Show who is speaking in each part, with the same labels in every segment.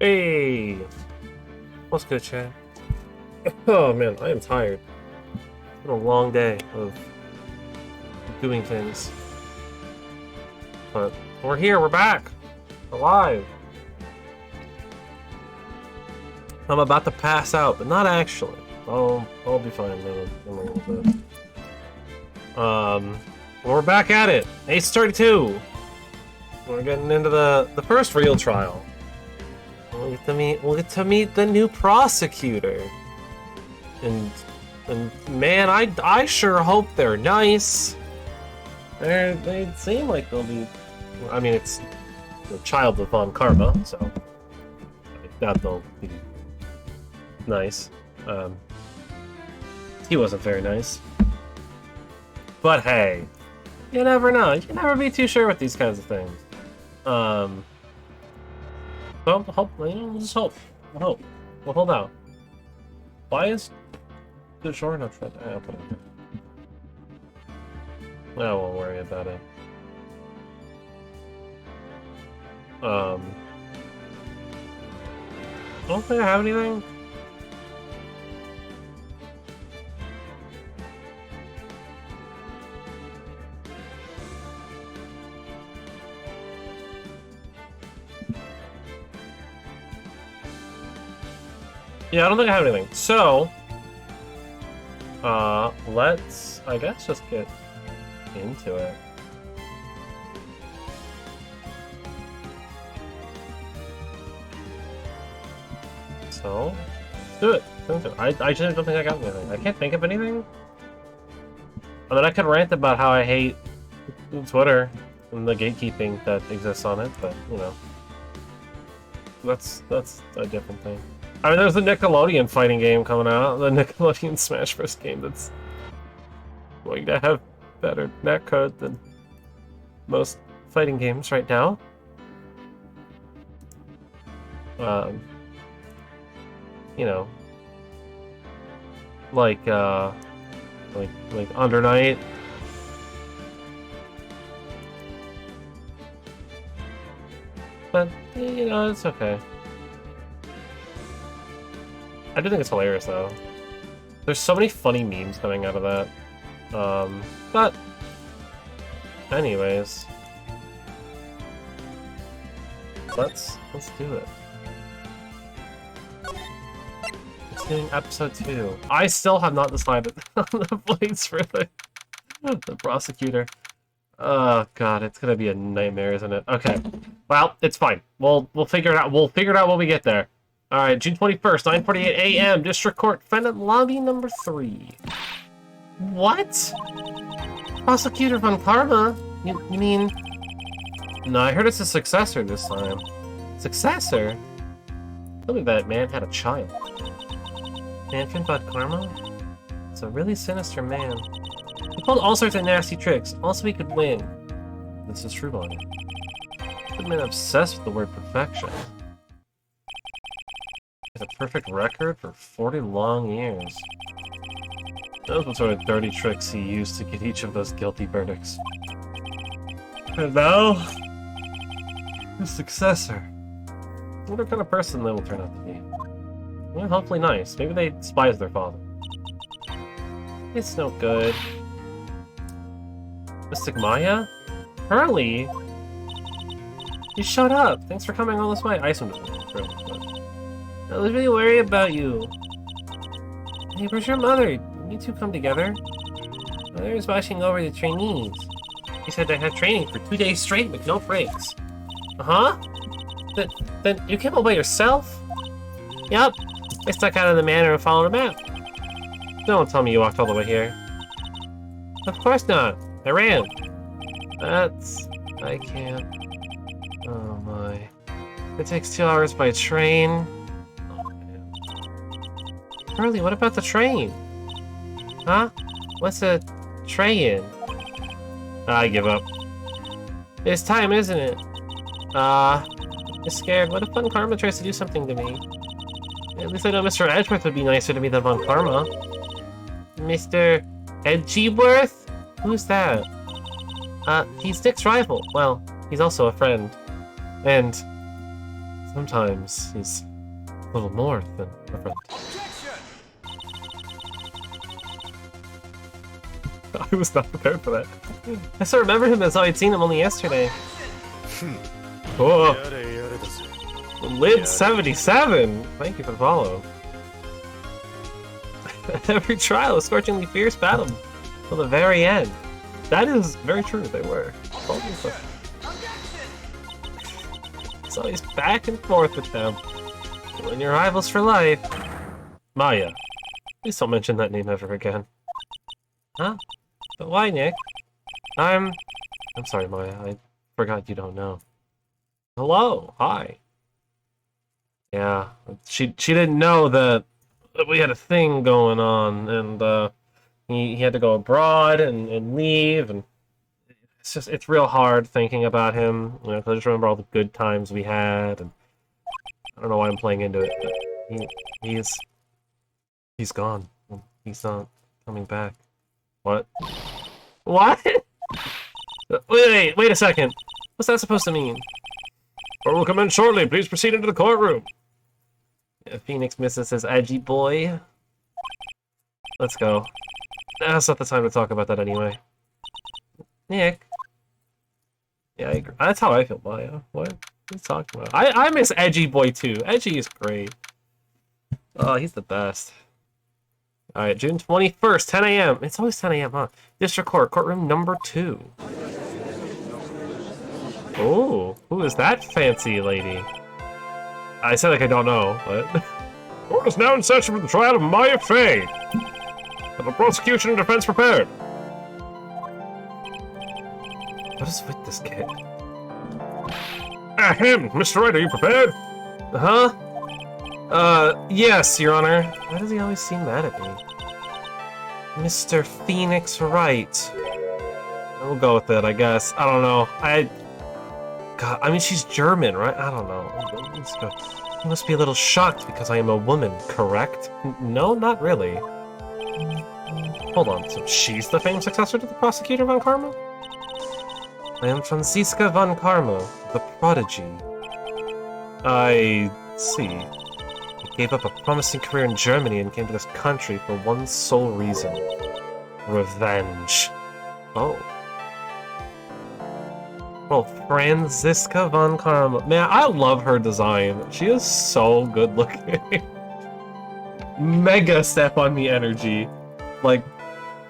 Speaker 1: Hey, what's good, Chad? Oh man, I am tired. It's been a long day of doing things, but we're here. We're back, alive. I'm about to pass out, but not actually. I'll be fine in a little bit. We're back at it. Ace 32. We're getting into the first real trial. We'll get to meet the new prosecutor. And man, I sure hope they're nice. They seem like they'll be. I mean, it's the child of Von Karma, so I doubt they'll be nice. He wasn't very nice. But hey, you never know. You can never be too sure with these kinds of things. So hopefully, we'll just hope. We'll hope. We'll hold out. Why is the short enough? I'll put it in there. I won't worry about it. I don't think I have anything. Yeah, I don't think I have anything. So, let's, I guess, just get into it. So, let's do it. I just don't think I got anything. I can't think of anything. I mean, I could rant about how I hate Twitter and the gatekeeping that exists on it, but, you know, that's a different thing. I mean, there's a Nickelodeon fighting game coming out, the Nickelodeon Smash Bros. Game that's going to have better netcode than most fighting games right now. You know, like Under Night. But you know, it's okay. I do think it's hilarious, though. There's so many funny memes coming out of that. But anyways, let's do it. It's doing episode 2. I still have not decided on the place for the prosecutor. Oh god, it's gonna be a nightmare, isn't it? Okay, well, it's fine. We'll figure it out. We'll figure it out when we get there. Alright, June 21st, 9:48 a.m. District Court, defendant lobby number 3. What? Prosecutor Von Karma? You mean... No, I heard it's a successor this time. Successor? Tell me that man had a child. Manfred Von Karma? It's a really sinister man. He pulled all sorts of nasty tricks, also he could win. This is true on him. I've been obsessed with the word perfection. A perfect record for 40 long years. Those what sort of dirty tricks he used to get each of those guilty verdicts. And now, his successor. What kind of person they will turn out to be? Well, hopefully nice. Maybe they despise their father. It's no good. Mystic Maya? Hurley? You showed up! Thanks for coming all this way. I assumed it was really good. I was really worried about you. Hey, where's your mother? Didn't you two come together? Mother was watching over the trainees. She said they had training for 2 days straight with no breaks. Uh-huh? Then you came all by yourself? Yup. I stuck out of the manor and followed a map. Don't tell me you walked all the way here. Of course not. I ran. I can't. Oh my. It takes 2 hours by train. Hurley, what about the train? Huh? What's a train? I give up. It's time, isn't it? I'm scared. What if Von Karma tries to do something to me? At least I know Mr. Edgeworth would be nicer to me than Von Karma. Mr. Edgeworth? Who's that? He's Dick's rival. Well, he's also a friend. And Sometimes he's a little more than a friend. I was not prepared for that. I still remember him as I'd seen him only yesterday. Oh, Lid 77! Thank you for the follow. Every trial a scorchingly fierce battle till the very end. That is very true, they were. So he's back and forth with them. When your rivals for life. Maya. Please don't mention that name ever again. Huh? But why, Nick? I'm sorry, Maya. I forgot you don't know. Hello. Hi. Yeah. She didn't know that we had a thing going on, and he had to go abroad and leave, and it's real hard thinking about him, you know, 'cause I just remember all the good times we had, and I don't know why I'm playing into it, but he's gone. He's not coming back. What? What? Wait a second. What's that supposed to mean? Court will commence shortly. Please proceed into the courtroom. Phoenix Missus says, edgy boy. Let's go. That's not the time to talk about that anyway. Nick. Yeah, I agree. That's how I feel, Maya. What are you talking about? I miss Edgy Boy too. Edgy is great. Oh, he's the best. Alright, June 21st, 10 a.m. It's always 10 a.m., huh? District Court, courtroom number 2. Oh, who is that fancy lady? I said like I don't know, but... Court is now in session for the trial of Maya Fey. Have the prosecution and defense prepared. What is with this kid? Ahem! Mr. Wright, are you prepared? Huh? Yes, Your Honor. Why does he always seem mad at me? Mr. Phoenix Wright. We'll go with it, I guess. I don't know. God, I mean, she's German, right? I don't know. Let's go. You must be a little shocked because I am a woman, correct? No, not really. Hold on, so she's the famed successor to the prosecutor von Karma? I am Franziska von Karma, the prodigy. I see. He gave up a promising career in Germany and came to this country for one sole reason. Revenge. Oh. Well, Franziska von Karma. Man, I love her design. She is so good looking. Mega step on me energy. Like,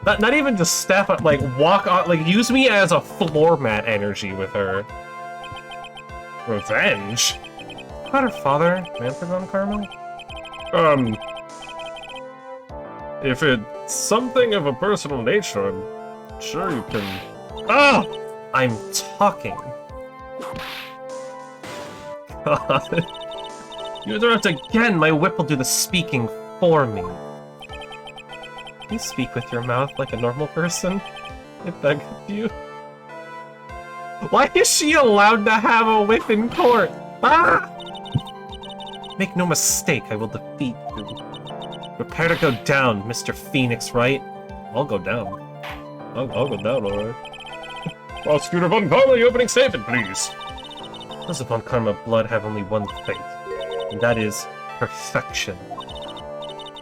Speaker 1: not even just step on, like, walk on, like, use me as a floor mat energy with her. Revenge? About her father, Manfred von Karma? If it's something of a personal nature, I'm sure you can... Ah! I'm talking. God. You interrupt again, my whip will do the speaking for me. You speak with your mouth like a normal person? I beg of you. Why is she allowed to have a whip in court? Ah! Make no mistake, I will defeat you. Prepare to go down, Mr. Phoenix Wright. I'll go down. I'll go down, alright. Prosecutor von Karma, the opening statement, please. Those of von Karma blood have only one fate, and that is perfection.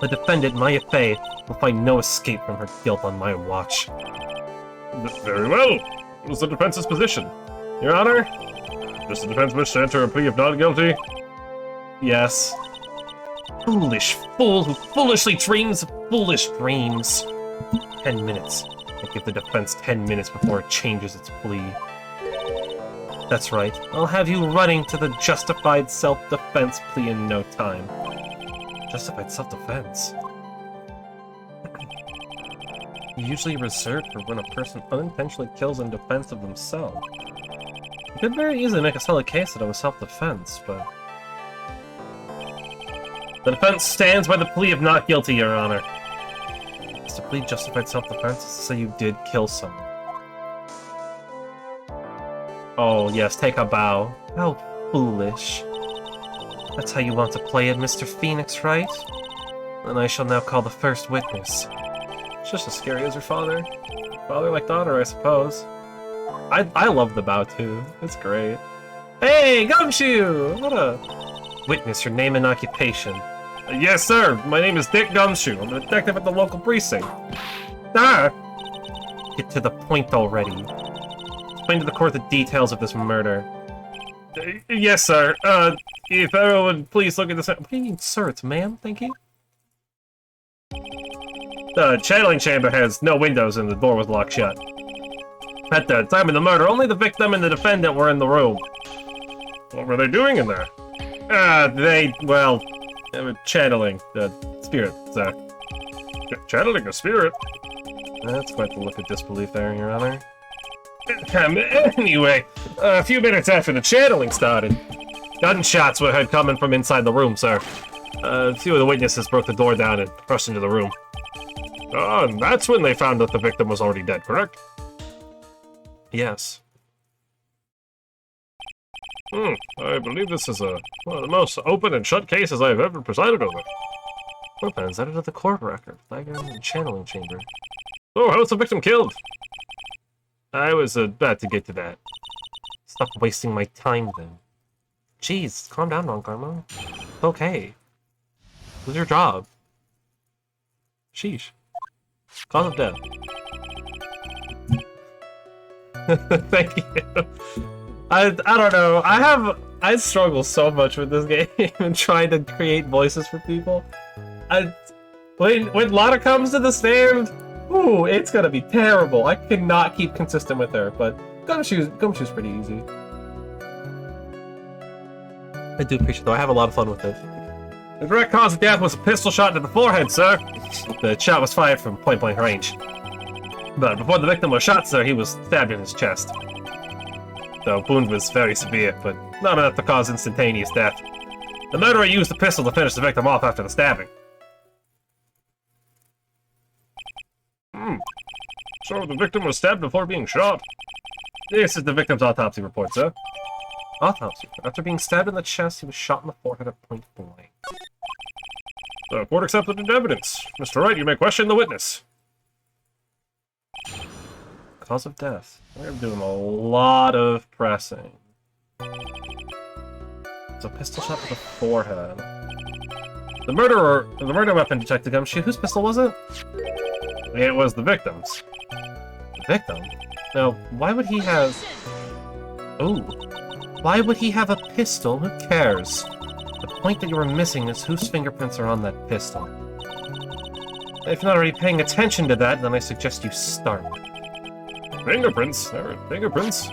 Speaker 1: The defendant, Maya Fey, will find no escape from her guilt on my watch. Very well. What is the defense's position? Your Honor? Does the defense wish to enter a plea of not guilty? Yes. Foolish fool who foolishly dreams of foolish dreams. 10 minutes. I give the defense 10 minutes before it changes its plea. That's right. I'll have you running to the justified self-defense plea in no time. Justified self-defense? Usually reserved for when a person unintentionally kills in defense of themselves. You could very easily make a solid case that it was self-defense, but... The defense stands by the plea of not guilty, Your Honor. Is to plead justified self-defense to say you did kill someone. Oh, yes, take a bow. How foolish. That's how you want to play it, Mr. Phoenix, right? Then I shall now call the first witness. It's just as scary as your father. Father like daughter, I suppose. I love the bow, too. It's great. Hey, Gumshoe! What up? Witness your name and occupation. Yes, sir. My name is Dick Gumshoe. I'm a detective at the local precinct. Sir! Get to the point already. Explain to the court the details of this murder. Yes, sir. If everyone would please look at this... What do you mean, sir? It's ma'am, thank you? The channeling chamber has no windows and the door was locked shut. At the time of the murder, only the victim and the defendant were in the room. What were they doing in there? They were channeling the spirit, sir. Channeling a spirit? That's quite the look of disbelief there, Your Honor. Anyway, a few minutes after the channeling started, gunshots were heard coming from inside the room, sir. A few of the witnesses broke the door down and rushed into the room. Oh, and that's when they found that the victim was already dead, correct? Yes. I believe this is one of the most open and shut cases I have ever presided over. Well then, is that into the court record? Diagram and channeling chamber. Oh, how was the victim killed? I was about to get to that. Stop wasting my time then. Jeez, calm down, Ron Karma. It's okay. It was your job. Sheesh. Cause of death. Thank you. I don't know. I struggle so much with this game and trying to create voices for people. When Lana comes to the stand, ooh, it's gonna be terrible. I cannot keep consistent with her, but Gumshoe's pretty easy. I do appreciate it, though. I have a lot of fun with it. The direct cause of death was a pistol shot to the forehead, sir. The shot was fired from point-blank range. But before the victim was shot, sir, he was stabbed in his chest. The wound was very severe, but not enough to cause instantaneous death. The murderer used the pistol to finish the victim off after the stabbing. So the victim was stabbed before being shot? This is the victim's autopsy report, sir. Autopsy? After being stabbed in the chest, he was shot in the forehead at point blank. The court accepted the evidence. Mr. Wright, you may question the witness. Cause of death. We're doing a lot of pressing. It's a pistol shot to the forehead. The murder weapon, Detective Gumshoe, whose pistol was it? It was the victim's. The victim? Now, why would he have... Ooh. Why would he have a pistol? Who cares? The point that you were missing is whose fingerprints are on that pistol. If you're not already paying attention to that, then I suggest you start. Fingerprints? There are fingerprints?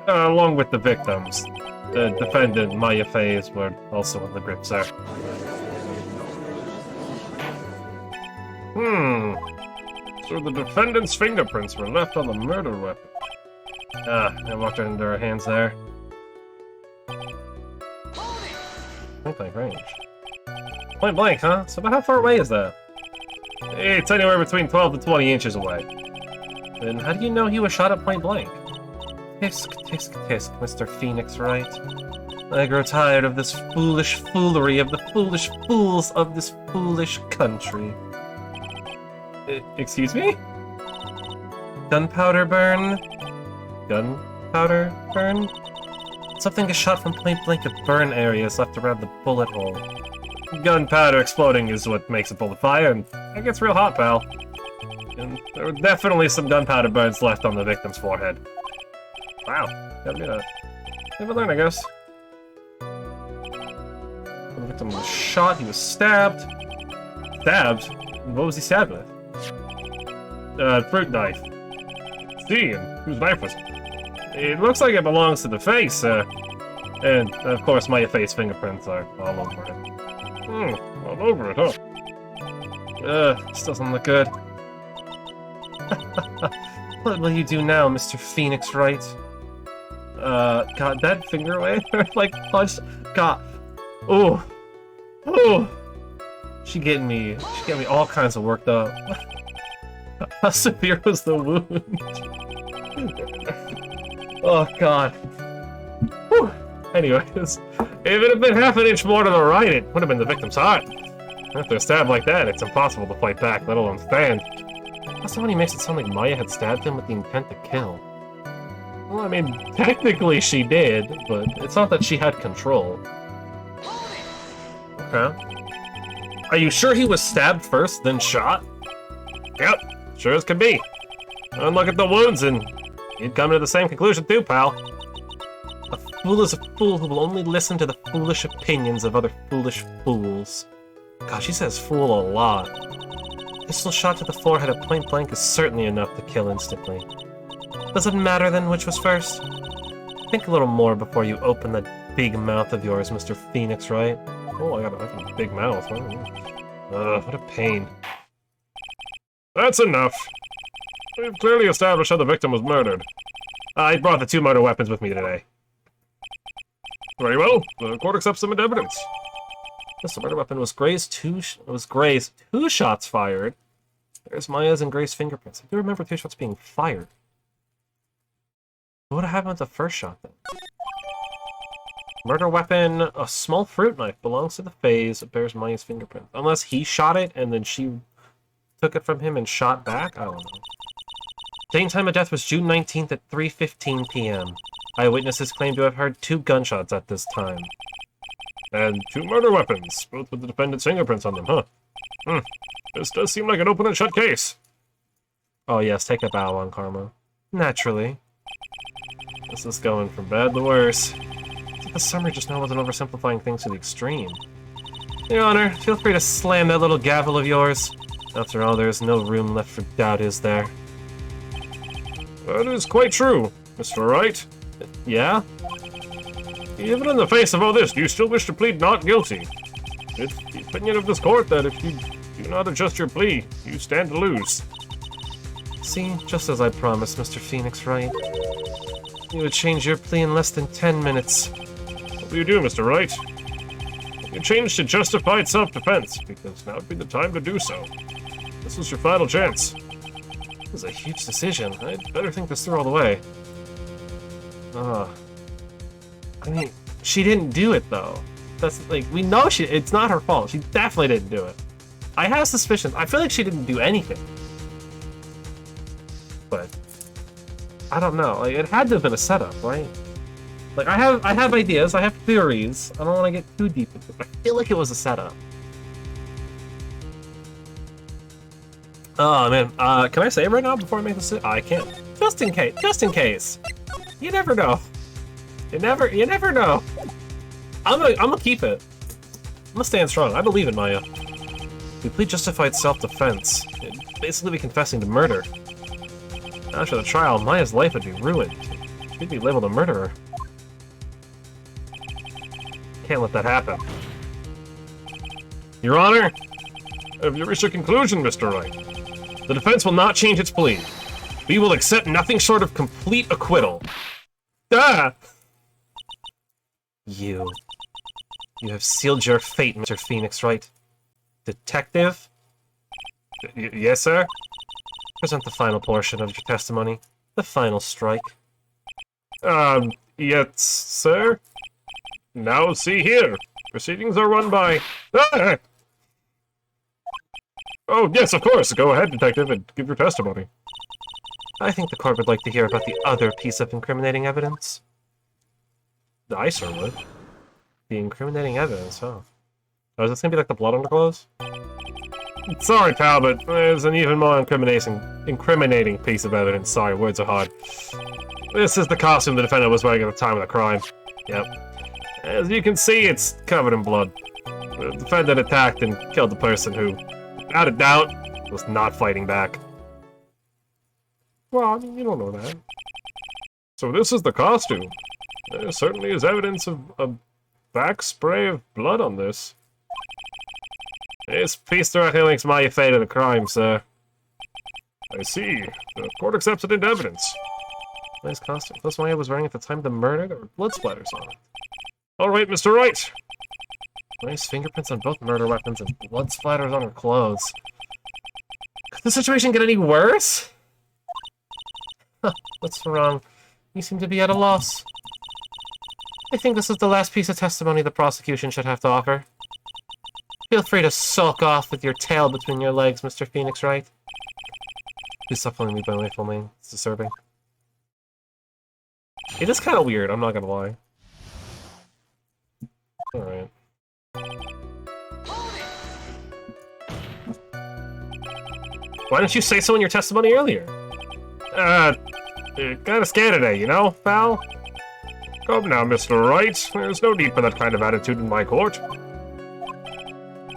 Speaker 1: Along with the victims. The defendant, Maya Faye's, were also in the grip, sir. So the defendant's fingerprints were left on the murder weapon. I walked right into our hands there. Point blank range. Point blank, huh? So about how far away is that? It's anywhere between 12 to 20 inches away. Then how do you know he was shot at point blank? Tisk, tisk, tisk, Mr. Phoenix Wright. I grow tired of this foolish foolery of the foolish fools of this foolish country. Excuse me? Gunpowder burn? Gunpowder burn? Something is shot from point blank at burn areas left around the bullet hole. Gunpowder exploding is what makes a bullet fire, and it gets real hot, pal. And there were definitely some gunpowder burns left on the victim's forehead. Wow, never learn, I guess. The victim was shot, he was stabbed. Stabbed? What was he stabbed with? Fruit knife. See, and whose knife was it? It looks like it belongs to the face, and of course Maya Faye's fingerprints are all over it. All over it, huh? This doesn't look good. What will you do now, Mr. Phoenix Wright? God, that finger away? Like, punched. God. Ooh. Ooh. She getting me all kinds of worked up. How severe was the wound? Oh, God. Whew. Anyways, if it had been half an inch more to the right, it would have been the victim's heart. After a stab like that, it's impossible to fight back, let alone stand. Plus, somebody makes it sound like Maya had stabbed him with the intent to kill. Well, I mean, technically she did, but it's not that she had control. Okay. Are you sure he was stabbed first, then shot? Yep, sure as can be. And look at the wounds, and you'd come to the same conclusion too, pal. A fool is a fool who will only listen to the foolish opinions of other foolish fools. God, she says fool a lot. Pistol shot to the forehead at point blank is certainly enough to kill instantly. Does it matter then which was first? Think a little more before you open that big mouth of yours, Mr. Phoenix, right? Oh, I got a big mouth. What a pain. That's enough. We've clearly established how the victim was murdered. I brought the 2 murder weapons with me today. Very well. The court accepts them into evidence. Yes, the murder weapon was Gray's 2 shots fired. There's Maya's and Gray's fingerprints. I do remember 2 shots being fired. What would have happened with the first shot, then? Murder weapon, a small fruit knife, belongs to the phase. It bears Maya's fingerprint. Unless he shot it, and then she took it from him and shot back? I don't know. Date and time of death was June 19th at 3:15 p.m. Eyewitnesses claim to have heard 2 gunshots at this time. And 2 murder weapons, both with the defendant's fingerprints on them, huh? This does seem like an open and shut case. Oh yes, take a bow on Karma. Naturally. This is going from bad to worse. It's like the summary just now wasn't oversimplifying things to the extreme. Your Honor, feel free to slam that little gavel of yours. After all, there is no room left for doubt, is there? That is quite true, Mr. Wright. Yeah? Even in the face of all this, do you still wish to plead not guilty? It's the opinion of this court that if you do not adjust your plea, you stand to lose. See, just as I promised, Mr. Phoenix Wright. You would change your plea in less than 10 minutes. What will you do, Mr. Wright? You change to justified self-defense, because now would be the time to do so. This is your final chance. This is a huge decision. I'd better think this through all the way. I mean, she didn't do it, though. That's, like, we know it's not her fault. She definitely didn't do it. I have suspicions. I feel like she didn't do anything. But I don't know. Like, it had to have been a setup, right? Like, I have ideas. I have theories. I don't want to get too deep into it. I feel like it was a setup. Oh man, can I say it right now before I make this? I can't. Just in case. Just in case. You never know. You never know. I'm gonna keep it. I'm gonna stand strong. I believe in Maya. We plead justified self-defense. Basically be confessing to murder. After the trial, Maya's life would be ruined. She'd be labeled a murderer. Can't let that happen. Your Honor, have you reached a conclusion, Mr. Wright? The defense will not change its plea. We will accept nothing short of complete acquittal. Ah! You have sealed your fate, Mr. Phoenix Wright. Detective? Yes, sir? Present the final portion of your testimony. The final strike. Yes, sir? Now see here. Proceedings are run by... Ah! Oh, yes, of course. Go ahead, detective, and give your testimony. I think the court would like to hear about the other piece of incriminating evidence. I sure would. The incriminating evidence, huh? Oh, is this gonna be like the blood on the clothes? Sorry, pal, but there's an even more incriminating piece of evidence. Sorry, words are hard. This is the costume the defendant was wearing at the time of the crime. Yep. As you can see, it's covered in blood. The defendant attacked and killed the person who, without a doubt, was not fighting back. Well, I mean, you don't know that. So this is the costume. There certainly is evidence of a back spray of blood on this. This piece directly links Maya Fey to the crime, sir. I see. The court accepts it into evidence. Nice costume. That's Maya was wearing at the time of the murder. There were blood splatters on it. All right, Mr. Wright. Nice fingerprints on both murder weapons and blood splatters on her clothes. Could the situation get any worse? Huh, what's wrong? You seem to be at a loss. I think this is the last piece of testimony the prosecution should have to offer. Feel free to sulk off with your tail between your legs, Mr. Phoenix Wright. Please stop calling me by my full name. It's disturbing. It is kind of weird, I'm not gonna lie. Alright. Why didn't you say so in your testimony earlier? Kinda scared today, you know, pal? Come now, Mr. Wright. There's no need for that kind of attitude in my court.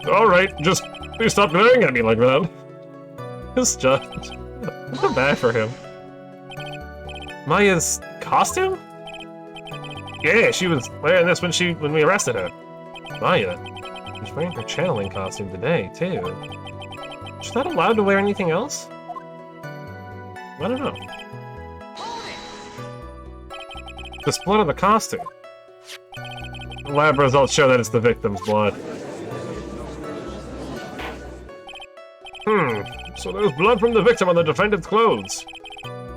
Speaker 1: Alright, just please stop glaring at me like that. This judge. I feel bad for him. Maya's costume? Yeah, she was wearing this when we arrested her. Maya. She's wearing her channeling costume today, too. She's not allowed to wear anything else? I don't know. There's blood on the costume. Lab results show that it's the victim's blood. So there's blood from the victim on the defendant's clothes.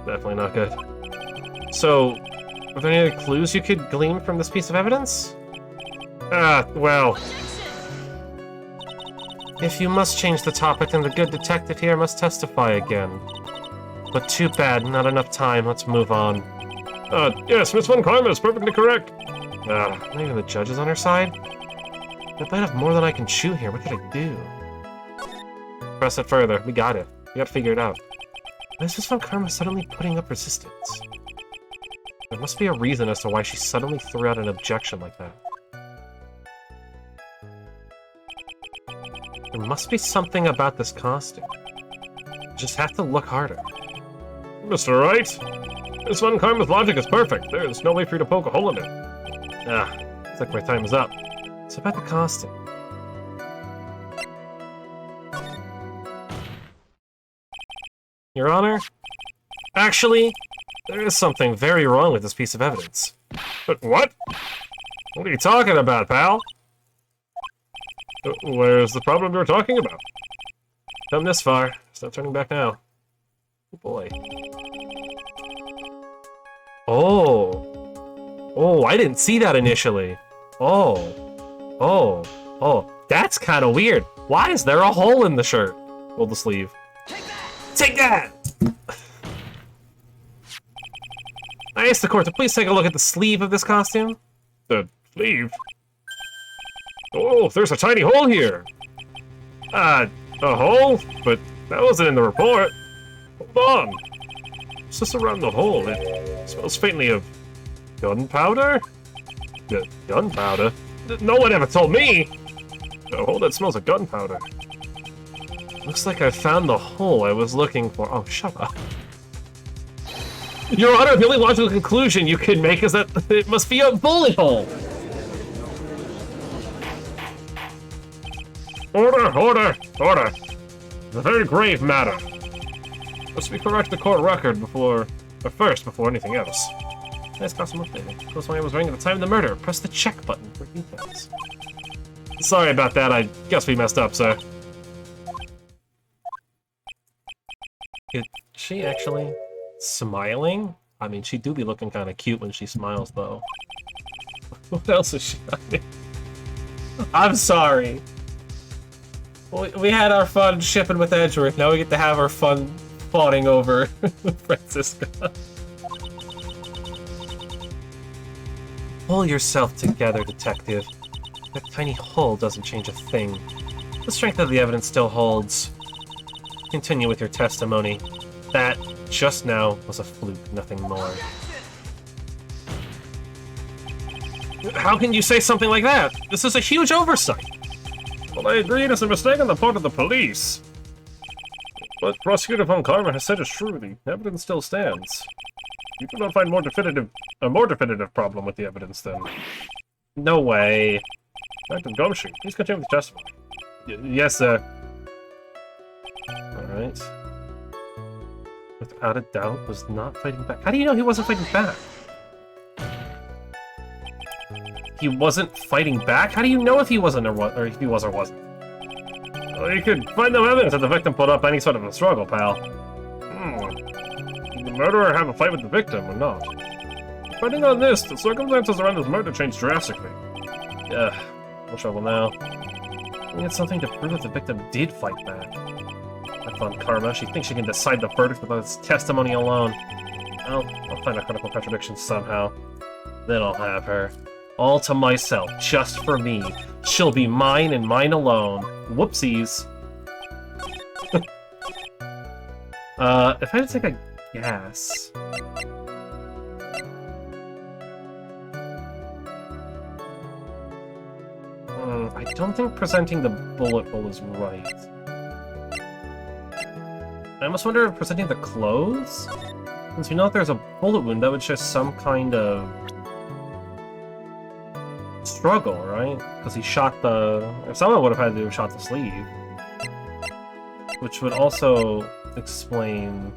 Speaker 1: Definitely not good. So, are there any other clues you could glean from this piece of evidence? Well... If you must change the topic, then the good detective here must testify again. But too bad, not enough time. Let's move on. Yes, Miss Von Karma is perfectly correct. Not even the judge is on her side? I might have more than I can chew here. What can I do? Press it further. We got it. We gotta figure it out. Why is Miss Von Karma suddenly putting up resistance? There must be a reason as to why she suddenly threw out an objection like that. There must be something about this costume. You just have to look harder. Mr. Wright, Miss Von Karma's logic is perfect. There is no way for you to poke a hole in it. Looks like my time is up. It's about the costume. Your Honor? Actually, there is something very wrong with this piece of evidence. But what? What are you talking about, pal? Where's the problem you're talking about? Come this far. Stop turning back now. Oh boy. Oh, I didn't see that initially. Oh, that's kind of weird. Why is there a hole in the shirt? Pull the sleeve. Take that! I asked the court to please take a look at the sleeve of this costume. The sleeve? Oh, there's a tiny hole here. A hole? But that wasn't in the report. Hold on. It's just around the hole. It smells faintly of gunpowder? Gunpowder? No one ever told me! The hole that smells of gunpowder. Looks like I found the hole I was looking for. Oh, shut up. Your Honor, the only logical conclusion you can make is that it must be a bullet hole. Order! It's a very grave matter. Must we correct the court record before anything else? Nice costume updated. Close one I was wearing at the time of the murder. Press the check button for details. Sorry about that, I guess we messed up, sir. Is she actually smiling? I mean, she do be looking kind of cute when she smiles, though. What else is she doing? I'm sorry. We had our fun shipping with Edgeworth, now we get to have our fun fawning over Francisca. Pull yourself together, detective. That tiny hole doesn't change a thing. The strength of the evidence still holds. Continue with your testimony. That, just now, was a fluke, nothing more. How can you say something like that? This is a huge oversight! Well, I agree it is a mistake on the part of the police. But Prosecutor Von Karma has said is true. The evidence still stands. You do not find a more definitive problem with the evidence, then? No way. Dr. Gumshoe, please continue with the testimony. Yes, sir. Alright. Without a doubt, was not fighting back. How do you know he wasn't fighting back? He wasn't fighting back? How do you know if he wasn't or if he was or wasn't? Well, you could find no evidence that the victim put up any sort of a struggle, pal. Did the murderer have a fight with the victim or not? Depending on this, the circumstances around his murder changed drastically. Yeah, no trouble now. We had something to prove that the victim did fight back. That Von Karma, she thinks she can decide the verdict with his testimony alone. Well, I'll find a critical contradiction somehow. Then I'll have her. All to myself, just for me. She'll be mine and mine alone. Whoopsies. If I had to take a guess... I don't think presenting the bullet hole is right. I almost wonder if presenting the clothes? Since we know if there's a bullet wound, that would show some kind of... struggle, right? Because he shot the... If someone would have had to have shot the sleeve. Which would also explain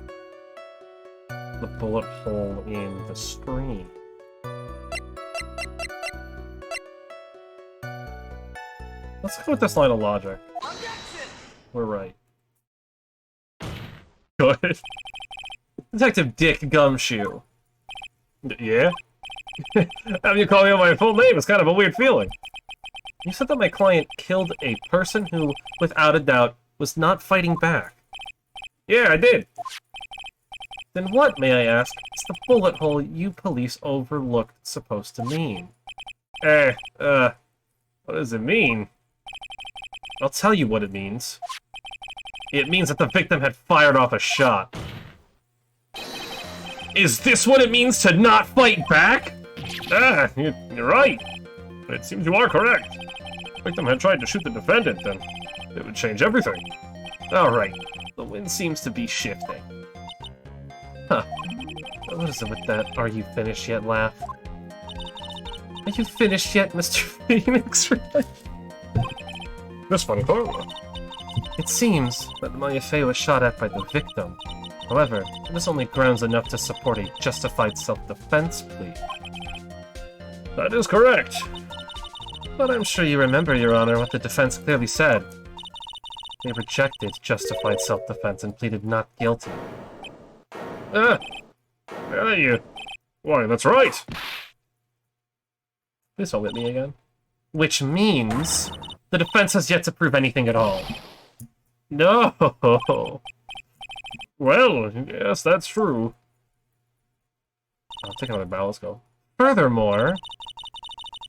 Speaker 1: the bullet hole in the screen. Let's go with this line of logic. We're right. Good. Detective Dick Gumshoe. Yeah? Having you call me by my full name is kind of a weird feeling. You said that my client killed a person who, without a doubt, was not fighting back. Yeah, I did. Then what, may I ask, is the bullet hole you police overlooked supposed to mean? What does it mean? I'll tell you what it means. It means that the victim had fired off a shot. Is this what it means to not fight back? You're right. It seems you are correct. The victim had tried to shoot the defendant, then it would change everything. Alright, the wind seems to be shifting. Huh. What is it with that "are you finished yet" laugh? Are you finished yet, Mr. Phoenix? That's funny, Carla. It seems that Mayafei was shot at by the victim. However, it was only grounds enough to support a justified self-defense plea. That is correct. But I'm sure you remember, Your Honor, what the defense clearly said. They rejected justified self-defense and pleaded not guilty. Why, that's right! Please don't whip me again. Which means... the defense has yet to prove anything at all. No! Well, yes, that's true. I'll take another bow, let's go. Furthermore,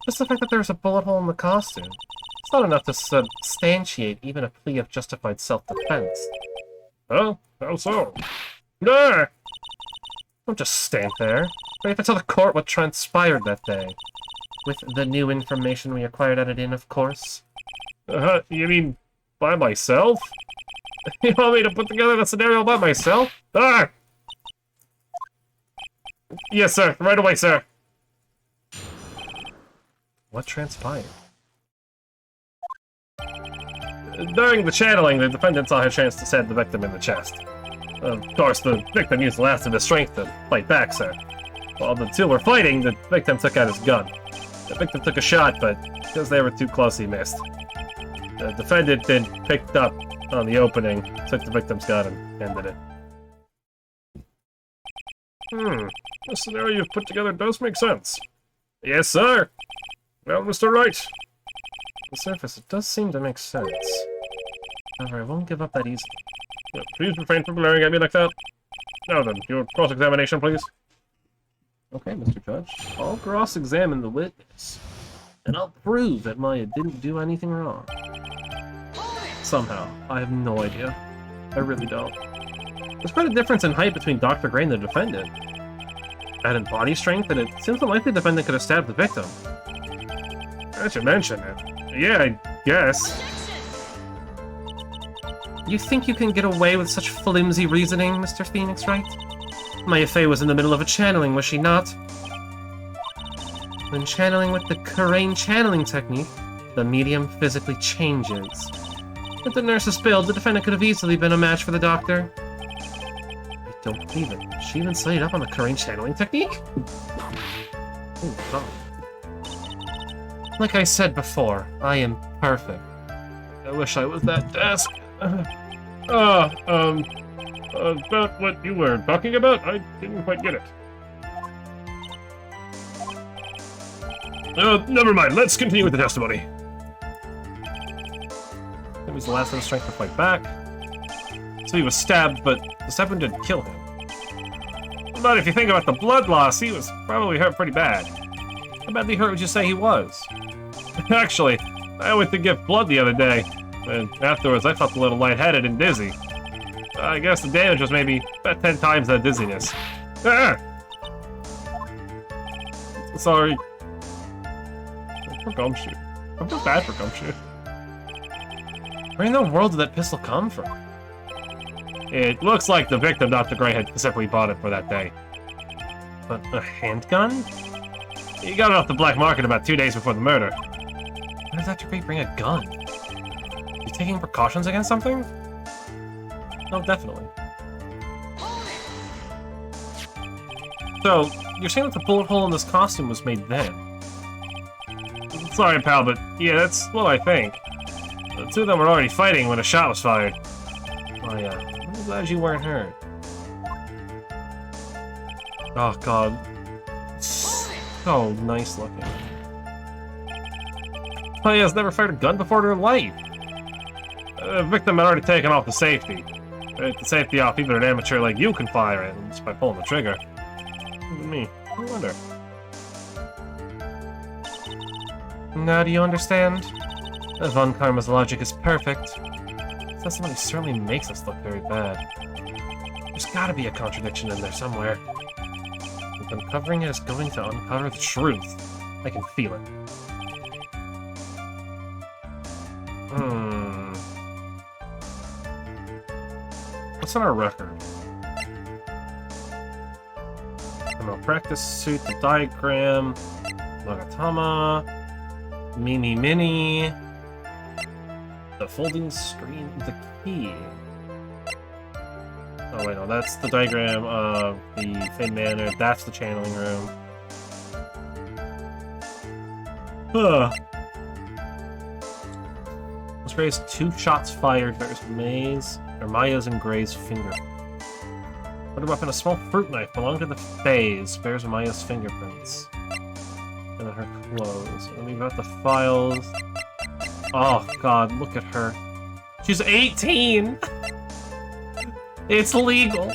Speaker 1: just the fact that there's a bullet hole in the costume, it's not enough to substantiate even a plea of justified self-defense. Oh, how so? Ah! Don't just stand there. We have to tell the court what transpired that day. With the new information we acquired added in, of course. You mean by myself? You want me to put together the scenario by myself? Ah! Yes, sir. Right away, sir. What transpired? During the channeling, the defendant saw his chance to stab the victim in the chest. Of course, the victim used the last of his strength to fight back, sir. While the two were fighting, the victim took out his gun. The victim took a shot, but because they were too close, he missed. The defendant then picked up on the opening, took the victim's gun, and ended it. The scenario you've put together does make sense. Yes, sir. Well, Mr. Wright. On the surface, it does seem to make sense. However, I won't give up that easily. Please refrain from glaring at me like that. Now then, your cross-examination, please. Okay, Mr. Judge. I'll cross-examine the witness, and I'll prove that Maya didn't do anything wrong. Somehow. I have no idea. I really don't. There's quite a difference in height between Dr. Gray and the defendant. Add in body strength, and it seems unlikely the defendant could have stabbed the victim. I should mention it. Yeah, I guess. You think you can get away with such flimsy reasoning, Mr. Phoenix, right? Mayafei was in the middle of a channeling, was she not? When channeling with the Kurain channeling technique, the medium physically changes. If the nurse is spilled, the defendant could have easily been a match for the doctor. I don't believe it. She even studied up on the Kurain channeling technique? Oh, God. Like I said before, I am perfect. I wish I was that desk. About what you were talking about? I didn't quite get it. Never mind. Let's continue with the testimony. It was the last of his strength to fight back. So he was stabbed, but the stabbing didn't kill him. But if you think about the blood loss, he was probably hurt pretty bad. How badly hurt would you say he was? Actually, I went to give blood the other day, and afterwards I felt a little lightheaded and dizzy. I guess the damage was maybe about 10 times that dizziness. Ah! Sorry. For Gumshoe. I feel bad for Gumshoe. Where in the world did that pistol come from? It looks like the victim, Dr. Gray, had specifically bought it for that day. But a handgun? He got it off the black market about 2 days before the murder. Why did Dr. Gray bring a gun? You taking precautions against something? Oh, definitely. So, you're saying that the bullet hole in this costume was made then? Sorry, pal, but yeah, that's what I think. The two of them were already fighting when a shot was fired. Oh yeah, I'm glad you weren't hurt. Oh god. So nice looking. Oh yeah, has never fired a gun before in her life. The victim had already taken off the safety. The safety off, even an amateur like you can fire it just by pulling the trigger. Even me. I wonder. Now do you understand? Von Karma's logic is perfect. That somebody certainly makes us look very bad. There's gotta be a contradiction in there somewhere. If uncovering it is going to uncover the truth. I can feel it. What's on our record? The malpractice suit, the diagram, Nagatama, Mimi Mini, the folding screen, the key. Oh wait, no, that's the diagram of the Fade Manor, that's the channeling room. Let's raise 2 shots fired. There's Maya's and Gray's finger. What weapon? A small fruit knife belonged to the Fays. Bears Maya's fingerprints. And then her clothes. And we've got the files. Oh god, look at her. She's 18! It's legal!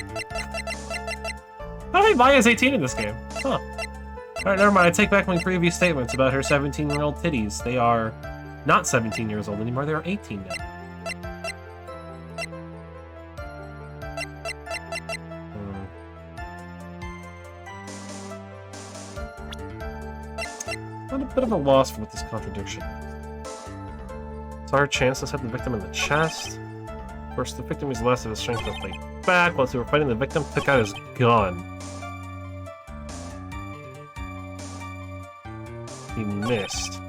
Speaker 1: Oh, hey, Maya's 18 in this game. Huh. Alright, never mind. I take back my previous statements about her 17-year-old titties. They are not 17 years old anymore. They are 18 now. I'm a bit of a loss for what this contradiction is. It's our chance to hit the victim in the chest. Of course, the victim used the last of his strength to fight back. Whilst we were fighting, the victim took out his gun. He missed.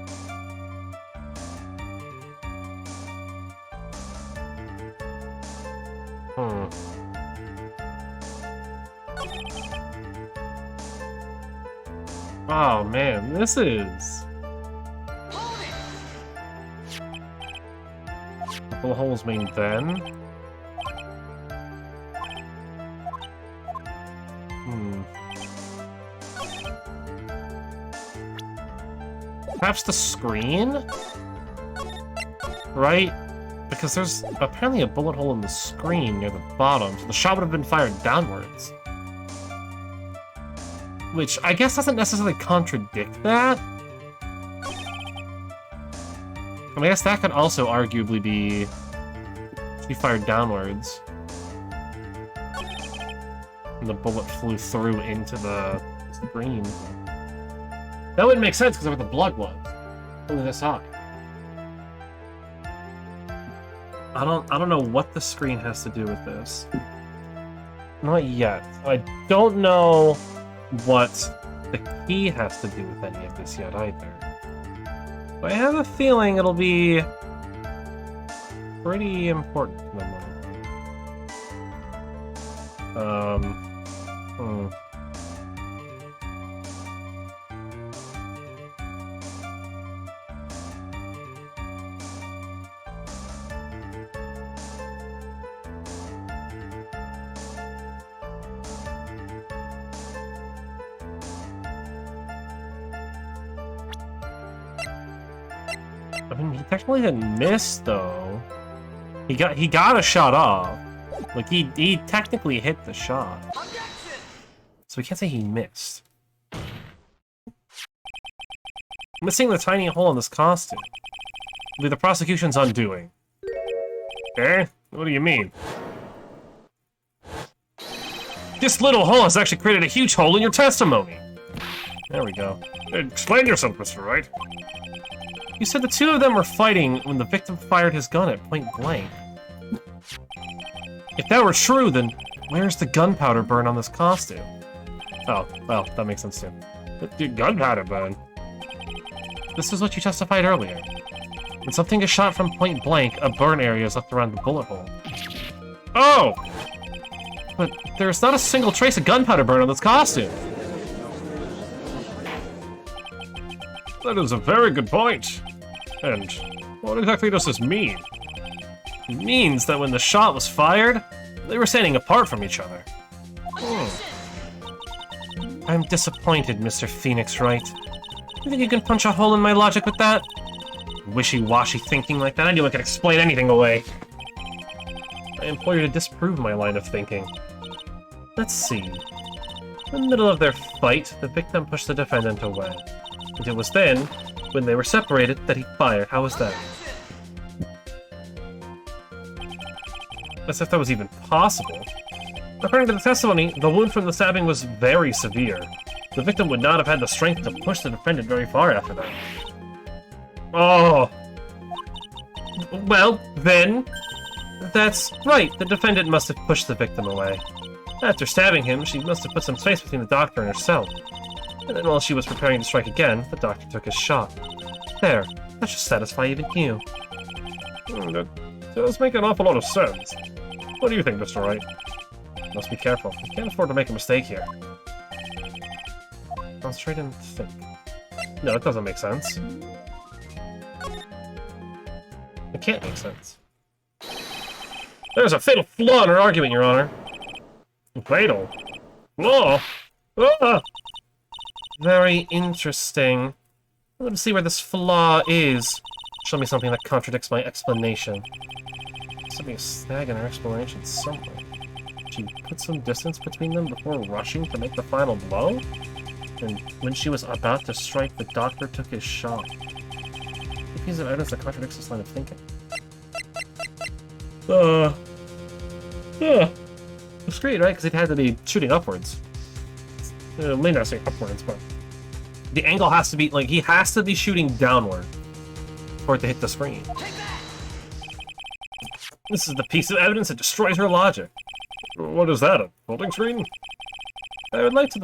Speaker 1: Oh man, this is... Couple holes made then. Perhaps the screen? Right? Because there's apparently a bullet hole in the screen near the bottom, so the shot would have been fired downwards. Which I guess doesn't necessarily contradict that. I guess that could also arguably be fired downwards. And the bullet flew through into the screen. That wouldn't make sense because of where the blood was. Only this side. I don't know what the screen has to do with this. Not yet. I don't know what the key has to do with any of this yet either. But I have a feeling it'll be pretty important in the moment. I mean, he technically didn't miss, though. He got a shot off. Like, he technically hit the shot. So we can't say he missed. Missing the tiny hole in this costume will be the prosecution's undoing. Eh? What do you mean? This little hole has actually created a huge hole in your testimony. There we go. Explain yourself, Mr. Wright. You said the two of them were fighting when the victim fired his gun at point blank. If that were true, then where's the gunpowder burn on this costume? Oh, well, that makes sense too. The gunpowder burn? This is what you testified earlier. When something is shot from point blank, a burn area is left around the bullet hole. Oh! But there's not a single trace of gunpowder burn on this costume. That is a very good point. And what exactly does this mean? It means that when the shot was fired, they were standing apart from each other. I'm disappointed, Mr. Phoenix Wright. You think you can punch a hole in my logic with that? Wishy-washy thinking like that? I knew I could explain anything away. I implore you to disprove my line of thinking. Let's see. In the middle of their fight, the victim pushed the defendant away. And it was then, when they were separated, that he fired. How was that? As if that was even possible. According to the testimony, the wound from the stabbing was very severe. The victim would not have had the strength to push the defendant very far after that. Oh! Well, then... That's right, the defendant must have pushed the victim away. After stabbing him, she must have put some space between the doctor and herself. And then while she was preparing to strike again, the doctor took his shot. There, that should satisfy even you. That does make an awful lot of sense. What do you think, Mr. Wright? Must be careful. You can't afford to make a mistake here. Concentrate and think. No, it doesn't make sense. It can't make sense. There's a fatal flaw in her argument, Your Honor. Fatal? Flaw? Ah! Very interesting. Let's see where this flaw is. Show me something that contradicts my explanation. There's be a snag in her explanation somewhere. She put some distance between them before rushing to make the final blow? And when she was about to strike, the doctor took his shot. A piece of evidence that contradicts this line of thinking. It's great, right? Because it had to be shooting upwards. May not say upwards, but the angle has to be, like, he has to be shooting downward for it to hit the screen. This is the piece of evidence that destroys her logic. What is that, a folding screen? I would like to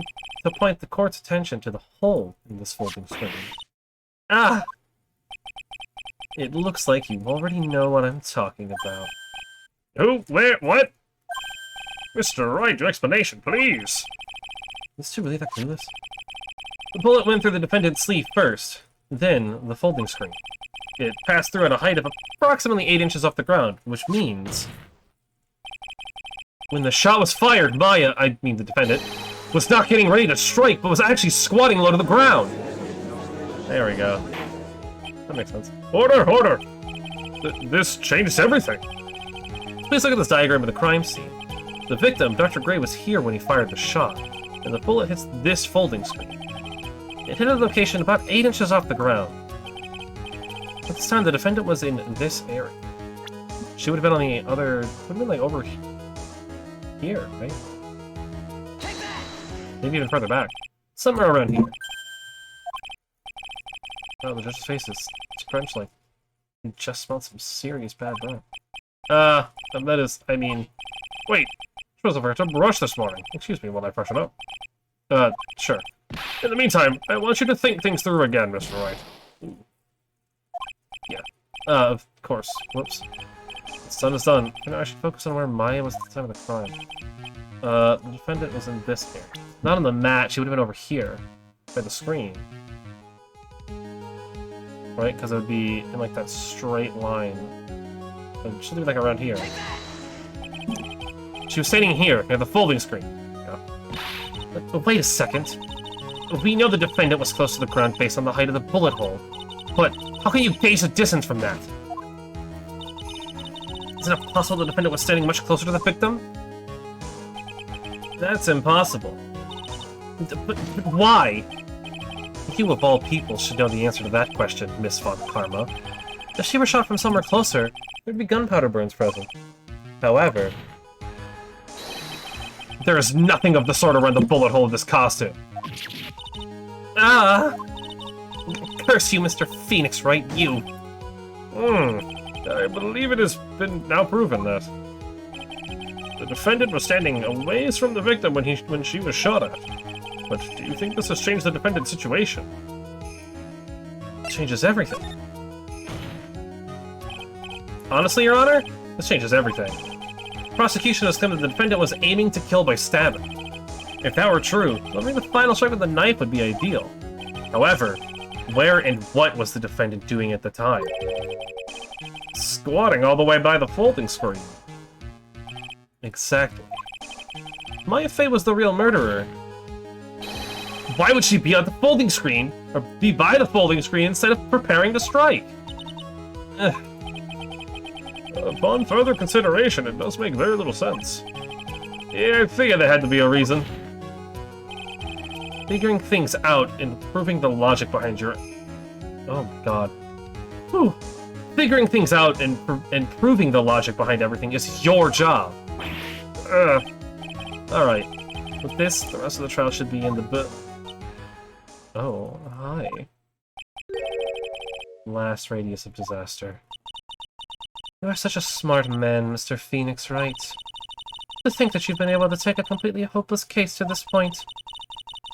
Speaker 1: point the court's attention to the hole in this folding screen. Ah! It looks like you already know what I'm talking about. Who? Where? What? Mr. Wright, your explanation, please! Is this too really that clueless? The bullet went through the defendant's sleeve first, then the folding screen. It passed through at a height of approximately 8 inches off the ground, which means... when the shot was fired, Maya, I mean the defendant, was not getting ready to strike, but was actually squatting low to the ground. There we go. That makes sense. Order! Order! This changes everything. Please look at this diagram of the crime scene. The victim, Dr. Gray, was here when he fired the shot, and the bullet hits this folding screen. It hit a location about 8 inches off the ground. At this time, the defendant was in this area. She would have been on the other... would have been, like, over here, right? Maybe even further back. Somewhere around here. Oh, the judge's face is scrunched like... he just smelled some serious bad breath. That is... I mean... Wait! She was over to brush this morning. Excuse me while I freshen up. Sure. In the meantime, I want you to think things through again, Mr. Wright. Yeah. Of course. Whoops. It's done is done. I should focus on where Maya was at the time of the crime. The defendant was in this area. Not on the mat, she would have been over here. By the screen. Right? Because it would be in, like, that straight line. It should be, like, around here. She was standing here, near the folding screen. Yeah. But wait a second. We know the defendant was close to the ground based on the height of the bullet hole. But how can you gauge the distance from that? Isn't it possible the defendant was standing much closer to the victim? That's impossible. But why? You of all people should know the answer to that question, Miss Von Karma. If she were shot from somewhere closer, there'd be gunpowder burns present. However, There is nothing of the sort around the bullet hole of this costume. Ah! Curse you, Mr. Phoenix, right? You! I believe it has been now proven that the defendant was standing a ways from the victim when she was shot at. But do you think this has changed the defendant's situation? It changes everything. Honestly, Your Honor, this changes everything. Prosecution has claimed that the defendant was aiming to kill by stabbing. If that were true, delivering the final strike with the knife would be ideal. However, where and what was the defendant doing at the time? Squatting all the way by the folding screen. Exactly. Maya Fey was the real murderer. Why would she be on the folding screen, or be by the folding screen instead of preparing to strike? Upon further consideration, it does make very little sense. Yeah, I figured there had to be a reason. Figuring things out and proving the logic behind your... Oh my god. Whew. Figuring things out and proving the logic behind everything is your job. Alright. With this, the rest of the trial should be in the book. Oh, hi. Last radius of disaster. You are such a smart man, Mr. Phoenix, right? To think that you've been able to take a completely hopeless case to this point.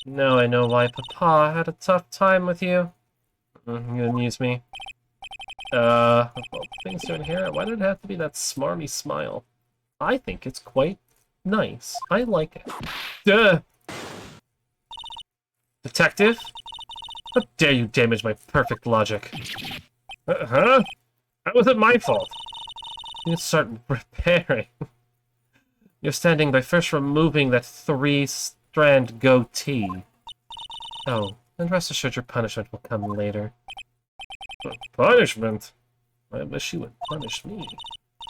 Speaker 1: Now I know why Papa had a tough time with you. You amuse me. Of all things to inherit, why did it have to be that smarmy smile? I think it's quite nice. I like it. Duh! Detective? How dare you damage my perfect logic? Huh? How was it my fault? You need to start repairing. You're standing by first removing that 3-strand goatee. Oh, and rest assured your punishment will come later. Punishment? I wish you would punish me.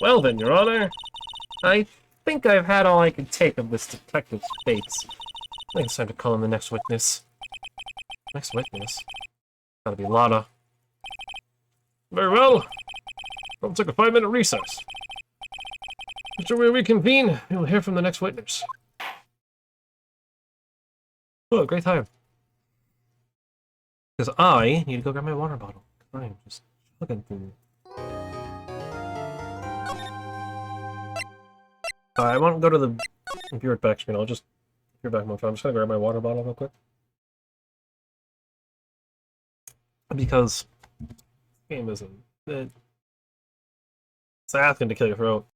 Speaker 1: Well then, Your Honor. I think I've had all I can take of this detective's fates. I think it's time to call in the next witness. Next witness? Gotta be Lana. Very well. I'll take a 5-minute recess. After we reconvene, we will hear from the next witness. Oh, great time. Because I need to go grab my water bottle. I'm just looking through. I won't go to the computer back screen. I'll just be back more time. I'm just gonna grab my water bottle real quick. Because this game isn't. It's asking to kill your throat.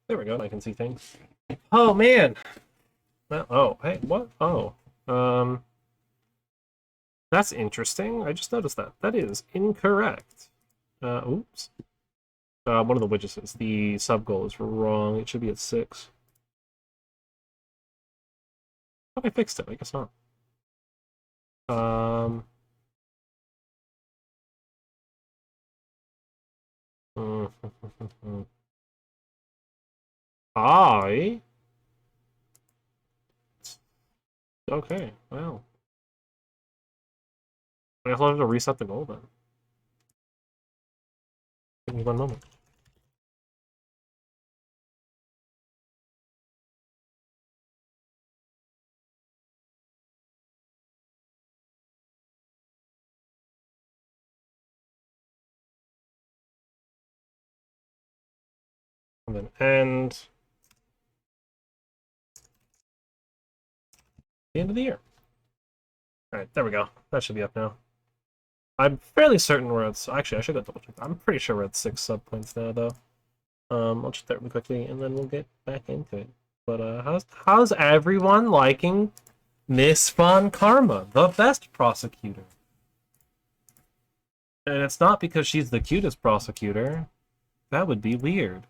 Speaker 1: There we go. I can see things. Oh man. Well, oh, hey, what? Oh, that's interesting. I just noticed that. That is incorrect. Oops. One of the widgets, the sub goal is wrong. It should be at 6. Oh, I fixed it. I guess not. Um. I. Okay. Well. I guess I'll have to reset the goal then. Give me one moment. And then end. the end of the year. Alright, there we go. That should be up now. I'm fairly certain we're at... Actually, I should go double check. I'm pretty sure we're at 6 sub points now, though. I'll check that really quickly, and then we'll get back into it. But how's everyone liking Miss Von Karma, the best prosecutor? And it's not because she's the cutest prosecutor. That would be weird.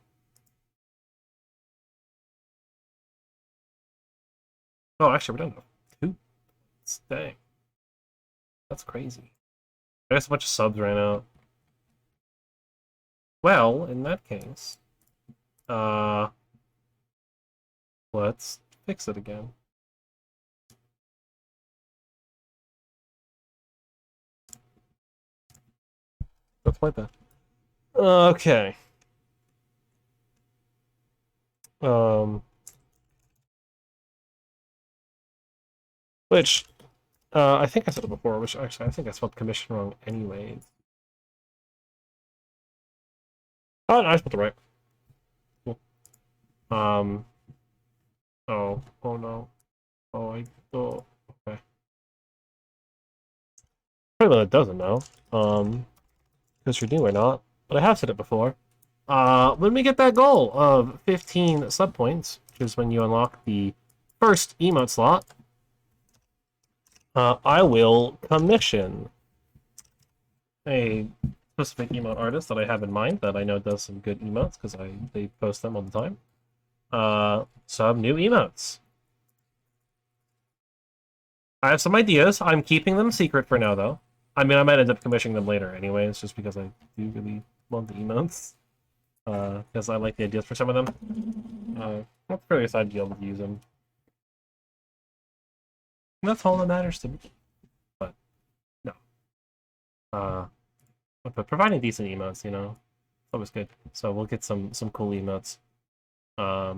Speaker 1: Oh, actually, we don't have 2 points. Dang. That's crazy. I guess a bunch of subs ran out. Well, in that case, let's fix it again. That's my bad. Okay. Which, I think I said it before, which actually I think I spelled commission wrong anyways. Oh, no, I spelled it right. Cool. Oh no. Okay. Probably that doesn't know. Because you're new or not, but I have said it before. When we get that goal of 15 sub points, which is when you unlock the first emote slot, I will commission a specific emote artist that I have in mind that I know does some good emotes because they post them all the time. Some new emotes. I have some ideas. I'm keeping them secret for now, though. I mean, I might end up commissioning them later anyways, just because I do really love the emotes. Because I like the ideas for some of them. I'm fairly excited to be able to use them. And that's all that matters to me. But, no. But providing decent emotes, you know, it's always good. So we'll get some cool emotes. That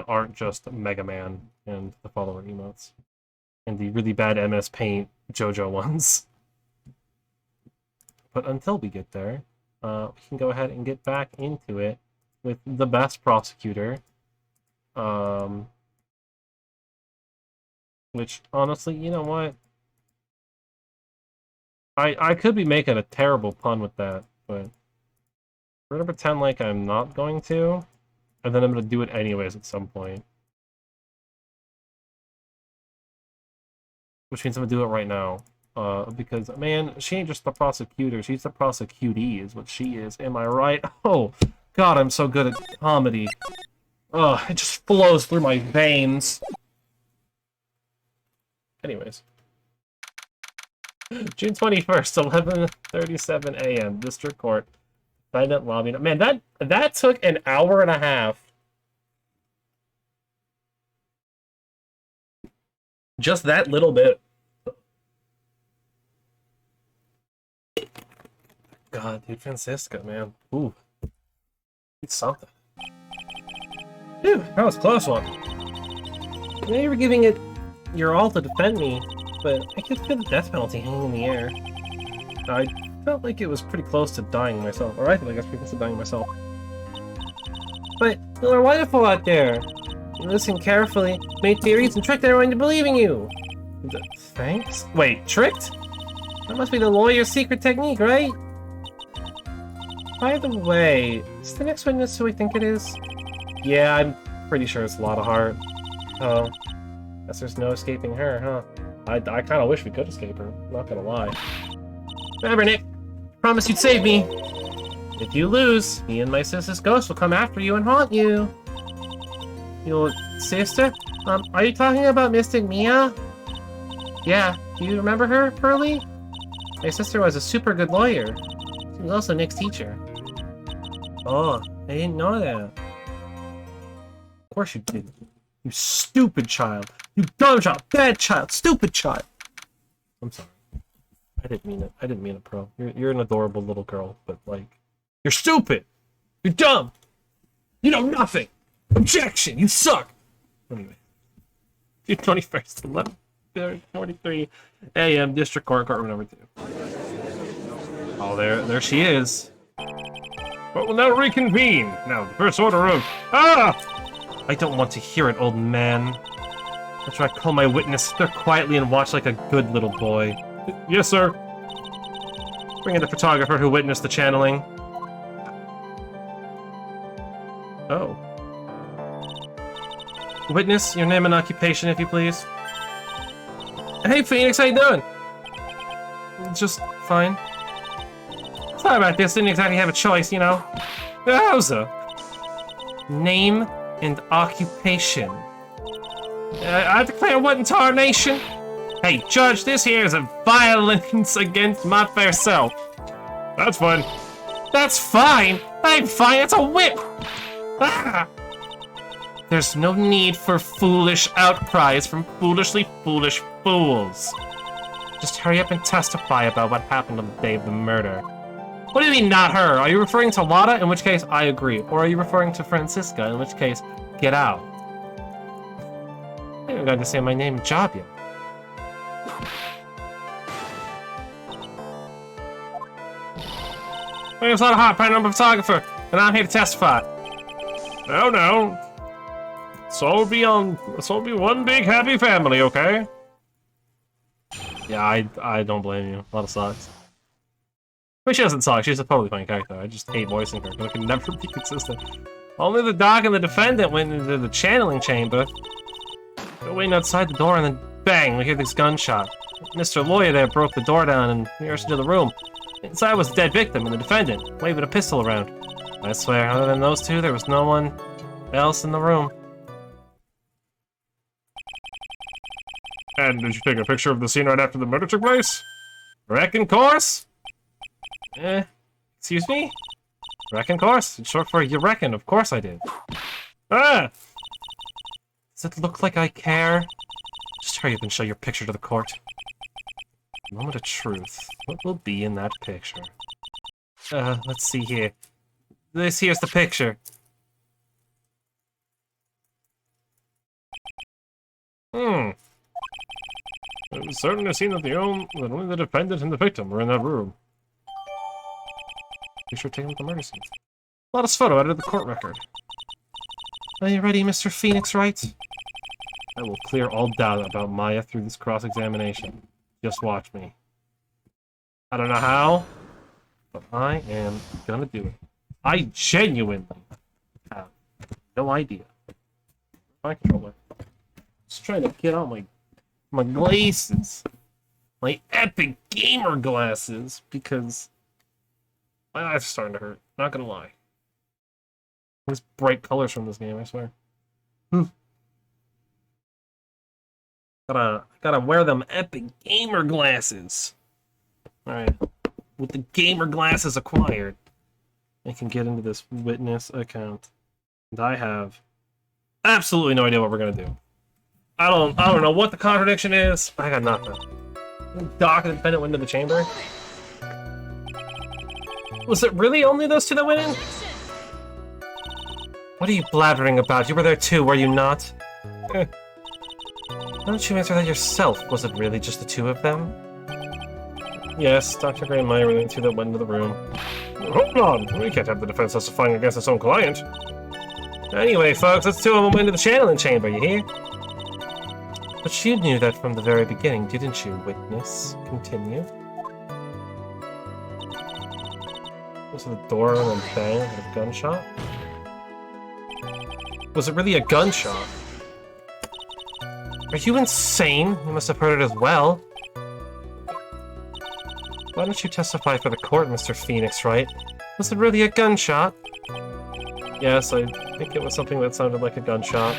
Speaker 1: aren't just Mega Man and the follower emotes. And the really bad MS Paint JoJo ones. But until we get there, we can go ahead and get back into it with the best prosecutor. Which, honestly, you know what? I could be making a terrible pun with that, but we're gonna pretend like I'm not going to, and then I'm gonna do it anyways at some point. Which means I'm gonna do it right now. Because, man, she ain't just the prosecutor, she's the prosecutee is what she is. Am I right? Oh, God, I'm so good at comedy. Ugh, it just flows through my veins. Anyways. June 21st, 11:37 a.m. District Court. Defendant lobby. Man, that took an hour and a half. Just that little bit. God, dude, Francisca, man. Ooh. It's something. Phew, that was a close one. I know you were giving it your all to defend me, but I could feel the death penalty hanging in the air. I felt like it was pretty close to dying myself, or I feel like I was pretty close to dying myself. But you're wonderful out there. You listen carefully, made theories, and tricked everyone into believing you. Thanks? Wait, tricked? That must be the lawyer's secret technique, right? By the way, is the next witness who we think it is? Yeah, I'm pretty sure it's Lotta Hart. Oh, guess there's no escaping her, huh? I kind of wish we could escape her, not gonna lie. Remember, Nick, promise you'd save me. If you lose, me and my sister's ghost will come after you and haunt you. Your sister? Are you talking about Mystic Mia? Yeah, do you remember her, Pearly? My sister was a super good lawyer. She was also Nick's teacher. Oh, I didn't know that. Of course you didn't. You stupid child. You dumb child. Bad child. Stupid child. I'm sorry. I didn't mean it. I didn't mean it, Pro. You're an adorable little girl, but, like, you're stupid. You're dumb. You know nothing. Objection. You suck. Anyway. June 21st, 11:43 a.m. District Court, courtroom number 2. Oh, there she is. But we'll now reconvene. Now, the first order of... Ah! I don't want to hear it, old man. After I call my witness, sit there quietly and watch like a good little boy. Yes, sir. Bring in the photographer who witnessed the channeling. Oh. Witness, your name and occupation, if you please. Hey, Phoenix, how you doing? Just fine. Sorry about this, didn't exactly have a choice, you know. Yowza. Name and occupation. I declare what in tarnation? Hey, Judge, this here is a violence against my fair self. That's fine. That's fine? I'm fine, it's a whip! Ah! There's no need for foolish outcries from foolishly foolish fools. Just hurry up and testify about what happened on the day of the murder. What do you mean, not her? Are you referring to Lada, in which case, I agree. Or are you referring to Francisca, in which case, get out. I haven't got to say my name and job yet. My name's Lada Hot, prime number photographer, and I'm here to testify. No. Let's all be one big happy family, okay? Yeah, I don't blame you. A lot of sucks. But she doesn't suck, she's a totally fine character. I just hate voicing her, because I can never be consistent. Only the doc and the defendant went into the channeling chamber. They're waiting outside the door, and then bang, we hear this gunshot. Mr. Lawyer there broke the door down and rushed into the room. Inside was the dead victim and the defendant, waving a pistol around. I swear, other than those two, there was no one else in the room. And did you take a picture of the scene right after the murder took place? Reckon course? Excuse me? Reckon course? It's short for you reckon, of course I did. Ah! Does it look like I care? Just hurry up and show your picture to the court. Moment of truth. What will be in that picture? Let's see here. This here's the picture. It was certainly seen that only the defendant and the victim were in that room. Picture taken at the murder scene. Lotus photo out of the court record. Are you ready, Mr. Phoenix Wright? I will clear all doubt about Maya through this cross-examination. Just watch me. I don't know how, but I am gonna do it. I genuinely have no idea. My controller. Just trying to get on my glasses. My epic gamer glasses, because my eyes are starting to hurt. Not gonna lie. There's bright colors from this game, I swear. Gotta wear them epic gamer glasses. Alright. With the gamer glasses acquired, I can get into this witness account. And I have absolutely no idea what we're gonna do. I don't know what the contradiction is. I got nothing. Doc and the defendant went into the chamber. Was it really only those two that went in? What are you blabbering about? You were there too, were you not? Why don't you answer that yourself? Was it really just the two of them? Yes, Dr. Gray and Maya were the two that went into the room. Hold on! We can't have the defense testifying against its own client. Anyway, folks, let's two of them went into the channeling chamber, you hear? But you knew that from the very beginning, didn't you, witness? Continue. Was it the door and then bang, a gunshot? Was it really a gunshot? Are you insane? You must have heard it as well. Why don't you testify for the court, Mr. Phoenix Wright? Was it really a gunshot? Yes, I think it was something that sounded like a gunshot.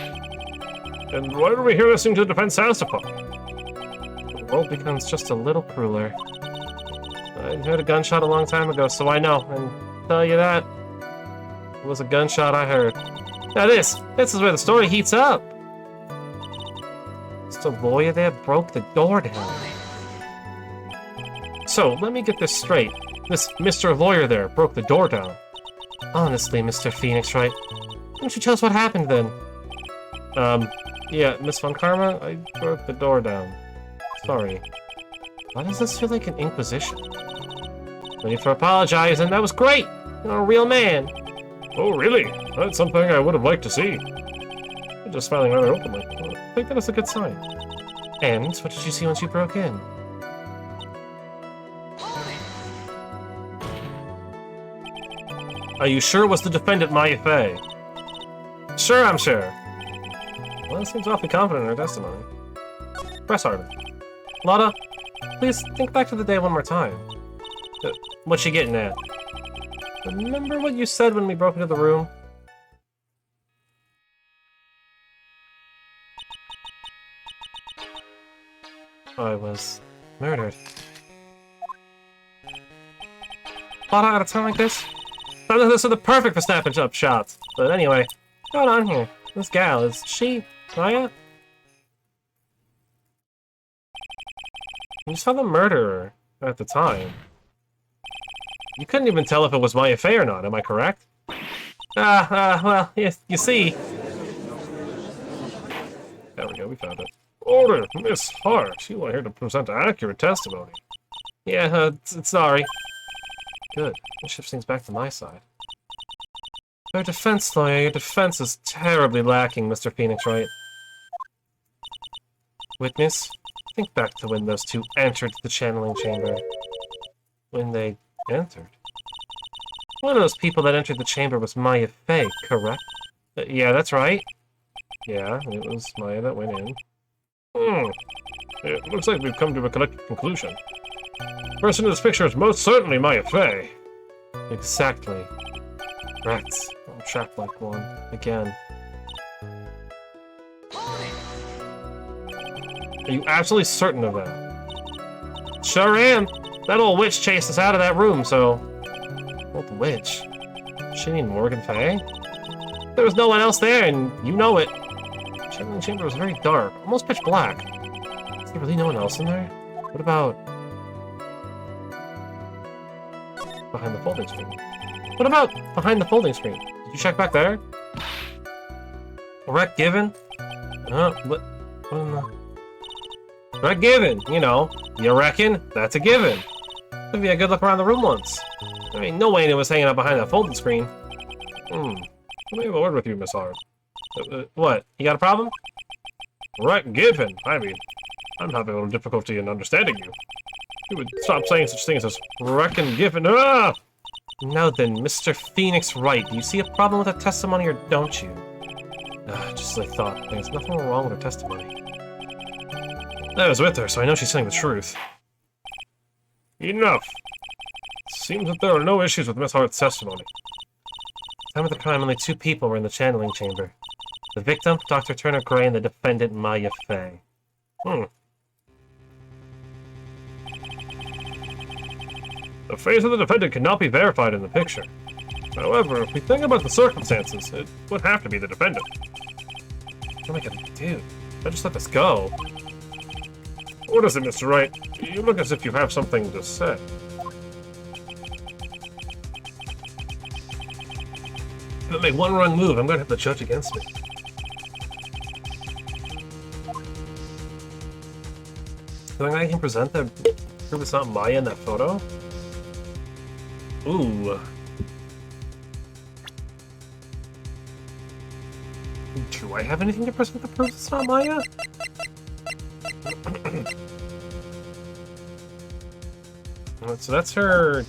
Speaker 1: And why are we here listening to the defense testify? The world becomes just a little crueler. I heard a gunshot a long time ago, so I know, and I'll tell you that. It was a gunshot I heard. Now this is where the story heats up. The lawyer there broke the door down. So, let me get this straight. This Mr. Lawyer there broke the door down. Honestly, Mr. Phoenix Wright, why don't you tell us what happened then? Yeah, Miss Von Karma, I broke the door down. Sorry. Why does this feel like an inquisition? No need for apologizing, that was great! You're a real man! Oh, really? That's something I would have liked to see. You're just smiling rather openly. I think that is a good sign. And what did you see once you broke in? Are you sure it was the defendant, Maya Fey? Sure, I'm sure. Well, it seems awfully confident in her testimony. Press harder. Lotta, please think back to the day one more time. What's she getting at? Remember what you said when we broke into the room? I was murdered. Lotta, at a time like this? This is the perfect for snapping up shots. But anyway, what's going on here? This gal, is she Maya? You saw the murderer at the time. You couldn't even tell if it was Maya Fey or not, am I correct? Well, you see... There we go, we found it. Order, Miss Hart. You are here to present accurate testimony. Yeah, sorry. Good. This shifts things back to my side. Your defense lawyer, your defense is terribly lacking, Mr. Phoenix Wright. Witness, think back to when those two entered the channeling chamber. When they entered? One of those people that entered the chamber was Maya Fey, correct? Yeah, that's right. Yeah, it was Maya that went in. It looks like we've come to a collective conclusion. The person in this picture is most certainly Maya Fey. Exactly. Rats. I'm trapped like one. Again. Are you absolutely certain of that? Sure am. That old witch chased us out of that room, so... Old witch? She mean Morgan Fey? There was no one else there, and you know it. The channeling chamber was very dark, almost pitch black. Is there really no one else in there? What about... behind the folding screen? What about behind the folding screen? Did you check back there? Correct given? What in the... Correct given, you know. You reckon? That's a given. Give me a good look around the room once. I mean, no way anyone was hanging out behind that folding screen. Let me have a word with you, Miss Hart. What? You got a problem? Right, given. I mean, I'm having a little difficulty in understanding you. You would stop saying such things as reckon given. Ah! Now then, Mr. Phoenix Wright, do you see a problem with that testimony or don't you? Just as I thought. There's nothing wrong with her testimony. I was with her, so I know she's saying the truth. Enough! Seems that there are no issues with Miss Hart's testimony. Time of the crime, only two people were in the channeling chamber. The victim, Dr. Turner Gray, and the defendant, Maya Fey. The face of the defendant cannot be verified in the picture. However, if we think about the circumstances, it would have to be the defendant. What am I gonna do? I just let this go. What is it, Mr. Wright? You look as if you have something to say. If I make one wrong move, I'm gonna have the judge against me. Something I can present that prove it's not Maya in that photo? Ooh. Do I have anything to present that proves it's not Maya? So that's her,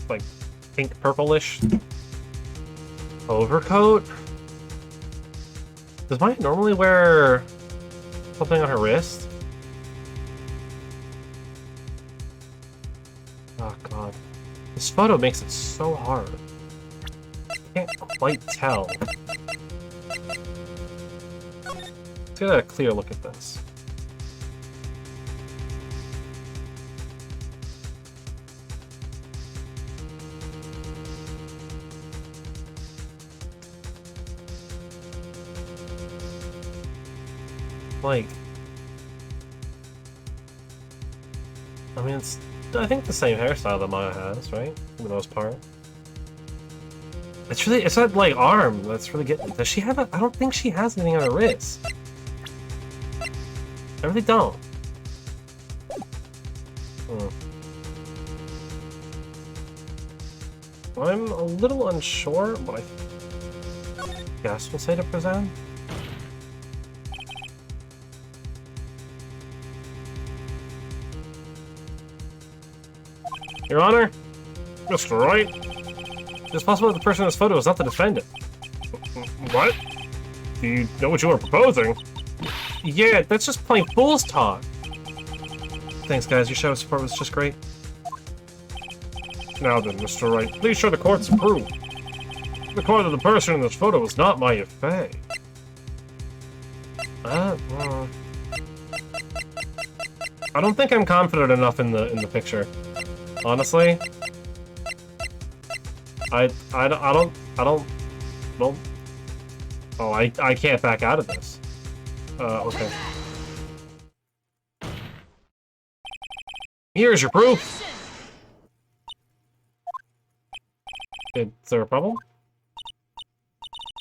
Speaker 1: like pink purplish overcoat. Does Maya normally wear something on her wrist? Oh god, this photo makes it so hard. I can't quite tell. Let's get a clear look at this. Like, I mean, it's, I think, the same hairstyle that Maya has, right? For the most part. It's really, it's that, like, arm that's really getting, does she have a, I don't think she has anything on her wrist. I really don't. I'm a little unsure, but guest will say to present? Your Honor? Mr. Wright? It's possible that the person in this photo is not the defendant. What? Do you know what you are proposing? Yeah, that's just plain fool's talk. Thanks, guys. Your show of support was just great. Now then, Mr. Wright, please show the court's approval. The court of the person in this photo is not my affair. I don't think I'm confident enough in the picture. Honestly. I don't. Well. Oh, I can't back out of this. Okay. Here's your proof! Is there a problem?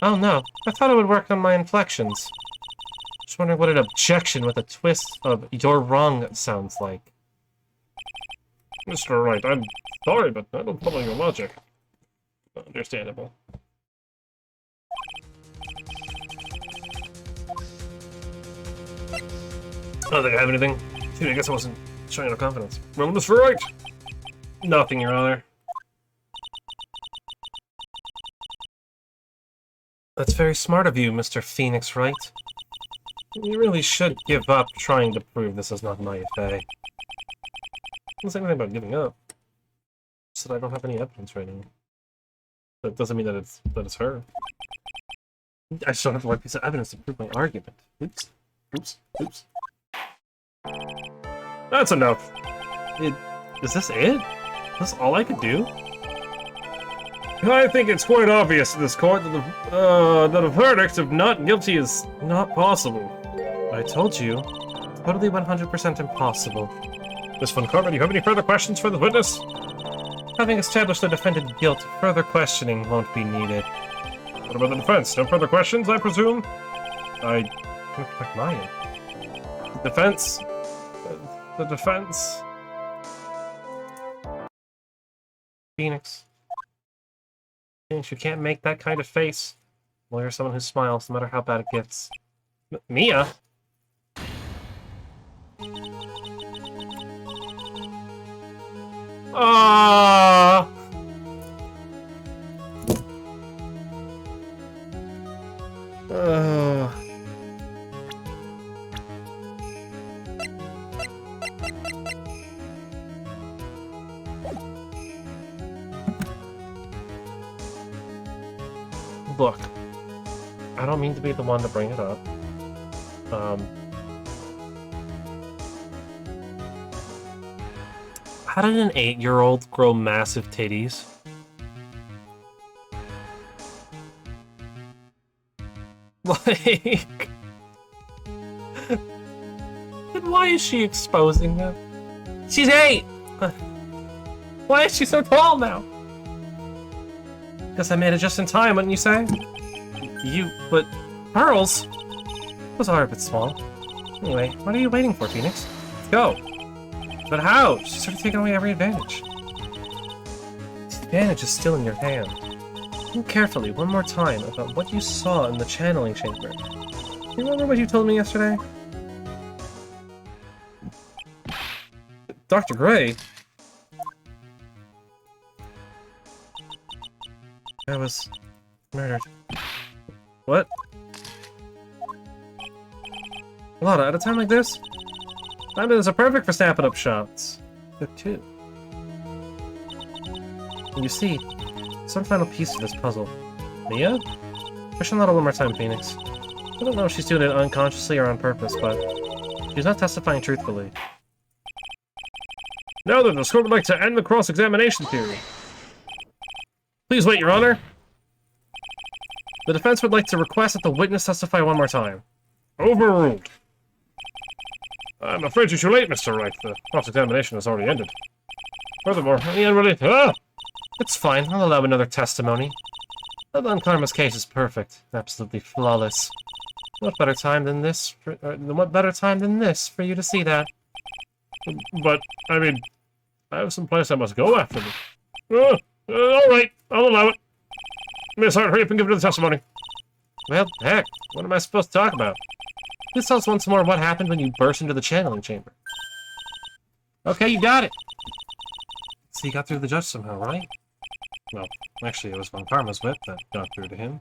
Speaker 1: Oh no, I thought it would work on my inflections. Just wondering what an objection with a twist of "you're wrong" sounds like. Mr. Wright, I'm sorry, but I don't follow your logic. Understandable. I don't think I have anything. Dude, I guess I wasn't showing enough confidence. Well, Mr. Wright! Nothing, Your Honor. That's very smart of you, Mr. Phoenix Wright. You really should give up trying to prove this is not my affair. I didn't say anything about giving up. Just that I don't have any evidence right now. That doesn't mean that it's her. I just don't have the right piece of evidence to prove my argument. Oops. Oops. Oops. That's enough. Is this it? Is this all I could do? I think it's quite obvious to this court that a verdict of not guilty is not possible. I told you. Totally 100% impossible. Miss Von Cartman, do you have any further questions for the witness? Having established the defendant's guilt, further questioning won't be needed. What about the defense? No further questions, I presume? I can protect mine. The defense... The defense... Phoenix. Phoenix, you can't make that kind of face. Well, you're someone who smiles, no matter how bad it gets. Mia? Ah. Look, I don't mean to be the one to bring it up. How did an 8-year-old grow massive titties? Like... And why is she exposing them? She's 8! Why is she so tall now? Guess I made it just in time, wouldn't you say? But... Pearls? Those are a bit small. Anyway, what are you waiting for, Phoenix? Let's go! But how? She's sort of taking away every advantage. The advantage is still in your hand. Think carefully one more time about what you saw in the channeling chamber. Do you remember what you told me yesterday? Dr. Gray? I was... murdered. What? Lotta, at a time like this? Diamonds are perfect for snapping up shots. They're too. And you see, some final piece of this puzzle. Mia? Question that one more time, Phoenix. I don't know if she's doing it unconsciously or on purpose, but she's not testifying truthfully. Now then, the court would like to end the cross-examination period. Please wait, Your Honor. The defense would like to request that the witness testify one more time. Overruled. I'm afraid you're too late, Mr. Wright. The cross-examination has already ended. Furthermore, any unrelated... It's fine. I'll allow another testimony. Evelyn Karma's case is perfect. Absolutely flawless. What better time than this for you to see that? But, I mean, I have some place I must go after this. All right, I'll allow it. Miss Hart, hurry up and give her the testimony. Well, heck, what am I supposed to talk about? Please tell us once more what happened when you burst into the channeling chamber. Okay, you got it! So you got through the judge somehow, right? Well, actually, it was Von Karma's whip that got through to him.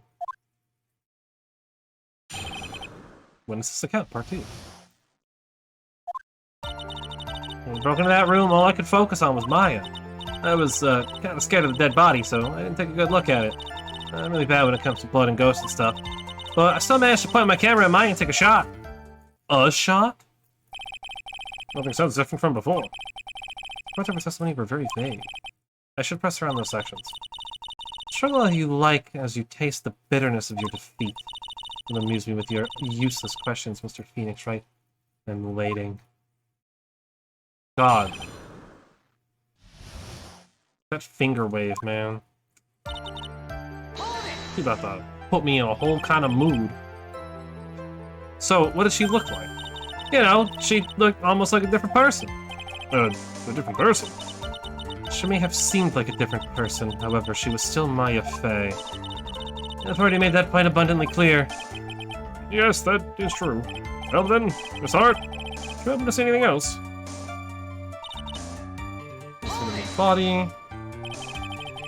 Speaker 1: When is this account? Part 2. When we broke into that room, all I could focus on was Maya. I was kind of scared of the dead body, so I didn't take a good look at it. I'm really bad when it comes to blood and ghosts and stuff. But I still managed to point my camera at Maya and take a shot. A shot? Nothing sounds different from before. Parts of her testimony were very vague. I should press around those sections. Struggle how you like as you taste the bitterness of your defeat. Don't amuse me with your useless questions, Mr. Phoenix, right? I'm waiting. God. That finger wave, man. You about to put me in a whole kind of mood. So, what did she look like? You know, she looked almost like a different person. A different person? She may have seemed like a different person, however, she was still Maya Fey. I've already made that point abundantly clear. Yes, that is true. Well then, Miss Hart, do you happen to see anything else? Body.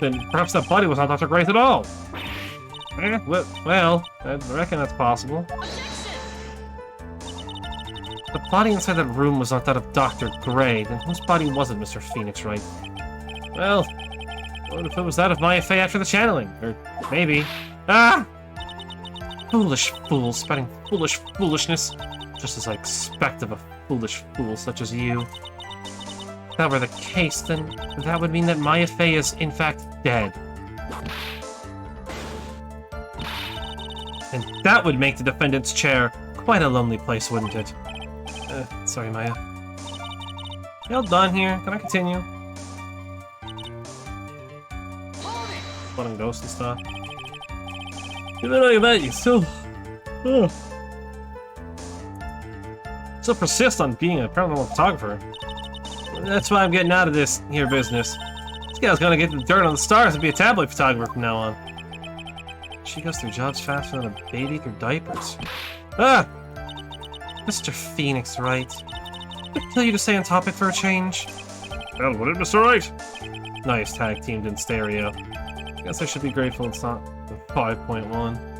Speaker 1: Then perhaps that body was not Dr. Grace at all. Well, I reckon that's possible. The body inside that room was not that of Dr. Gray. Then whose body was it, Mr. Phoenix, right? Well, what if it was that of Maya Fey after the channeling? Or maybe... Ah! Foolish fool, spouting foolish foolishness. Just as I expect of a foolish fool such as you. If that were the case, then that would mean that Maya Fey is, in fact, dead. And that would make the defendant's chair quite a lonely place, wouldn't it? Sorry, Maya. Well done here. Can I continue? Blood and ghosts and stuff. Even though you bet, you still persist on being a paranormal photographer. That's why I'm getting out of this here business. This gal's gonna get the dirt on the stars and be a tabloid photographer from now on. She goes through jobs faster than a baby through diapers. Ah! Mr. Phoenix, right? Did I tell you to stay on topic for a change? Well, what did Mr. Right? Nice tag teamed in stereo. Guess I should be grateful it's not in 5.1,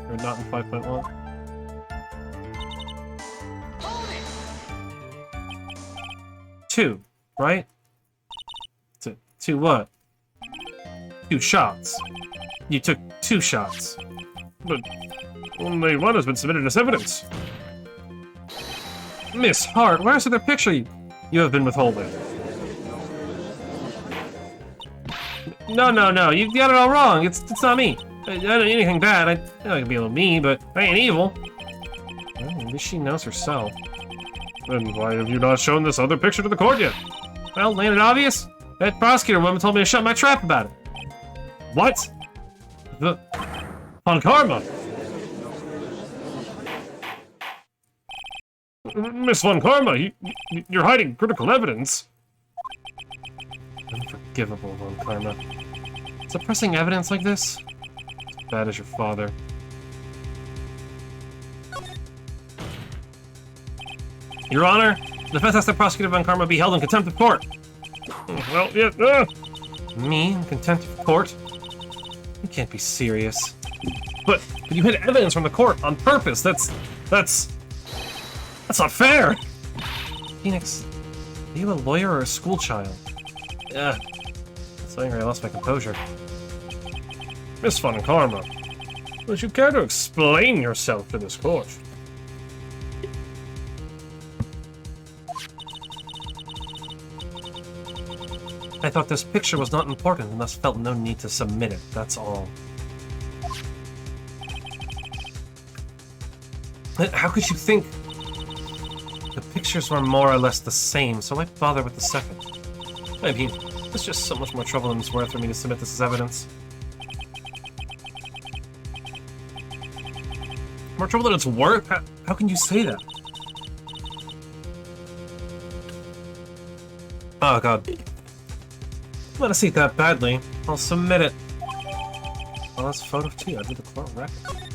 Speaker 1: or not in 5.1. Two, right? Two what? 2 shots. You took 2 shots. But only one has been submitted as evidence. Miss Hart, where's the picture you have been withholding? No, you got it all wrong. It's not me. I don't do anything bad. I know it can be a little mean, but I ain't evil. Well, at least she knows herself. Then why have you not shown this other picture to the court yet? Well, ain't it obvious? That prosecutor woman told me to shut my trap about it. What? On Karma? Miss Von Karma, you're hiding critical evidence. Unforgivable, Von Karma. Suppressing evidence like this? As bad as your father. Your Honor, the defense asks that Prosecutor Von Karma be held in contempt of court. Well, yeah, Me in contempt of court? You can't be serious. But you hid evidence from the court on purpose. That's not fair! Phoenix, are you a lawyer or a school child? Yeah. So angry I lost my composure. Miss Von Karma, would you care to explain yourself to this court? I thought this picture was not important and thus felt no need to submit it, that's all. How could you think? The pictures were more or less the same, so why bother with the second? I mean, it's just so much more trouble than it's worth for me to submit this as evidence. More trouble than it's worth? How can you say that? Oh god. I want to see it that badly. I'll submit it. Well, that's photo 2. I did the court record.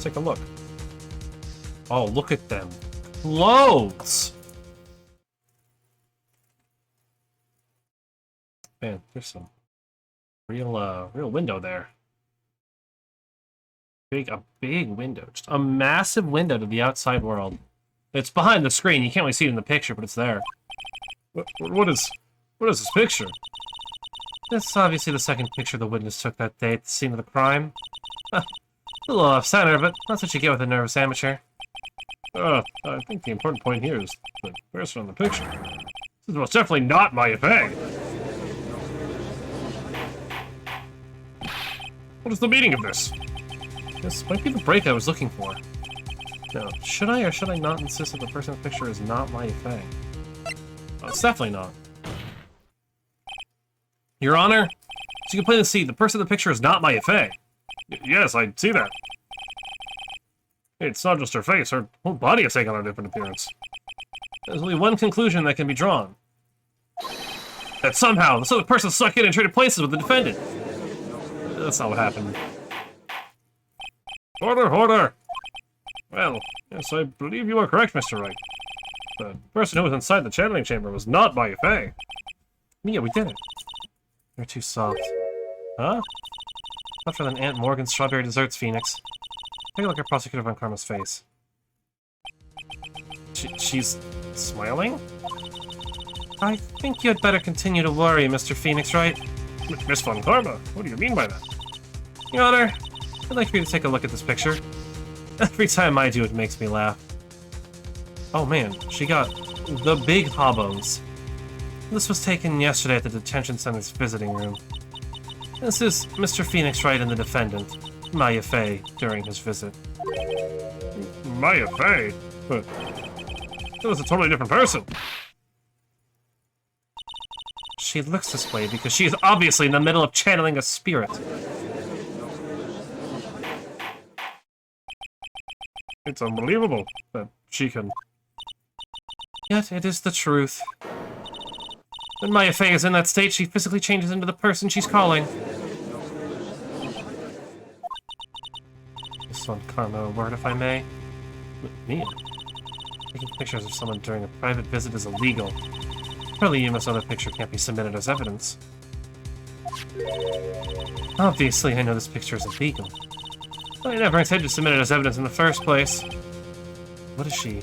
Speaker 1: take a look. Oh, look at them. Clothes! Man, there's some real window there. A big window. Just a massive window to the outside world. It's behind the screen. You can't really see it in the picture, but it's there. What is this picture? This is obviously the second picture the witness took that day at the scene of the crime. A little off-center, but that's what you get with a nervous amateur. I think the important point here is the person on the picture. This is most definitely not my affair. What is the meaning of this? This might be the break I was looking for. Now, should I or should I not insist that the person in the picture is not my affair? Oh, it's definitely not. Your Honor, as you can plainly see, the person in the picture is not my affair. Yes, I see that. It's not just her face, her whole body has taken on a different appearance. There's only one conclusion that can be drawn. That somehow, this other person snuck in and traded places with the defendant. That's not what happened. Order! Well, yes, I believe you are correct, Mr. Wright. The person who was inside the channeling chamber was not my affair. Mia, we did it. You're too soft. Huh? Softer than Aunt Morgan's strawberry desserts, Phoenix. Take a look at Prosecutor Von Karma's face. She's smiling? I think you'd better continue to worry, Mr. Phoenix, right? Miss Von Karma? What do you mean by that? Your Honor, I'd like for you to take a look at this picture. Every time I do, it makes me laugh. Oh man, she got the big hobos. This was taken yesterday at the detention center's visiting room. This is Mr. Phoenix Wright and the defendant, Maya Fey, during his visit. Maya Fey? But that was a totally different person. She looks this way because she is obviously in the middle of channeling a spirit. It's unbelievable that she can... Yet it is the truth. When Maya Fey is in that state, she physically changes into the person she's calling. Miss Von Karma, a word if I may. Me? Taking pictures of someone during a private visit is illegal. Probably you this other picture can't be submitted as evidence. Obviously, I know this picture is illegal. But I never intended to submit it as evidence in the first place. What is she?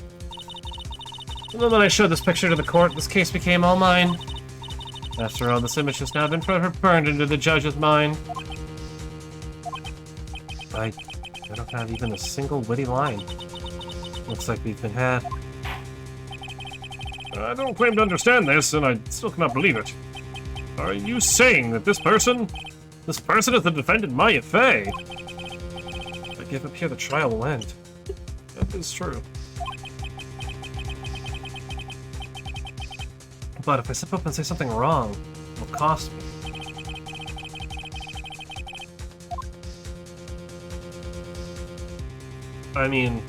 Speaker 1: The moment I showed this picture to the court, this case became all mine. After all, this image has now been forever burned into the judge's mind. I don't have even a single witty line. Looks like we've been had. I don't claim to understand this, and I still cannot believe it. Are you saying that this person is the defendant Maya Fey? If I give up here, the trial will end. That is true. But if I slip up and say something wrong, it'll cost me. I mean,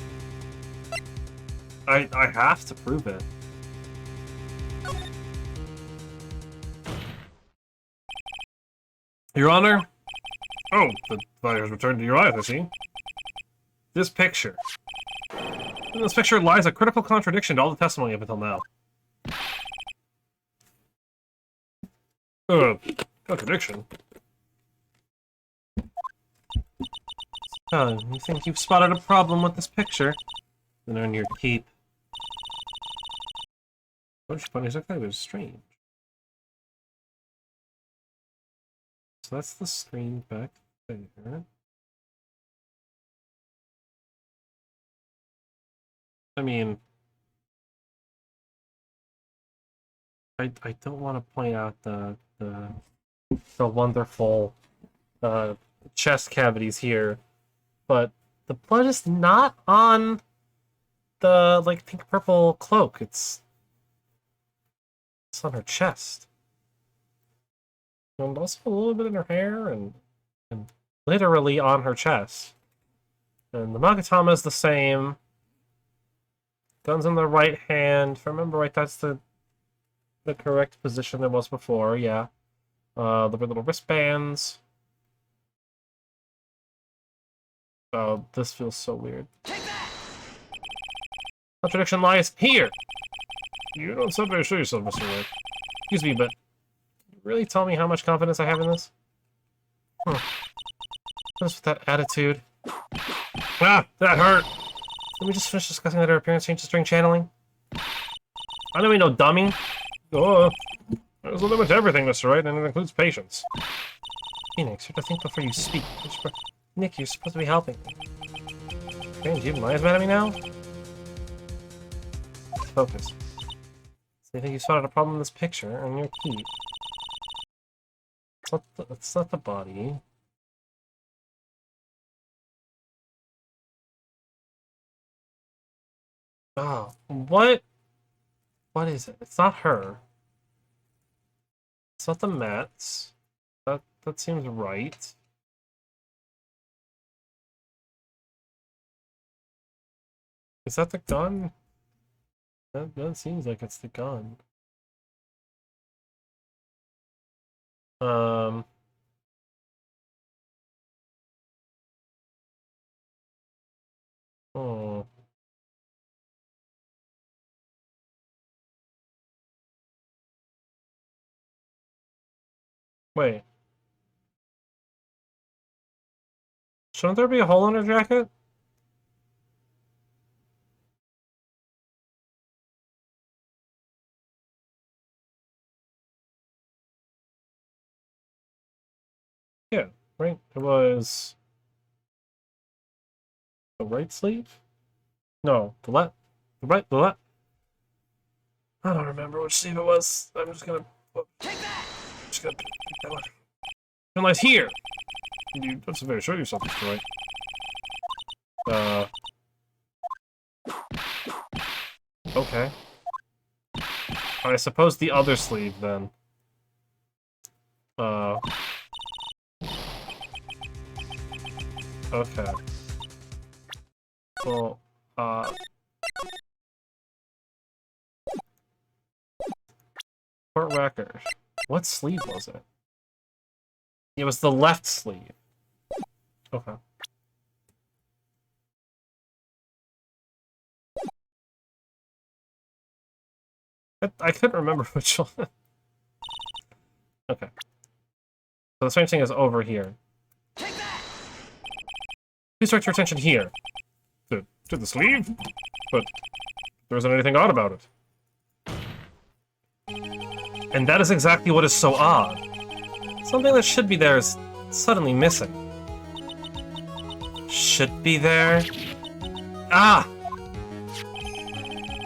Speaker 1: I have to prove it. Your Honor? Oh, the fire has returned to your eyes, I see. This picture. In this picture lies a critical contradiction to all the testimony up until now. Contradiction? Oh, you think you've spotted a problem with this picture? Then earn your keep. Bunch of bunnies, that was strange. So that's the screen back there. I mean, I don't want to point out the wonderful chest cavities here, but the blood is not on the like pink purple cloak. It's on her chest. And also a little bit in her hair and literally on her chest. And the Magatama is the same. Gun's in the right hand. If I remember right, that's the correct position it was before, yeah. The little wristbands. Oh, this feels so weird. Contradiction lies here! You don't sound very sure yourself, Mr. White. Excuse me, but can you really tell me how much confidence I have in this? What's with that attitude? Ah! That hurt! Can we just finish discussing that her appearance changes during channeling? I know we know, dummy! Oh, there's a limit to everything, Mr. Wright, and it includes patience. Phoenix, you have to think before you speak. Nick, you're supposed to be helping. Strange, even Maya's mad at me now? Focus. So you think you spotted a problem in this picture, and you're cute. It's not the body. Oh, what? What is it? It's not her. It's not the Mets. That seems right. Is that the gun? That seems like it's the gun. Oh. Wait. Shouldn't there be a hole in her jacket? Yeah, right? It was the right sleeve? No, the left. The left. I don't remember which sleeve it was. I'm just gonna pick that one. It lies here! You have to very sure yourself, Mr. White. Okay. I suppose the other sleeve, then. Okay. Well, court record. What sleeve was it? It was the left sleeve. Okay. I couldn't remember which one. Okay. So the strange thing is over here. Please direct your attention here. To the sleeve? But there isn't anything odd about it. And that is exactly what is so odd. Something that should be there is suddenly missing. Should be there? Ah!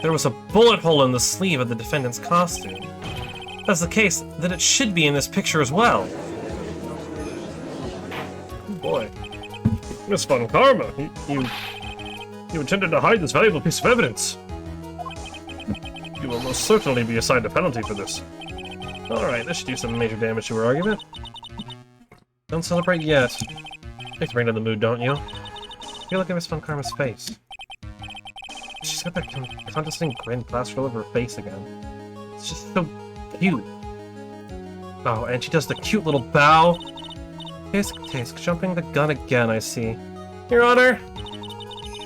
Speaker 1: There was a bullet hole in the sleeve of the defendant's costume. If that's the case, then it should be in this picture as well. Oh boy. Miss Von Karma, you intended to hide this valuable piece of evidence. You will most certainly be assigned a penalty for this. Alright, this should do some major damage to her argument. Don't celebrate yet. Takes to bring down the mood, don't you? You look at Miss Von Karma's face. She's got that condescending grin plastered all over her face again. It's just so cute. Oh, and she does the cute little bow. Tisk, jumping the gun again, I see. Your Honor,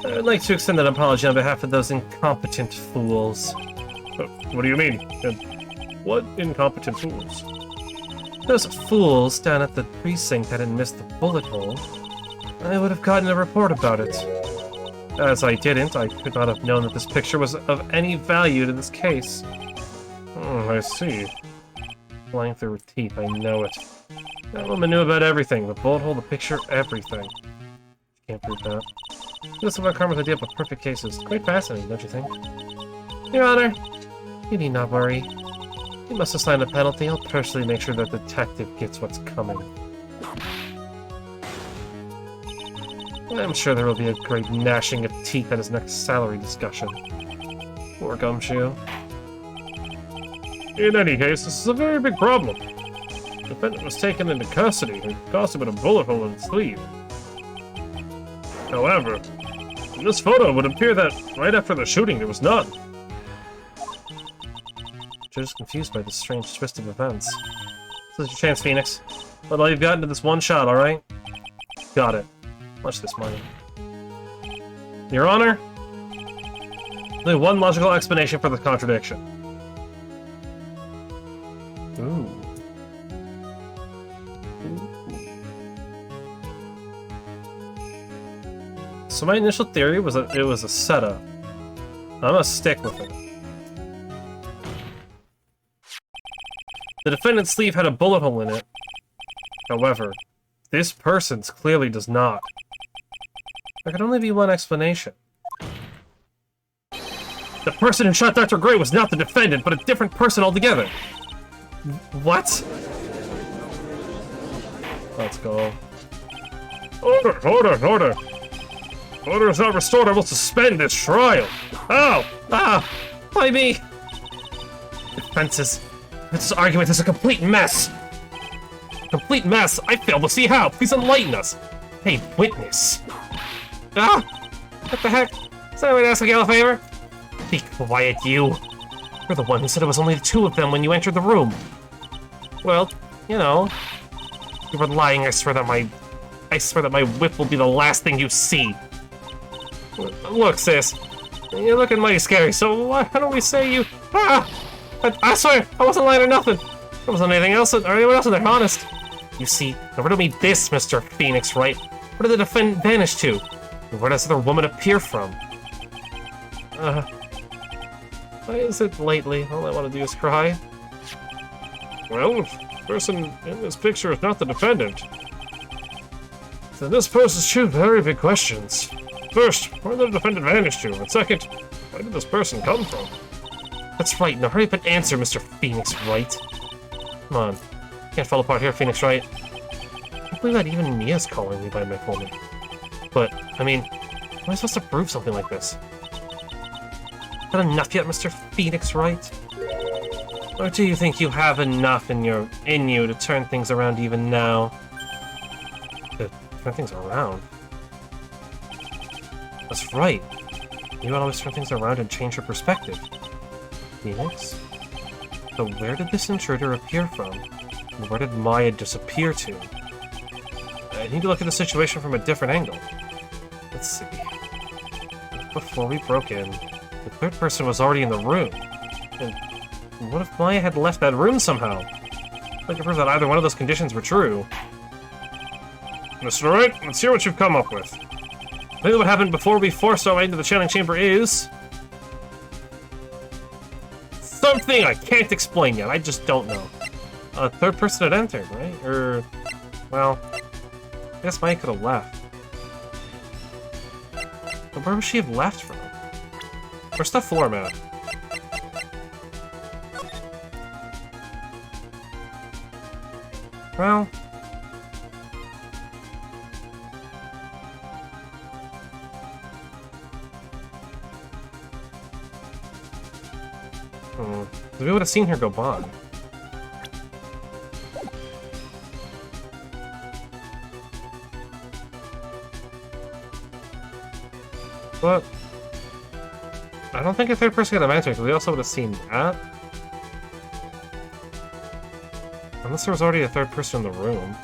Speaker 1: I'd like to extend an apology on behalf of those incompetent fools. What do you mean? What incompetent fools? Those fools down at the precinct that had missed the bullet hole. I would have gotten a report about it. As I didn't, I could not have known that this picture was of any value to this case. I see. Flying through her teeth, I know it. That woman knew about everything. The bullet hole, the picture, everything. Can't prove that. This is what Karma's idea of a perfect case is. Quite fascinating, don't you think? Your Honor, you need not worry. You must assign a penalty. I'll personally make sure that the detective gets what's coming. I'm sure there will be a great gnashing of teeth at his next salary discussion. Poor Gumshoe. In any case, this is a very big problem. The defendant was taken into custody and cost him a bullet hole in the sleeve. However, in this photo it would appear that right after the shooting there was none. Judge is confused by this strange twist of events. This is your chance, Phoenix. Let all you've got into this one shot, alright? Got it. Watch this, money. Your Honor, only one logical explanation for the contradiction. Ooh. So my initial theory was that it was a setup. I'm gonna stick with it. The defendant's sleeve had a bullet hole in it. However, this person's clearly does not. There could only be one explanation. The person who shot Dr. Gray was not the defendant, but a different person altogether. What? Let's go. Order, order, order. Order is not restored. I will suspend this trial. Ow! Ah! Why me? Defense's argument is a complete mess. Complete mess. I fail to see how. Please enlighten us. Hey, witness. Ah! What the heck? Is anyone asking you a favor? Be quiet, you. You're the one who said it was only the two of them when you entered the room. Well, you know, you were lying. I swear that my whip will be the last thing you see. Look, sis, you're looking mighty scary, so why don't we say you... Ah! I swear, I wasn't lying or nothing. There wasn't anything else, or anyone else in there, honest. You see, now riddle me this, Mr. Phoenix, right? Where did the defendant vanish to? And where does the other woman appear from? Why is it lately? All I want to do is cry. Well, the person in this picture is not the defendant. So this poses two very big questions. First, where did the defendant vanish to? And second, where did this person come from? That's right, now hurry up and answer, Mr. Phoenix Wright. Come on. Can't fall apart here, Phoenix Wright. I can't believe that even Mia's calling me by my full name. But, I mean, how am I supposed to prove something like this? Not enough yet, Mr. Phoenix Wright? Or do you think you have enough in you to turn things around even now? To turn things around? That's right. You would always turn things around and change your perspective. Phoenix? So where did this intruder appear from? And where did Maya disappear to? I need to look at the situation from a different angle. Let's see. Before we broke in, the third person was already in the room. And what if Maya had left that room somehow? I can prove that either one of those conditions were true. Mr. Wright, let's hear what you've come up with. Maybe what happened before we forced our way into the channeling chamber is... something I can't explain yet, I just don't know. A third person had entered, right? Or... well... I guess Maya could have left. But where would she have left from? Where's the floor mat? Well... we would have seen her go by. But I don't think a third person could have entered, because we also would have seen that. Unless there was already a third person in the room.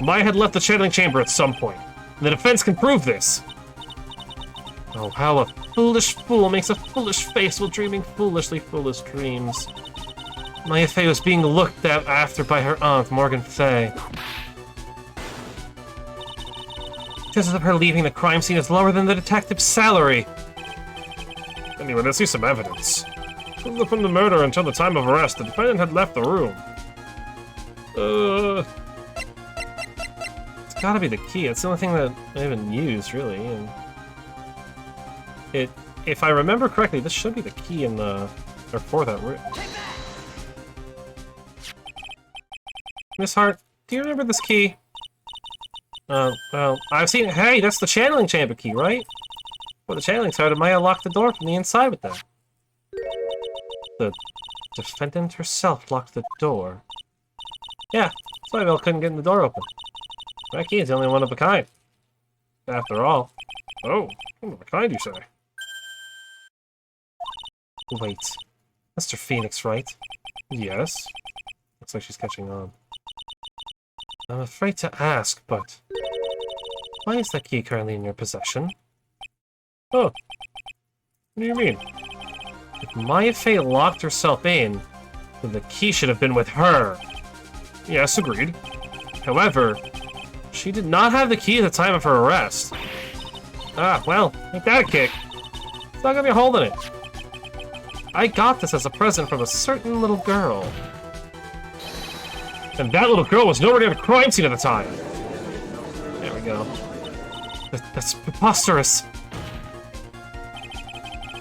Speaker 1: Maya had left the channeling chamber at some point. The defense can prove this. Oh, how a foolish fool makes a foolish face while dreaming foolishly foolish dreams. Maya Fey was being looked at after by her aunt, Morgan Fey. Chances of her leaving the crime scene is lower than the detective's salary. Anyway, let's see some evidence. From the murder until the time of arrest, the defendant had left the room. It's gotta be the key. It's the only thing that I haven't used, really. And if I remember correctly, this should be the key in the... or for that room. Miss Hart, do you remember this key? Well, I've seen it. Hey, that's the channeling chamber key, right? Well, the channeling started, Maya locked the door from the inside with that. The defendant herself locked the door. Yeah, that's why Bill couldn't get the door open. That key is the only one of a kind. After all. Oh, one of a kind, you say? Wait. Mr. Phoenix, right? Yes. Looks like she's catching on. I'm afraid to ask, but... Why is that key currently in your possession? Oh. What do you mean? If Maya Fey locked herself in, then the key should have been with her. Yes, agreed. However, she did not have the key at the time of her arrest. Ah, well, ain't that a kick? It's not gonna be holding it. I got this as a present from a certain little girl. And that little girl was nowhere near the crime scene at the time. There we go. That's preposterous.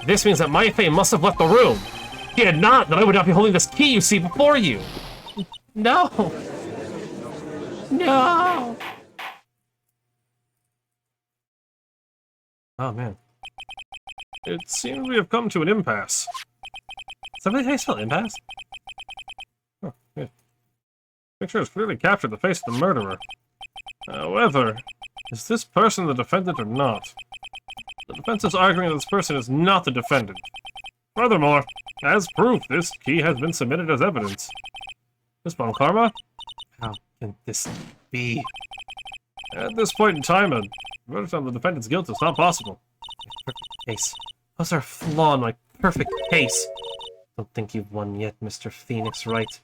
Speaker 1: This means that Maya Fey must have left the room. If she had not, then I would not be holding this key you see before you. No. No. Oh, man. It seems we have come to an impasse. Somebody say spell impasse? Oh, yeah. Picture has clearly captured the face of the murderer. However, is this person the defendant or not? The defense is arguing that this person is not the defendant. Furthermore, as proof, this key has been submitted as evidence. Miss Von Karma? How can this be? At this point in time, a verdict on the defendant's guilt is not possible. My perfect case. How's there a flaw in my perfect case? Don't think you've won yet, Mr. Phoenix, right?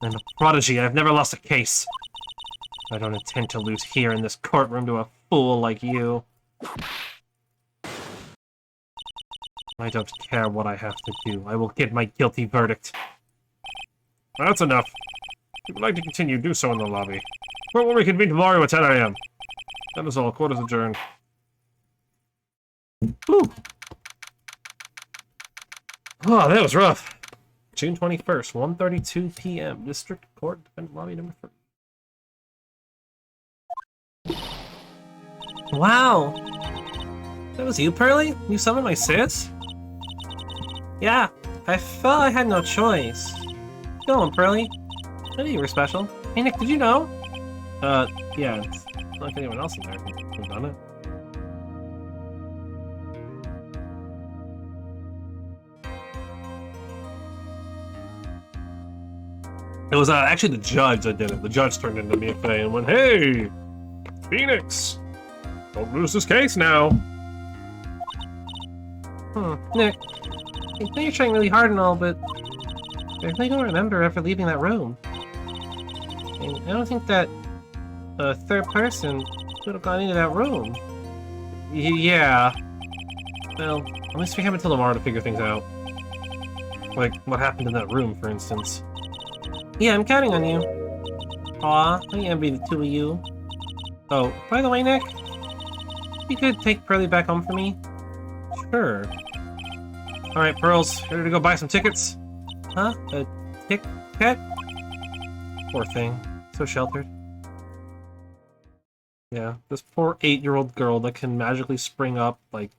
Speaker 1: I'm a prodigy. I've never lost a case. I don't intend to lose here in this courtroom to a fool like you. I don't care what I have to do. I will get my guilty verdict. That's enough. If you would like to continue, do so in the lobby. Court will reconvene tomorrow at 10 a.m. That is all. Court is adjourned. Whew. Oh, that was rough. June 21st, 1:32 p.m. District Court, Defendant Lobby number 3. Wow! That was you, Pearly? You summoned my sis? Yeah, I felt I had no choice. Go on, Pearly. I knew you were special. Hey, Nick, did you know? Yeah, it's not like anyone else in there could have done it. It was actually the judge that did it. The judge turned into Mia Fey and went, "Hey, Phoenix, don't lose this case now." Nick, I know you're trying really hard and all, but I really don't remember ever leaving that room. And I don't think that a third person would have gone into that room. Yeah. Well, at least we have until tomorrow to figure things out. Like, what happened in that room, for instance. Yeah, I'm counting on you. Aw, I envy the two of you. Oh, by the way, Nick, you could take Pearly back home for me? Sure. Alright, Pearls, ready to go buy some tickets? Huh? A ticket? Poor thing. So sheltered. Yeah, this poor 8-year-old girl that can magically spring up, like,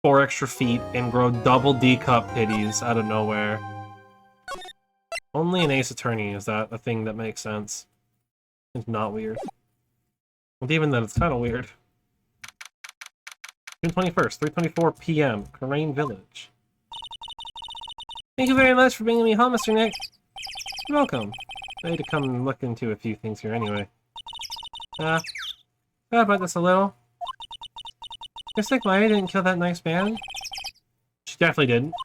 Speaker 1: 4 extra feet and grow double D-cup titties out of nowhere. Only an Ace Attorney is that a thing that makes sense. It's not weird. And even then, it's kind of weird. June 21st, 3:24 p.m., Karain Village. Thank you very much for bringing me home, Mr. Nick. You're welcome. I had to come and look into a few things here anyway. Thought about this a little. Guess like Maya didn't kill that nice man? She definitely didn't.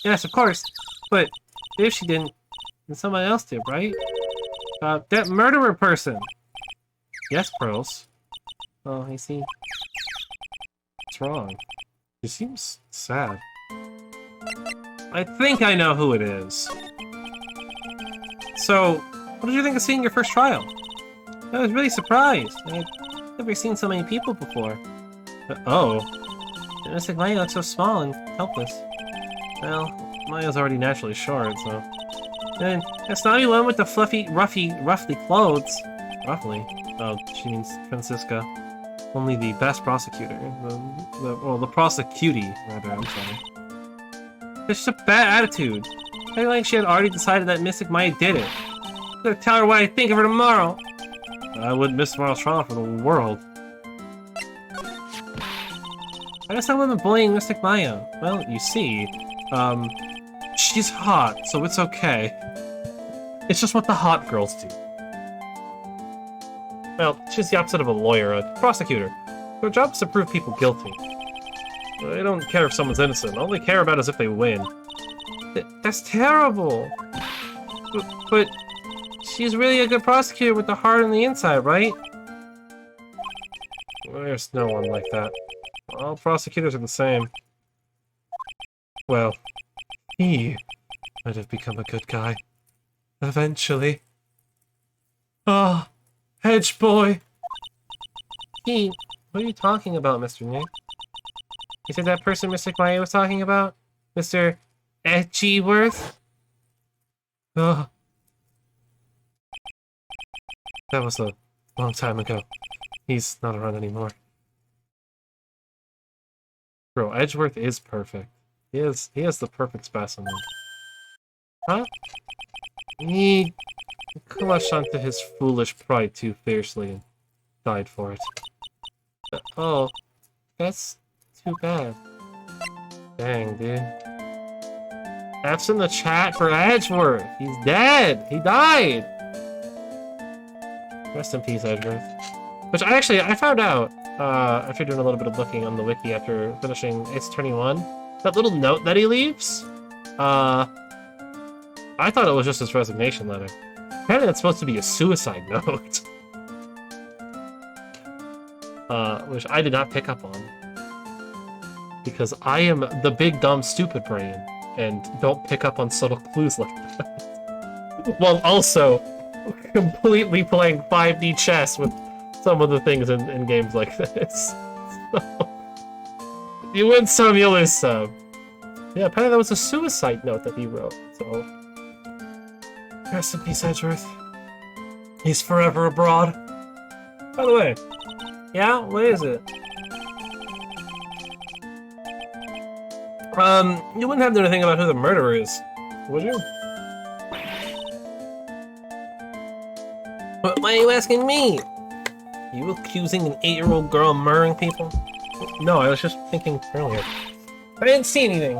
Speaker 1: Yes, of course. But if she didn't, then someone else did, right? That murderer person! Yes, Pearls. Oh, I see. What's wrong? She seems sad. I think I know who it is. So, what did you think of seeing your first trial? I was really surprised. I'd never seen so many people before. Oh. It looks like Maya looks so small and helpless. Well, Maya's already naturally short, so... And it's not the one with the roughly clothes. Roughly? Oh, she means Francisca. Only the best prosecutor. The Prosi-Cutie, rather, I'm sorry. It's just a bad attitude. I feel like she had already decided that Mystic Maya did it. I'm gonna tell her what I think of her tomorrow. I wouldn't miss tomorrow's trial for the world. I guess I wasn't bullying Mystic Maya. Well, you see, she's hot, so it's okay. It's just what the hot girls do. Well, she's the opposite of a lawyer, a prosecutor. Her job is to prove people guilty. They don't care if someone's innocent. All they care about is if they win. That's terrible. But she's really a good prosecutor with the heart on the inside, right? There's no one like that. All prosecutors are the same. Well, he might have become a good guy. Eventually. Ah, Hedge Boy! He, what are you talking about, Mr. Nick? You said that person Mr. Quiet was talking about? Mr. Edgeworth? Oh. That was a long time ago. He's not around anymore. Bro, Edgeworth is perfect. He has the perfect specimen. Huh? He clutched onto his foolish pride too fiercely and died for it. Oh, that's too bad. Dang, dude. F's in the chat for Edgeworth. He's dead. He died. Rest in peace, Edgeworth. Which I found out after doing a little bit of looking on the wiki after finishing Ace Attorney 1. That little note that he leaves, I thought it was just his resignation letter. Apparently that's supposed to be a suicide note. Which I did not pick up on. Because I am the big dumb stupid brain, and don't pick up on subtle clues like that. While also completely playing 5D chess with some of the things in games like this. So, you win some, you lose some. Yeah, apparently that was a suicide note that he wrote, so... Rest in peace, Edgeworth. He's forever abroad. By the way, yeah, what is it? You wouldn't have to know anything about who the murderer is, would you? But why are you asking me? You accusing an 8-year-old girl of murdering people? No, I was just thinking earlier. I didn't see anything.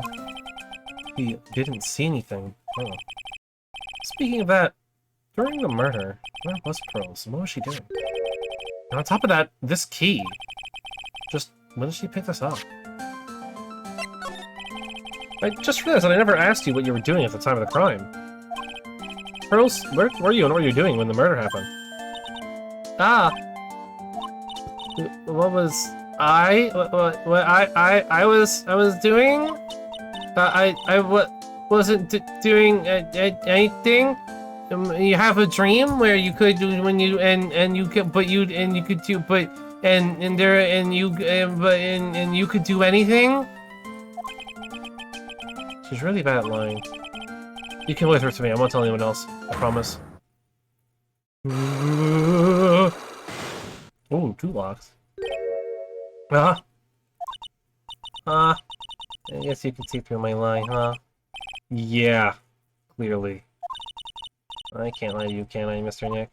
Speaker 1: You didn't see anything? Oh. Speaking of that, during the murder, where was Pros? What was she doing? And on top of that, this key. Just, when did she pick this up? I just realized that I never asked you what you were doing at the time of the crime. Pros, where were you and what were you doing when the murder happened? Ah! What was... What I was doing? Wasn't doing anything. You have a dream where you could do when you you could do you could do anything. She's really bad at lying. You can whisper to me. I won't tell anyone else. I promise. Oh, 2 locks. I guess you can see through my lie, huh? Yeah, clearly. I can't lie to you, can I, Mr. Nick?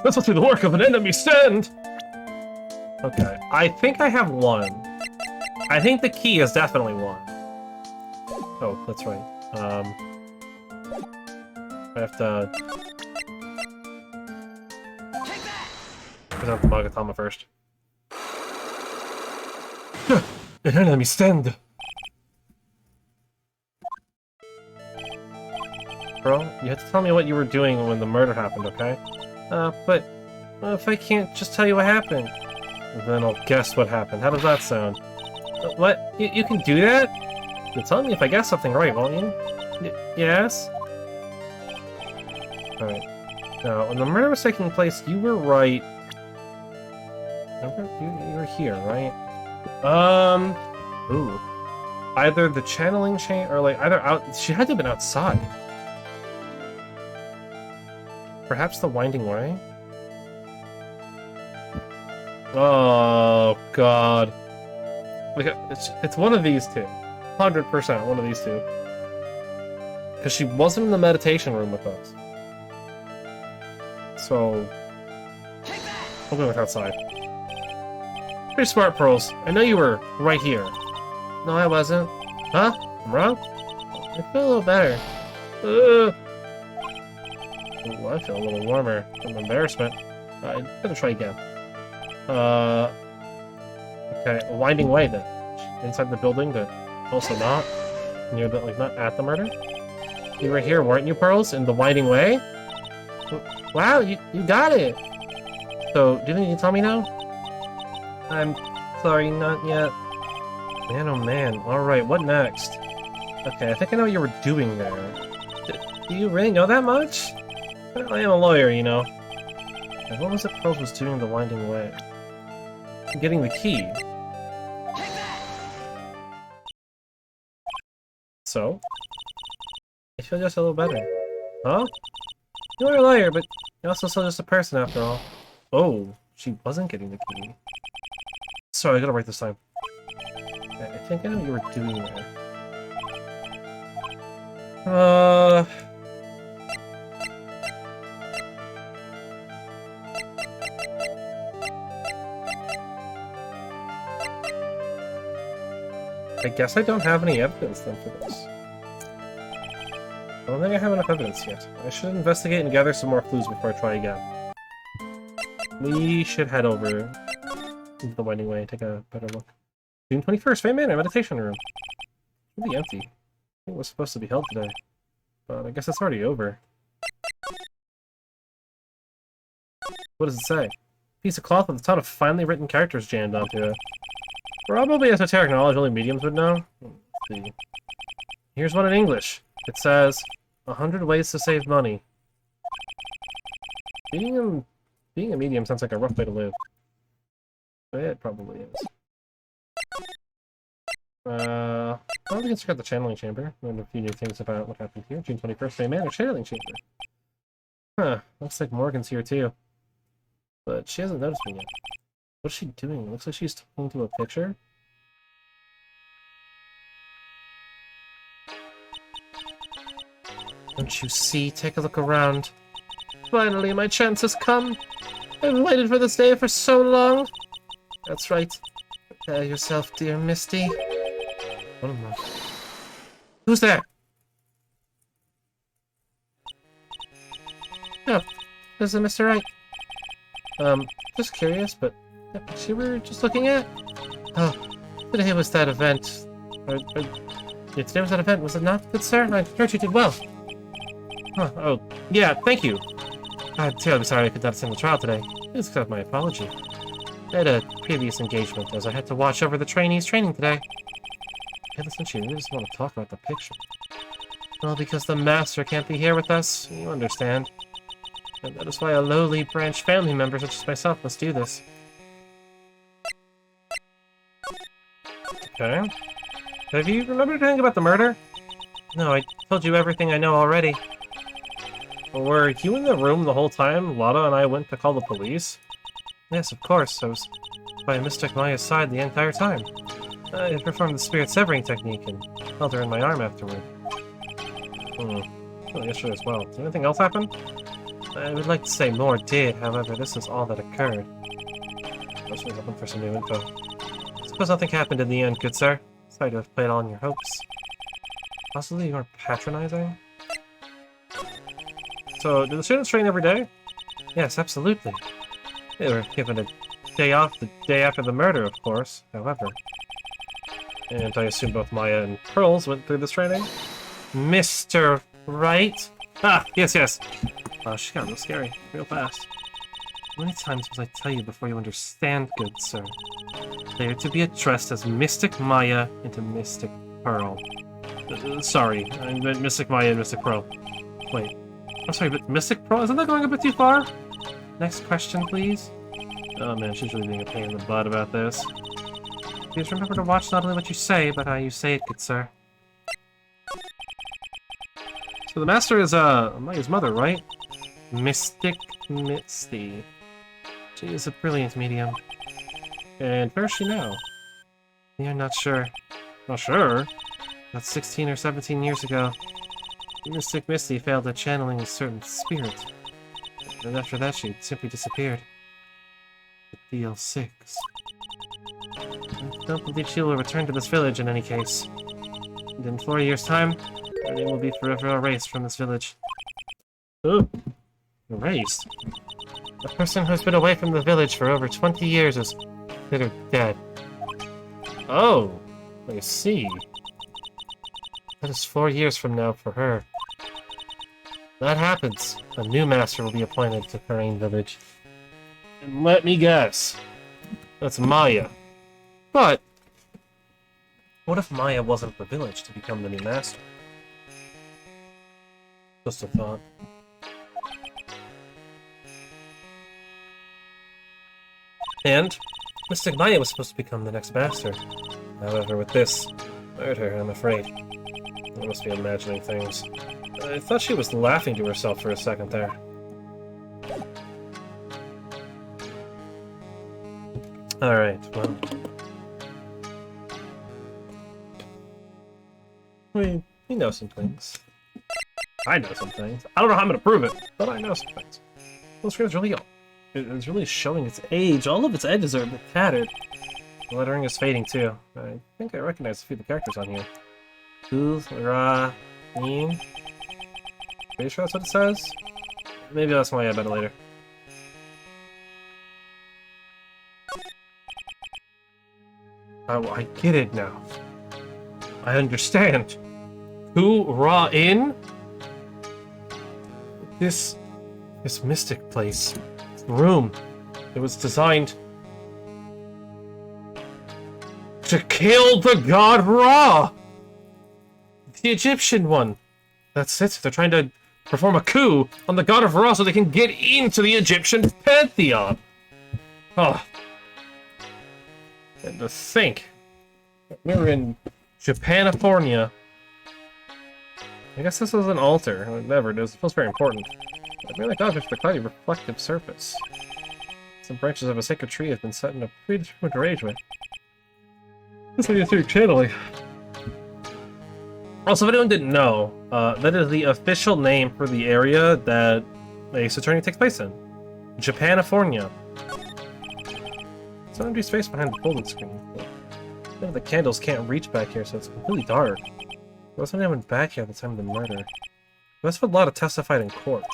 Speaker 1: This must be the work of an enemy stand! Okay, I think I have 1. I think the key is definitely 1. Oh, that's right. I have to... present the Magatama first. An enemy stand! Bro, you have to tell me what you were doing when the murder happened, okay? But if I can't just tell you what happened, then I'll guess what happened. How does that sound? What? You can do that? You'll tell me if I guess something right, won't you? Yes? Alright. Now, when the murder was taking place, you were right. You were here, right? Ooh. Either the channeling chain, or like, either out... She had to have been outside. Perhaps the winding way? Oh, God. Like, it's one of these two. 100% one of these two. Because she wasn't in the meditation room with us. So... We'll go with outside. Pretty smart, Pearls. I know you were right here. No, I wasn't. Huh? I'm wrong? I feel a little better. Ooh, I feel a little warmer from embarrassment. I'm gonna try again. Okay, a winding way then. Inside the building, but also not. Near the, like, not at the murder. You were here, weren't you, Pearls? In the winding way? Wow, you got it! So, do you think you can tell me now? I'm sorry, not yet. Man, oh man. Alright, what next? Okay, I think I know what you were doing there. Do you really know that much? Well, I am a lawyer, you know. And what was it Pearls was doing in the winding way? Getting the key. So? I feel just a little better. Huh? You are a lawyer, but you're also still just a person after all. Oh, she wasn't getting the key. Sorry, I gotta write this time. Okay, I think I know what you were doing there. I guess I don't have any evidence then for this. I don't think I have enough evidence yet. I should investigate and gather some more clues before I try again. We should head over into the winding way and take a better look. June 21st, Fame Manor, meditation room. It'll be empty. I think it was supposed to be held today. But I guess it's already over. What does it say? Piece of cloth with a ton of finely written characters jammed onto it. Probably esoteric knowledge only mediums would know. Let's see. Here's one in English. It says, 100 ways to save money. Being a medium sounds like a rough way to live. It probably is. Well, we can check out the channeling chamber. Learn a few new things about what happened here. June 21st, Fame Manor, channeling chamber. Huh, looks like Morgan's here too. But she hasn't noticed me yet. What's she doing? It looks like she's talking to a picture. Don't you see? Take a look around. Finally, my chance has come. I've waited for this day for so long. That's right. Prepare yourself, dear Misty. What am I? Who's there? Oh, this is Mr. Wright. Just curious, but you were just looking at? Oh, today was that event. Yeah, today was that event, was it not, good sir? I heard you did well. Huh, oh, yeah, thank you. I'm terribly sorry I could not attend the trial today. Please accept my apology. I had a previous engagement, as I had to watch over the trainees' training today. Hey, listen, you really just want to talk about the picture. Well, because the master can't be here with us, you understand. And that is why a lowly branch family member such as myself must do this. Okay. Have you remembered anything about the murder? No, I told you everything I know already. Were you in the room the whole time Lada and I went to call the police? Yes, of course. I was by Mystic Maya's side the entire time. I performed the spirit severing technique and held her in my arm afterward. Oh, yesterday as well. Did anything else happen? I would like to say more did, however, this is all that occurred. I was really hoping for some new info. Suppose nothing happened in the end, good sir. Sorry to have played on your hopes. Possibly you are patronizing? So, do the students train every day? Yes, absolutely. They were given a day off the day after the murder, of course, however. And I assume both Maya and Pearls went through this training? Mr. Wright? Ah, yes. Oh, she got real scary, real fast. How many times must I tell you before you understand, good sir? They are to be addressed as Mystic Maya into Mystic Pearl. Sorry, I meant Mystic Maya and Mystic Pearl. Wait, I'm sorry, but Mystic Pearl? Isn't that going a bit too far? Next question, please. Oh man, she's really being a pain in the butt about this. Please remember to watch not only what you say, but how you say it, good sir. So the master is, Maya's mother, right? Mystic Misty. She is a brilliant medium. And where is she now? We are not sure. Not sure? About 16 or 17 years ago, Mystic Misty failed at channeling a certain spirit. And after that, she simply disappeared. The DL6. I don't believe she will return to this village in any case. And in 4 years' time, Her name will be forever erased from this village. Oh, erased? A person who has been away from the village for over 20 years is considered dead. Oh, I see. That is 4 years from now for her. That happens. A new master will be appointed to Karain village. And let me guess. That's Maya. But, what if Maya wasn't the village to become the new master? Just a thought. And Mystic Maya was supposed to become the next master. However, with this murder, I'm afraid I must be imagining things. I thought she was laughing to herself for a second there. Alright, well. We know some things. I know some things. I don't know how I'm gonna prove it, but I know some things. This screen is it's really showing its age. All of its edges are a bit tattered. The lettering is fading too. I think I recognize a few of the characters on here. Tues-Thurs. Pretty sure that's what it says? Maybe that's why I bet it later. Oh, I get it now. I understand. Tues-Thurs? This mystic place. This room. It was designed to kill the god Ra! The Egyptian one. That's it. They're trying to perform a coup on the god of Ra so they can get into the Egyptian pantheon. Oh. And to think that we're in Japanifornia. I guess this is an altar. Whatever it is, it feels very important. I really got with the cloudy reflective surface. Some branches of a sacred tree have been set in a predetermined arrangement. This is through channeling. Also, if anyone didn't know, that is the official name for the area that Ace Attorney takes place in. Japanifornia. There's an empty space behind the folded screen. The candles can't reach back here, so it's completely dark. There wasn't anyone back here at the time of the murder. That's what a lot of testified in court.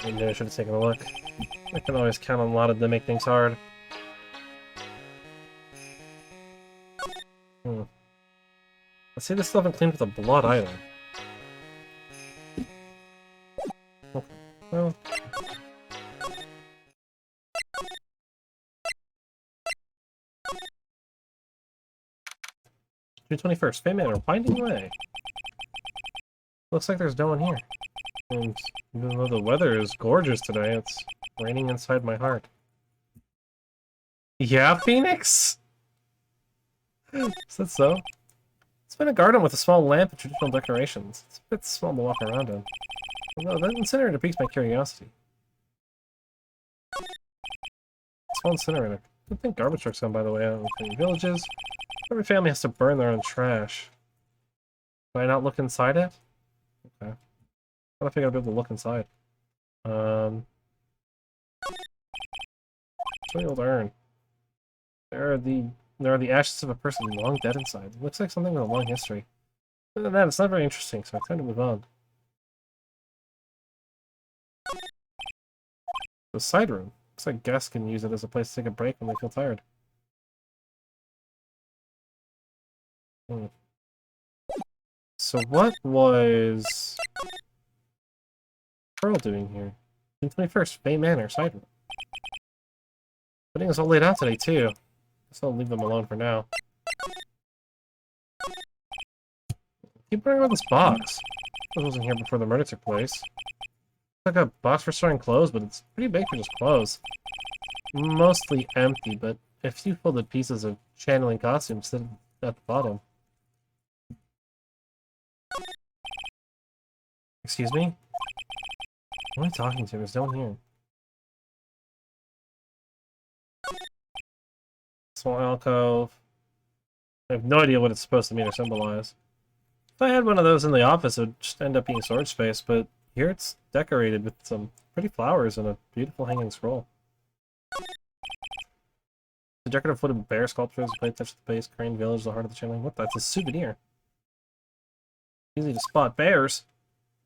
Speaker 1: Maybe I should have taken a look. I can always count on a lot of them to make things hard. Let's see, this still haven't cleaned with a blood either. Okay, well. June 21st, Fame Manor, winding away. Looks like there's no one here. And even though the weather is gorgeous today, it's raining inside my heart. Yeah, Phoenix? Is that so? It's been a garden with a small lamp and traditional decorations. It's a bit small to walk around in. Although that incinerator piques my curiosity. Small incinerator. Good thing garbage trucks come by the way out in villages. Every family has to burn their own trash. Can I not look inside it? Okay. I don't think I'll be able to look inside. Show the old urn. There are the ashes of a person long dead inside. It looks like something with a long history. Other than that, it's not very interesting, so I tend to move on. The side room. Looks like guests can use it as a place to take a break when they feel tired. So what was Pearl doing here? June 21st, Fame Manor, side room. Putting us all laid out today, too. Guess I'll leave them alone for now. Keep worrying about this box. I wasn't here before the murder took place. It's like a box for storing clothes, but it's pretty big for just clothes. Mostly empty, but a few folded pieces of channeling costumes sit at the bottom. Excuse me? Who am I talking to? There's no one here. Small alcove. I have no idea what it's supposed to mean or symbolize. If I had one of those in the office, it would just end up being storage space, but here it's decorated with some pretty flowers and a beautiful hanging scroll. The decorative wooden bear sculptures, play touch the base, crane village, the heart of the channeling. What? That's a souvenir. Easy to spot bears.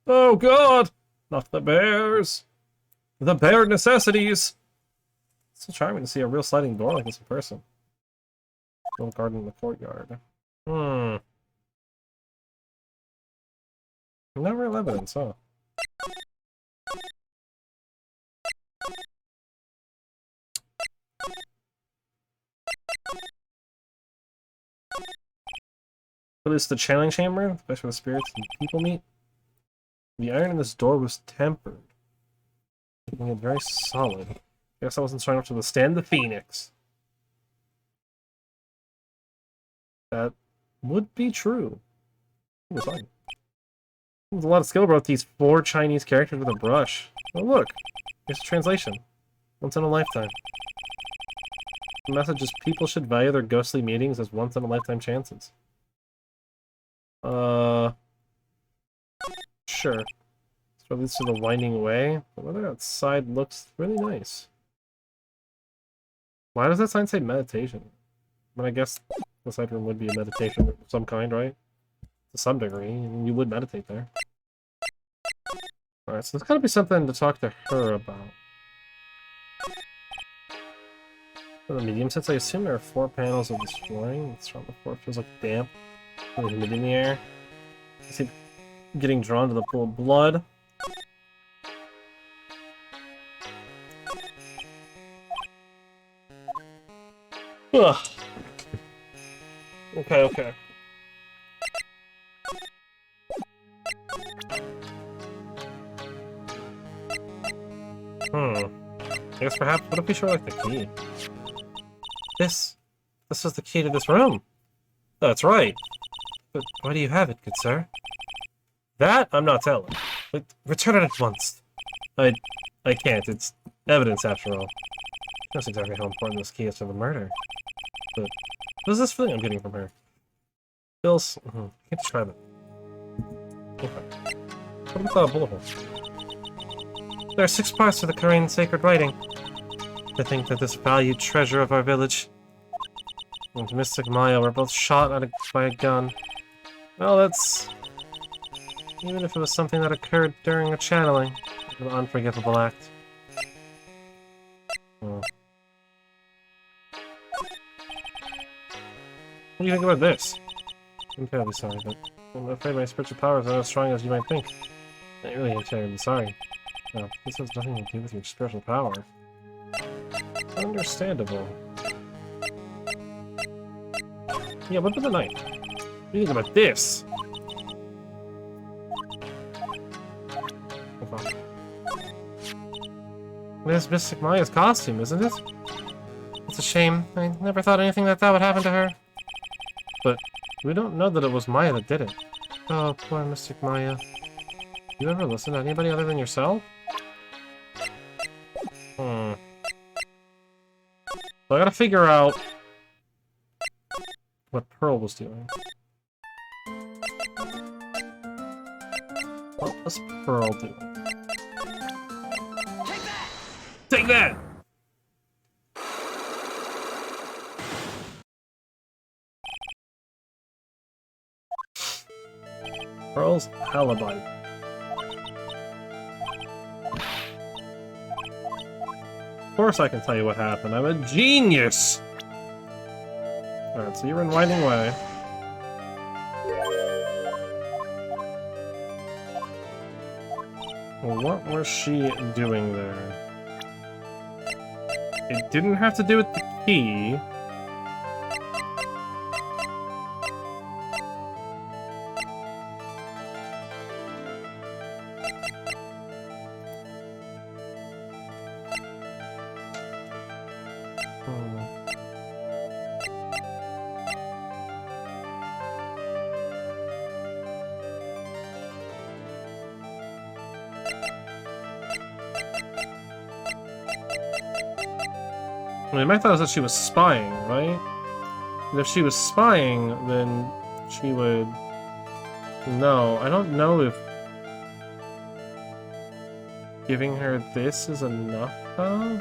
Speaker 1: Oh god! Not the bears! The bear necessities! It's so charming to see a real sliding door like this in person. Little garden in the courtyard. No real evidence, huh? But it's the channeling chamber, the place where the spirits and people meet. The iron in this door was tempered, making it very solid. Guess I wasn't strong enough to withstand the phoenix. That would be true. It was fine. There's a lot of skill about these 4 Chinese characters with a brush. Oh look, here's a translation. Once in a lifetime. The message is people should value their ghostly meetings as once in a lifetime chances. Sure. So this is the winding way. The weather outside looks really nice. Why does that sign say meditation? I mean, I guess the side room would be a meditation of some kind, right? To some degree, and you would meditate there. Alright, so there's gotta be something to talk to her about. For the medium sets, I assume there are 4 panels of this flooring. It's on the floor, feels like damp. Really humidity in the air. I see getting drawn to the pool of blood. Ugh. Okay. I guess perhaps, what if we show like the key? This is the key to this room. That's right. But why do you have it, good sir? That I'm not telling. But return it at once. I can't. It's evidence after all. That's exactly how important this key is to the murder. But what is this feeling I'm getting from her? Feels... can't describe it. Okay. What about the bullet hole? There are 6 parts to the Korean sacred writing. To think that this valued treasure of our village and Mystic Maya were both shot by a gun. Well, that's... Even if it was something that occurred during a channeling, an unforgivable act. Oh. What do you think about this? I'm terribly sorry, but I'm afraid my spiritual powers are not as strong as you might think. I really am terribly sorry. No, this has nothing to do with your spiritual power. Understandable. Yeah, what about the knife? What do you think about this? This Mystic Maya's costume, isn't it? It's a shame. I never thought anything like that would happen to her. But we don't know that it was Maya that did it. Oh, poor Mystic Maya. You ever listen to anybody other than yourself? So I gotta figure out what Pearl was doing. What was Pearl doing? Take that! Pearl's alibi. Of course I can tell you what happened. I'm a genius! Alright, so you're in Winding Way. Well, what was she doing there? It didn't have to do with the key. I mean, my thought was that she was spying, right? And if she was spying, then she would... No, I don't know if giving her this is enough, though?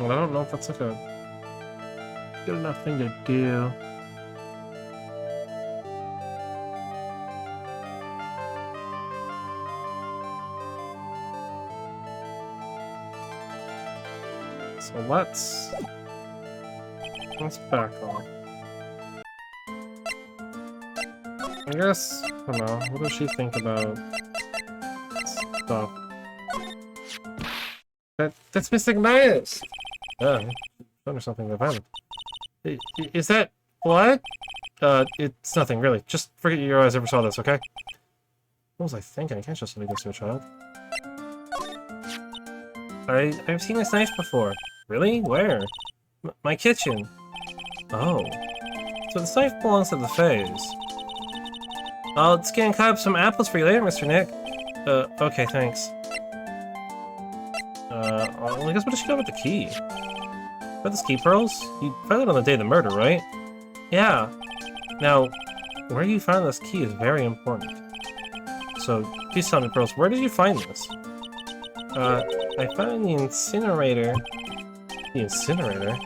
Speaker 1: Well, I don't know if that's like a good enough thing to do. So let's back off. I guess, I don't know, what does she think about stuff? That's Mystic Bias! Or something about it. Is that what? It's nothing, really. Just forget your eyes ever saw this, okay? What was I thinking? I can't just leave this to a child. I've seen this knife before. Really? Where? My kitchen. Oh. So this knife belongs to the Fays. I'll scan and cut up some apples for you later, Mr. Nick. Okay, thanks. Well, I guess what does she know about the key? About the ski pearls? You found it on the day of the murder, right? Yeah. Now, where you found this key is very important. So, please tell me, Pearls, where did you find this? I found it in the incinerator. The incinerator?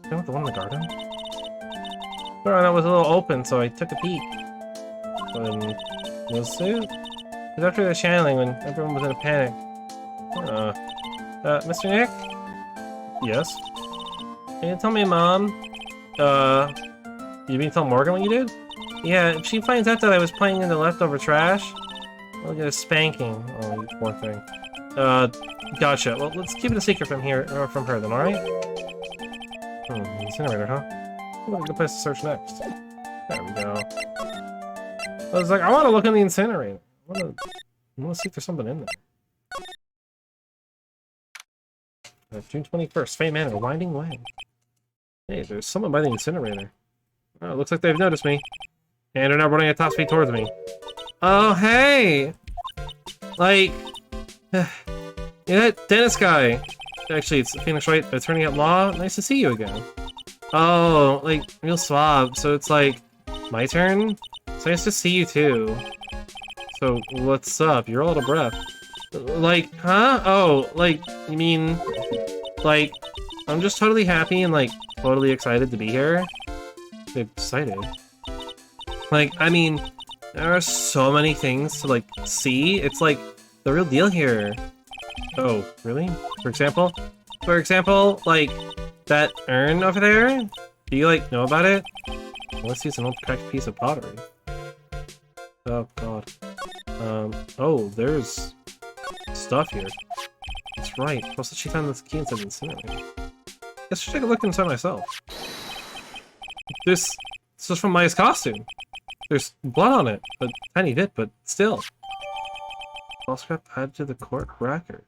Speaker 1: You know the one in the garden? Well, that was a little open, so I took a peek. Was it? It was after the channeling when everyone was in a panic. Mr. Nick? Yes? Can you tell me, Mom? You mean tell Morgan what you did? Yeah, if she finds out that I was playing in the leftover trash, I'll get a spanking. Oh, you poor thing. Gotcha. Well, let's keep it a secret from here, or from her then, alright? Incinerator, huh? What a good place to search next. There we go. I was like, I want to look in the incinerator. I want to see if there's something in there. June 21st, Fate Manor, Winding Way. Hey, there's someone by the incinerator. Oh, it looks like they've noticed me. And are now running at top speed towards me. Oh, hey! Like... yeah, that Dennis guy. Actually, it's Phoenix Wright, attorney at law. Nice to see you again. Oh, like, real swab. So it's like, my turn? It's nice to see you too. So, what's up? You're all out of breath. Like, huh? Oh, like, you mean... Like, I'm just totally happy and, like, totally excited to be here. Excited? Like, I mean, there are so many things to, like, see. It's, like, the real deal here. Oh, really? For example? For example, like, that urn over there? Do you, like, know about it? Well, let's use an old cracked piece of pottery. Oh, God. Oh, there's stuff here. That's right. Plus, she found this key inside the incinerator. Guess I should take a look inside myself. This is from Maya's costume. There's blood on it, a tiny bit, but still. Also got added to the court record.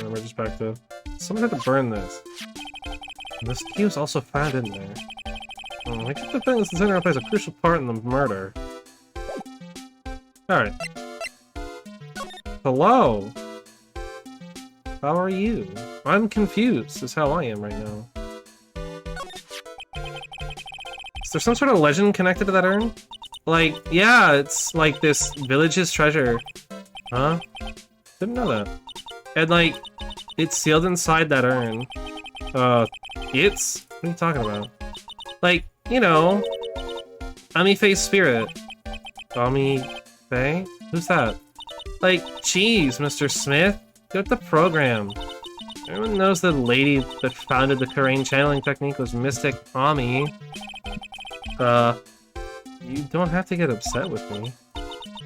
Speaker 1: We're just back to... Someone had to burn this. And this key was also found in there. I guess the thing this incinerator plays a crucial part in the murder. Alright. Hello? How are you? I'm confused, is how I am right now. Is there some sort of legend connected to that urn? Like, yeah, it's like this village's treasure. Huh? Didn't know that. And like, it's sealed inside that urn. It's? What are you talking about? Like, you know, Ami Faye's spirit. Ami Faye? Who's that? Like, jeez, Mr. Smith. Get the program. Everyone knows the lady that founded the Karain channeling technique was Mystic Ami. You don't have to get upset with me.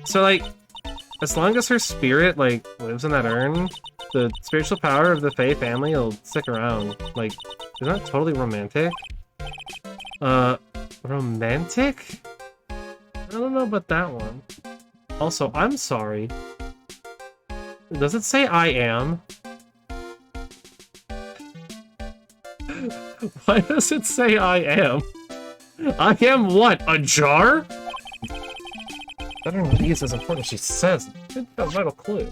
Speaker 1: So, like, as long as her spirit, like, lives in that urn, the spiritual power of the Faye family will stick around. Like, isn't that totally romantic? Romantic? I don't know about that one. Also, I'm sorry. Does it say I am? Why does it say I am? I am what? A jar? I don't know what is as important as she says. It's a vital clue.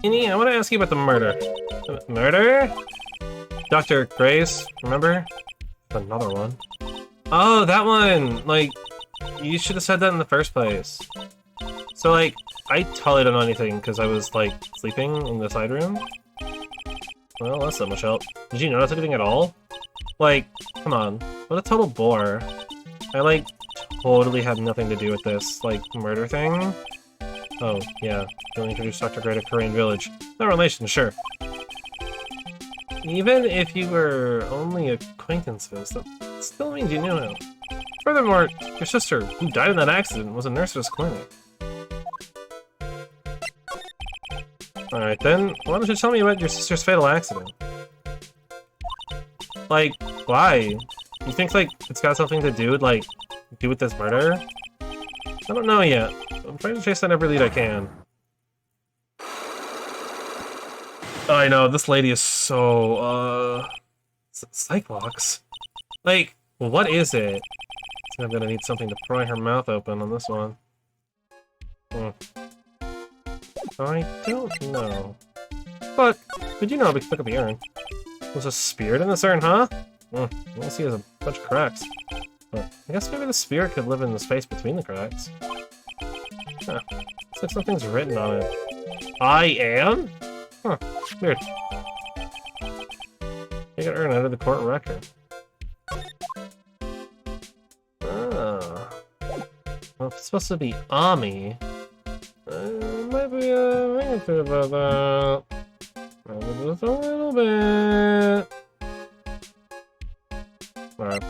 Speaker 1: Innie, I want to ask you about the murder. Murder? Dr. Grace, remember? Another one. Oh, that one! Like, You should have said that in the first place. So, like, I totally don't know anything because I was, like, sleeping in the side room. Well, that's not much help. Did you notice anything at all? Like, come on. What a total bore. I, like, totally had nothing to do with this, like, murder thing. Oh, yeah. Don't introduce Dr. Gray to Korean Village. No relation, sure. Even if you were only acquaintances, that still means you knew him. Furthermore, your sister, who died in that accident, was a nurse at his clinic. Alright then, why don't you tell me about your sister's fatal accident? Like, why? You think, like, it's got something to do with, like, this murder? I don't know yet. I'm trying to chase down every lead I can. I know, this lady is so, Cyclops? Like, what is it? I'm gonna need something to pry her mouth open on this one. I don't know. But, you know, we can pick up the urn. There's a spirit in this urn, huh? All I see is a bunch of cracks. But I guess maybe the spirit could live in the space between the cracks. Huh. Looks like something's written on it. I am? Huh. Weird. Take an urn out of the court record. Ah. Well, if it's supposed to be Ami, might be a thing about that. Just a little bit. Alright.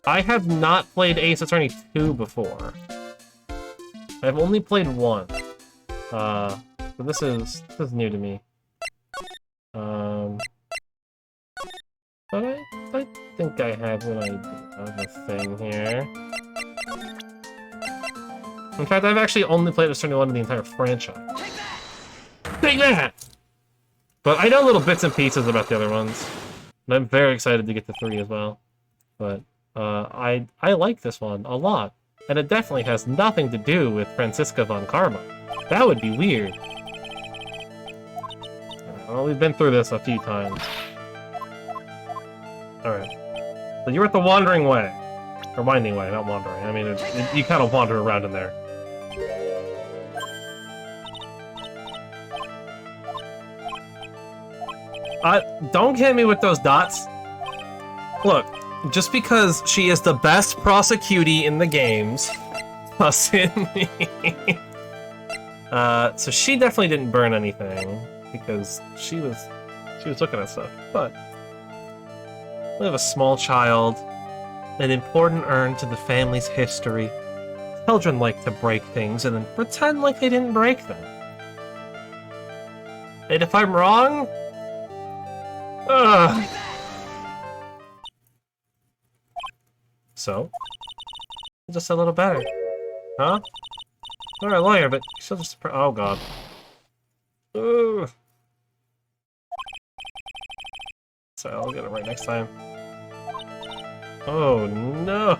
Speaker 1: I have not played Ace Attorney 2 before. I've only played 1. So this is new to me. But I think I have an idea of a thing here. In fact, I've actually only played Ace Attorney 1 in the entire franchise. Take that! But I know little bits and pieces about the other ones. And I'm very excited to get to 3 as well. But I like this one a lot. And it definitely has nothing to do with Franziska von Karma. That would be weird. Well, we've been through this a few times. Alright. So you're at the Wandering Way. Or Winding Way, not Wandering. I mean, you kind of wander around in there. Don't hit me with those dots. Look, just because she is the best Prosi-Cutie in the games, doesn't mean... so she definitely didn't burn anything, because she was looking at stuff, but... We have a small child, an important urn to the family's history. Children like to break things and then pretend like they didn't break them. And if I'm wrong... Ugh. So? Just a little better. Huh? You're a lawyer, but you're still just oh god. Ugh. Sorry, I'll get it right next time. Oh no!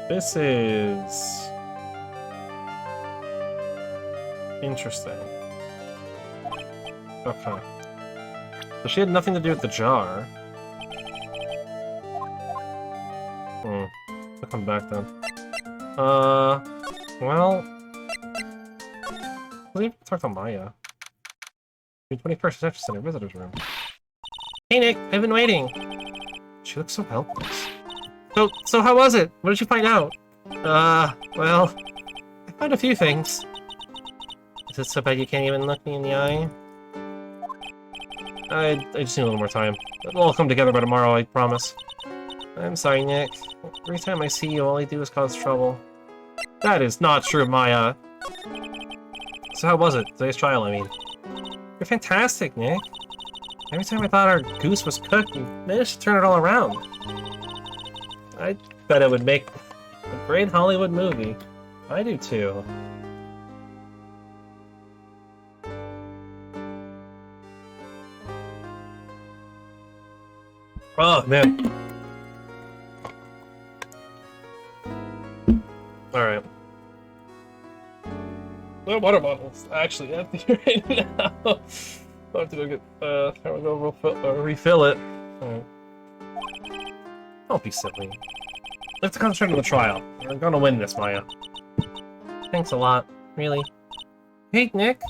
Speaker 1: This is... interesting. Okay. So she had nothing to do with the jar. I'll come back then. Well... Let's even talk to Maya. June 21st Reception Center Visitor's Room. Hey Nick, I've been waiting! She looks so helpless. So how was it? What did you find out? Well... I found a few things. Is it so bad you can't even look me in the eye? I just need a little more time. It'll all come together by tomorrow, I promise. I'm sorry, Nick. Every time I see you, all I do is cause trouble. That is not true, Maya. So how was it? Today's trial, I mean. You're fantastic, Nick. Every time I thought our goose was cooked, you managed to turn it all around. I bet it would make a great Hollywood movie. I do too. Oh, man. Alright. my water bottle's actually empty right now. I'll have to go get, I'll go refill it. Alright. Don't be silly. Let's concentrate on the trial. We're gonna win this, Maya. Thanks a lot. Really? Hey, Nick.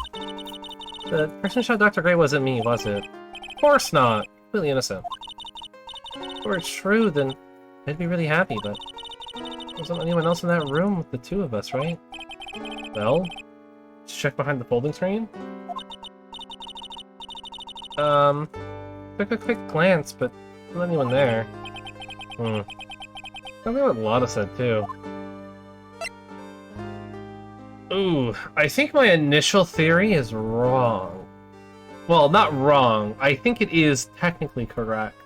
Speaker 1: The person who shot Dr. Gray wasn't me, was it? Of course not. Completely innocent. If it were true, then I'd be really happy, but there wasn't anyone else in that room with the two of us, right? Well, just check behind the folding screen. Took a quick glance, but not anyone there. Something what Lotta said, too. Ooh, I think my initial theory is wrong. Well, not wrong. I think it is technically correct.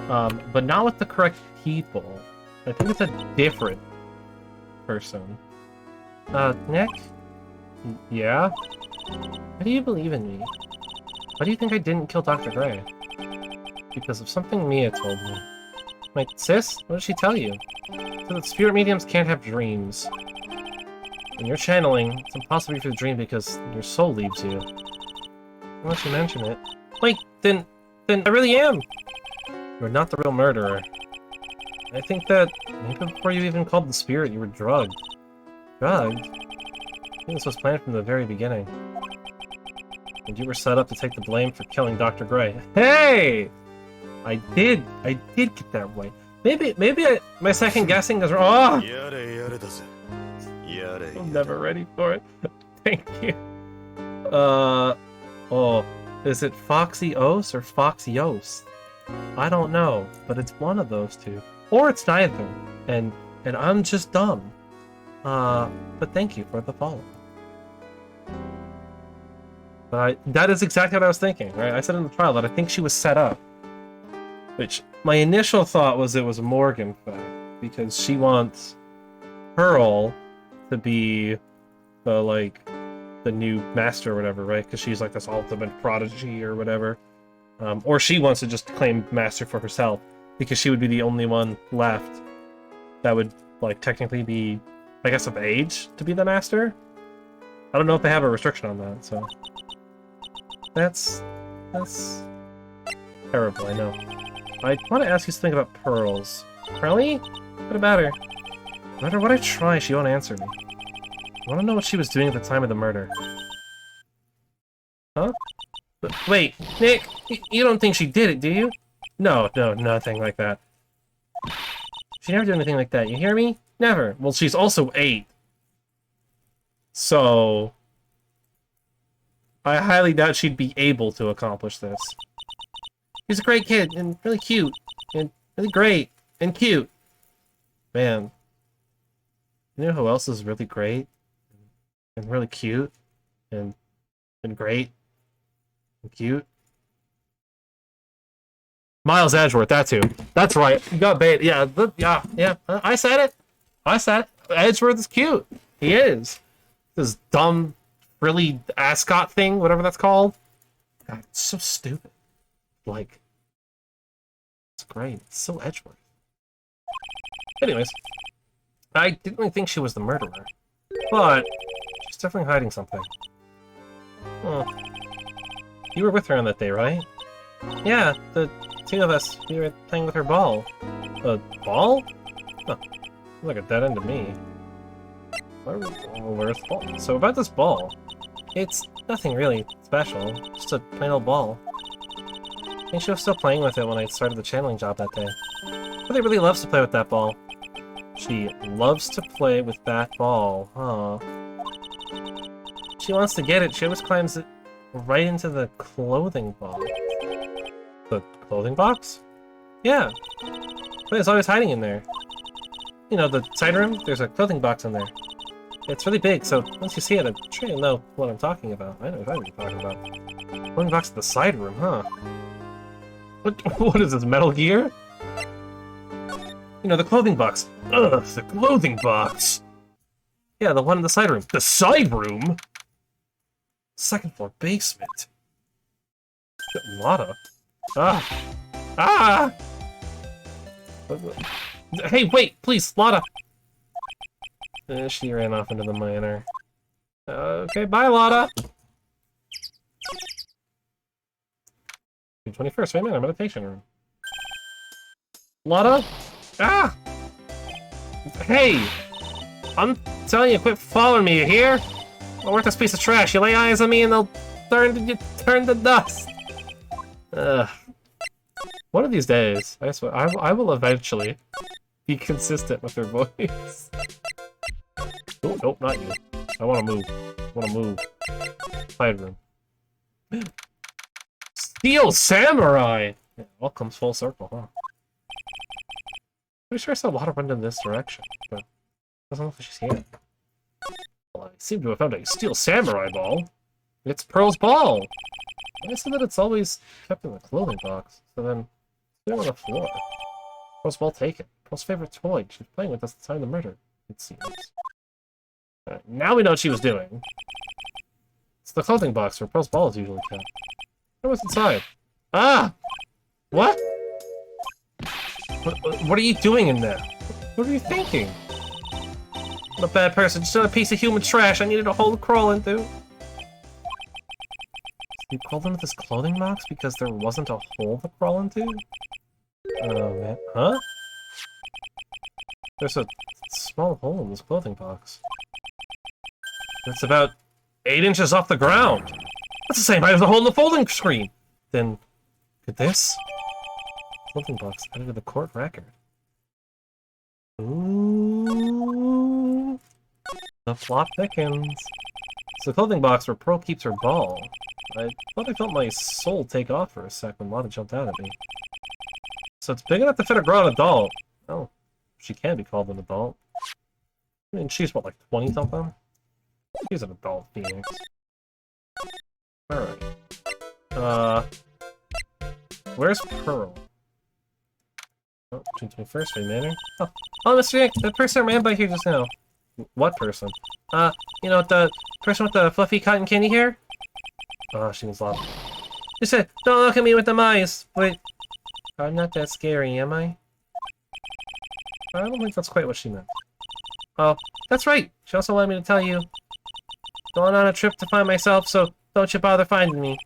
Speaker 1: But not with the correct people. I think it's a different person. Nick? Yeah? Why do you believe in me? Why do you think I didn't kill Dr. Gray? Because of something Mia told me. Wait, sis? What did she tell you? So that spirit mediums can't have dreams. When you're channeling, it's impossible for you to dream because your soul leaves you. Unless you mention it. Wait, then I really am! You're not the real murderer. I think that maybe before you even called the spirit, you were drugged. Drugged? I think this was planned from the very beginning. And you were set up to take the blame for killing Dr. Gray. Hey! I did get that right. Maybe my second guessing is wrong. I'm never ready for it. Thank you. Oh, is it Foxy-Os or Foxy-Os? I don't know, but it's one of those two. Or it's neither. And I'm just dumb. But thank you for the follow. That is exactly what I was thinking, right? I said in the trial that I think she was set up. Which, my initial thought was it was a Morgan fact, because she wants Pearl to be the new master or whatever, right? Because she's like this ultimate prodigy or whatever. Or she wants to just claim master for herself, because she would be the only one left that would, like, technically be, I guess, of age to be the master? I don't know if they have a restriction on that, so... That's terrible, I know. I want to ask you something about pearls. Pearly? What about her? No matter what I try, she won't answer me. I want to know what she was doing at the time of the murder. Huh? But wait, Nick, you don't think she did it, do you? No, nothing like that. She never did anything like that, you hear me? Never. Well, she's also 8. So... I highly doubt she'd be able to accomplish this. He's a great kid, and really cute, and really great, and cute. Man. You know who else is really great? And really cute? And great? And cute? Miles Edgeworth, that's who. That's right. You got bait. Yeah, yeah. I said it. Edgeworth is cute. He is. This dumb, frilly ascot thing, whatever that's called. God, it's so stupid. Like, it's great. It's so Edgeworth. Anyways, I didn't really think she was the murderer, but she's definitely hiding something. You were with her on that day, right? Yeah, the two of us, we were playing with her ball. A ball? Huh. Like a dead end to me. Where's the ball? So about this ball, it's nothing really special, just a plain old ball. I think she was still playing with it when I started the channeling job that day. But really loves to play with that ball. She loves to play with that ball, huh? She wants to get it, she always climbs it right into the clothing box. The clothing box? Yeah. But it's always hiding in there. You know, the side room? There's a clothing box in there. It's really big, so once you see it, I'm sure you'll know what I'm talking about. I know what I'm talking about. Clothing box at the side room, huh? What is this, Metal Gear? You know, the clothing box. Ugh, the clothing box! Yeah, the one in the side room. The side room? Second floor basement. Lotta. Ah! Hey, wait, please, Lotta! She ran off into the minor. Okay, bye, Lotta. 21st, wait a minute, meditation room. Lotta? Ah! Hey! I'm telling you, quit following me, you hear? I'm worth this piece of trash. You lay eyes on me and they'll turn to dust. Ugh. One of these days, I swear, I will eventually be consistent with her voice. Oh, nope, not you. I want to move. I want to move. Side room. Steel Samurai! Yeah, all comes full circle, huh? Pretty sure I saw a lot of run in this direction, but doesn't look like she's here. Well, I seem to have found a Steel Samurai ball. It's Pearl's ball! I said that it's always kept in the clothing box, so then it's there on the floor. Pearl's ball taken. Pearl's favorite toy. She was playing with us at the time of the murder, it seems. Alright, now we know what she was doing. It's the clothing box where Pearl's ball is usually kept. What's inside? Ah! What? What are you doing in there? What are you thinking? I'm a bad person, just another piece of human trash I needed a hole to crawl into. You called into this clothing box because there wasn't a hole to crawl into? Oh man, huh? There's a small hole in this clothing box. It's about 8 inches off the ground. That's the same height as the hole in the folding screen. Then, could this? Clothing box added to the court record. Ooh. The plot thickens. It's the clothing box where Pearl keeps her ball. I thought I felt my soul take off for a sec when Lotta jumped out at me. So it's big enough to fit a grown adult. Oh, she can be called an adult. I mean, she's what, like 20-something? She's an adult Phoenix. Alright. Where's Pearl? Oh, June 21st, Ray Manor. Oh, Mr. Yank, the person ran by here just now. What person? You know, the person with the fluffy cotton candy hair? Oh, she was loud. She said, don't look at me with them eyes. Wait, I'm not that scary, am I? I don't think that's quite what she meant. Oh, that's right. She also wanted me to tell you. Going on a trip to find myself, so don't you bother finding me.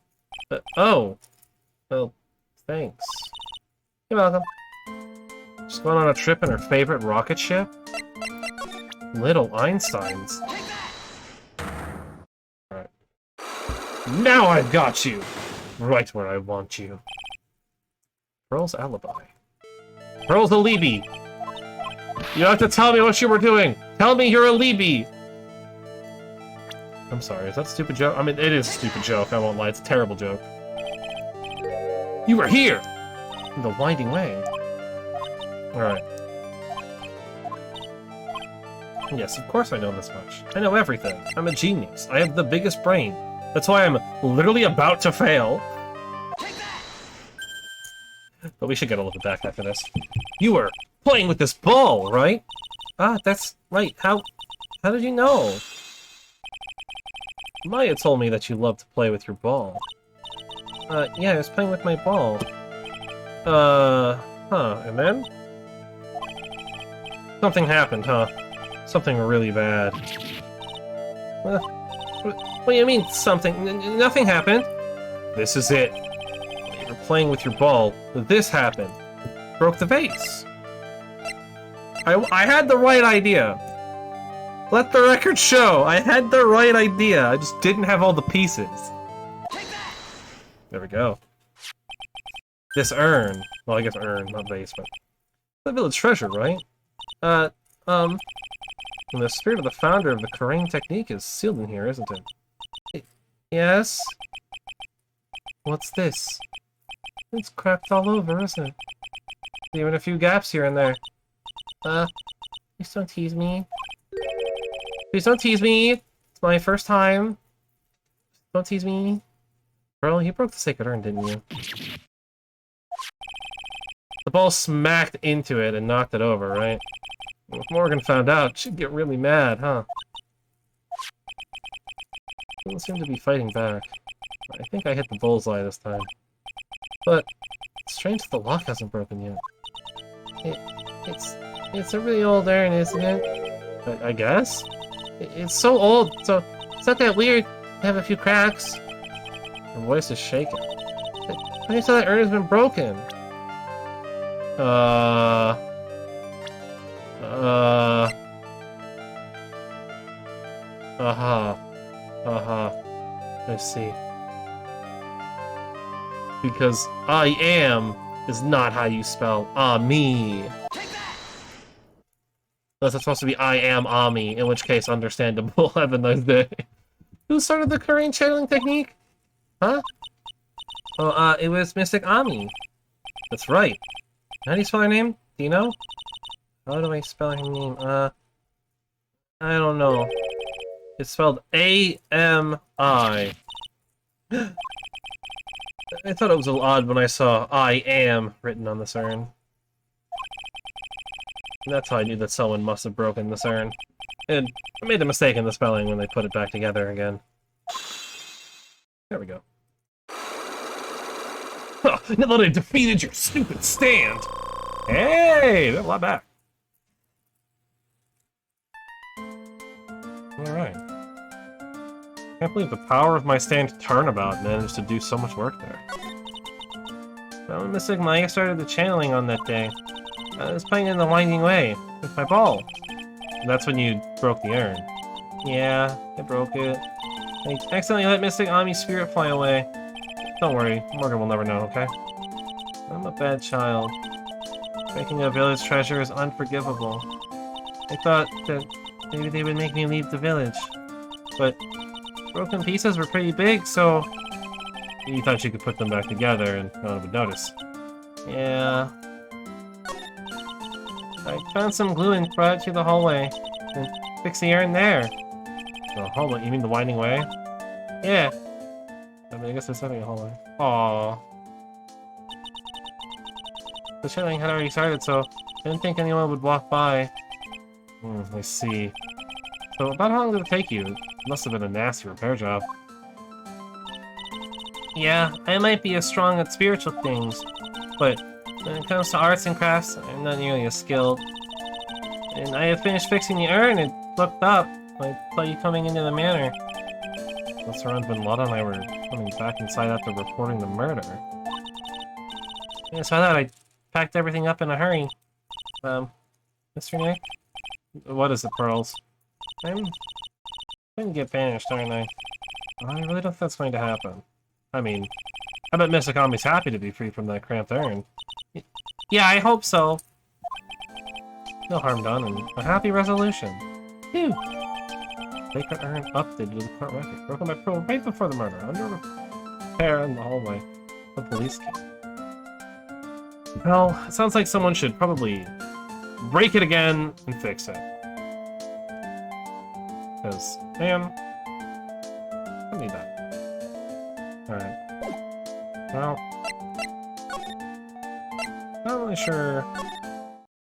Speaker 1: Oh. Well, thanks. You're welcome. She's going on a trip in her favorite rocket ship? Little Einsteins. Alright. Now I've got you! Right where I want you. Pearl's alibi. Pearl's a Libby! You don't have to tell me what you were doing! Tell me you're a Libby! I'm sorry, is that a stupid joke? I mean, it is a stupid joke, I won't lie, it's a terrible joke. You were here! In the winding way. Alright. Yes, of course I know this much. I know everything. I'm a genius. I have the biggest brain. That's why I'm literally about to fail. But we should get a look back after this. You were playing with this ball, right? Ah, that's right. How did you know? Maya told me that you love to play with your ball. Yeah, I was playing with my ball. And then? Something happened, huh? Something really bad. What do you mean, something? Nothing happened. This is it. While you were playing with your ball, this happened. Broke the vase. I had the right idea. Let the record show. I had the right idea. I just didn't have all the pieces. There we go. This urn. Well, I guess urn, not vase, but... The village treasure, right? And the spirit of the founder of the Karain technique is sealed in here, isn't it? Yes? What's this? It's cracked all over, isn't it? Even a few gaps here and there. Please don't tease me. Please don't tease me! It's my first time. Don't tease me. Bro, you broke the sacred urn, didn't you? The ball smacked into it and knocked it over, right? If Morgan found out, she'd get really mad, huh? Doesn't seem to be fighting back. I think I hit the bullseye this time. But it's strange that the lock hasn't broken yet. It's a really old urn, isn't it? I guess? It's so old, so It's not that weird to have a few cracks. Her voice is shaking. How do you say that urn has been broken? I see. Because I am is not how you spell me. Unless it's supposed to be I am Ami, in which case understandable. Have a nice day. Who started the Korean channeling technique? Huh? Oh, it was Mystic Ami. That's right. How do you spell her name? Do you know? How do I spell her name? I don't know. It's spelled A-M-I. I thought it was a little odd when I saw I am written on this urn. That's how I knew that someone must have broken this urn. And I made a mistake in the spelling when they put it back together again. There we go. Oh, now that I defeated your stupid stand! Hey, there's a lot back. Alright. Can't believe the power of my stand turnabout managed to do so much work there. Well, Mystic Maya started the channeling on that day. I was playing in the winding way with my ball. And that's when you broke the urn. Yeah, I broke it. I accidentally let Mystic Ami's spirit fly away. Don't worry, Morgan will never know, okay? I'm a bad child. Breaking a village treasure is unforgivable. I thought that maybe they would make me leave the village. But broken pieces were pretty big, so you thought you could put them back together and no one would notice. Yeah. I found some glue and brought it to the hallway. And fixed the urn there. The hallway? You mean the winding way? Yeah. I mean, I guess there's something in the hallway. Aww. The channeling had already started, so I didn't think anyone would walk by. I see. So about how long did it take you? It must have been a nasty repair job. Yeah, I might be as strong at spiritual things, but when it comes to arts and crafts, I'm not nearly as skilled. And I had finished fixing the urn and looked up. I saw you coming into the manor. That's around when Lotta and I were coming back inside after reporting the murder. Yeah, so I thought I packed everything up in a hurry. Mr. Nick? What is it, Pearls? I'm going to get banished, aren't I? I really don't think that's going to happen. I mean, I bet Mystic Ami's happy to be free from that cramped urn. Yeah, I hope so. No harm done, and a happy resolution. Phew! Sacred urn updated to the court record. Broken by Pearl right before the murder. Under repair in the hallway. The police came. Well, it sounds like someone should probably break it again and fix it. Because, man, I need that. Alright. Well, not really sure.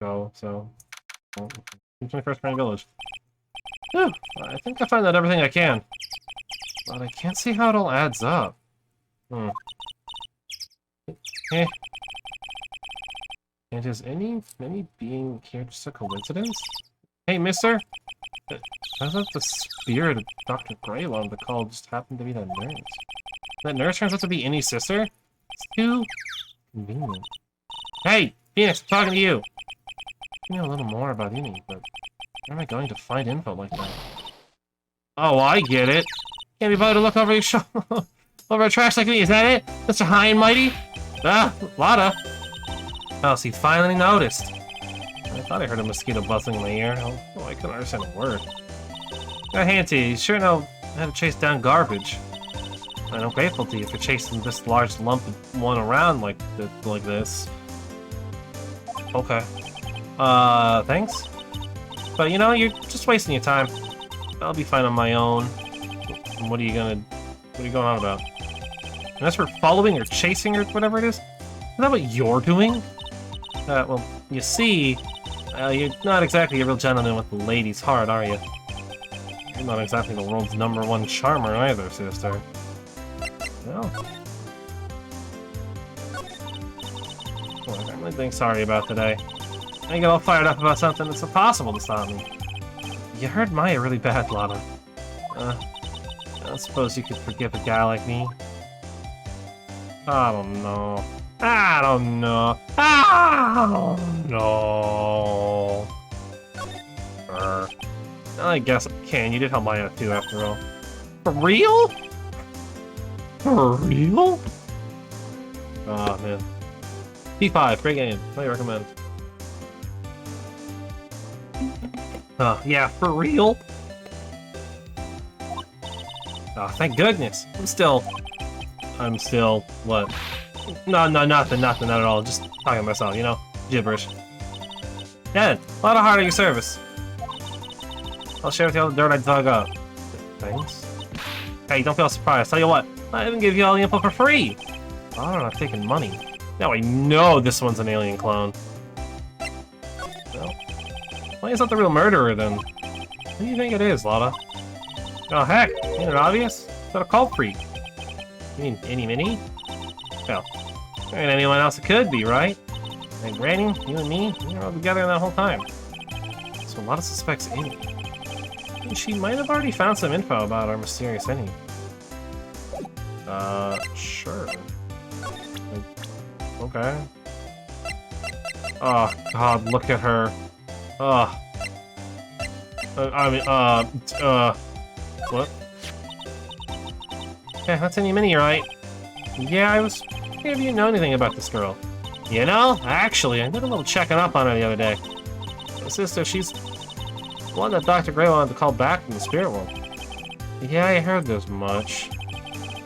Speaker 1: Go, so. Well, 21st Grand Village. Whew, I think I found out everything I can. But I can't see how it all adds up. Eh. And is any being here just a coincidence? Hey, mister! I thought the spirit of Dr. Greylon the call just happened to be that nurse. That nurse turns out to be Innie's sister? It's too convenient. Hey! Phoenix, I'm talking to you! I know a little more about Innie, but where am I going to find info like that? Oh, I get it! Can't be bothered to look over your shoulder over a trash like me, is that it? Mr. High and Mighty? Ah, Lotta! Oh, so he finally noticed. I thought I heard a mosquito buzzing in my ear. Oh, I couldn't understand a word. Got hand to you. You sure know how to chase down garbage. And I'm grateful to you for chasing this large lump of one around like this. Okay. Thanks? But you know, you're just wasting your time. I'll be fine on my own. And what are you going on about? And as for following or chasing or whatever it is that what you're doing? Well, you see, you're not exactly a real gentleman with the lady's heart, are you? You're not exactly the world's #1 charmer either, sister. No. Well, I'm really being sorry about today. I get all fired up about something, it's impossible to stop me. You hurt Maya really bad, Lotta. I suppose you could forgive a guy like me. I don't know. I don't know. I don't know. I guess I can. You did help Maya too, after all. For real? For real? Oh, man. P5, great game. Highly recommend. Oh, yeah, for real? Oh, thank goodness. I'm still, what? No, nothing at all. Just talking to myself, you know? Gibberish. Yeah, a lot of heart at your service. I'll share with you all the dirt I dug up. Thanks. Hey, don't feel surprised. Tell you what, I even give you all the info for free. Oh, I'm not taking money. Now I know this one's an alien clone. Well, why is that the real murderer, then? Who do you think it is, Lotta? Oh, heck, ain't it obvious? It's not a cult freak. You mean Any-Mini? Well, there ain't anyone else it could be, right? And Granny, you and me, we were all together that whole time. So Lotta suspects Amy. And she might have already found some info about our mysterious Any. Sure. Okay. Oh, God, look at her. Ugh. What? Yeah, that's Any-Mini, right? Yeah, I was wondering if you know anything about this girl. You know, actually, I did a little checking up on her the other day. My sister, she's the one that Dr. Gray wanted to call back from the spirit world. Yeah, I heard this much.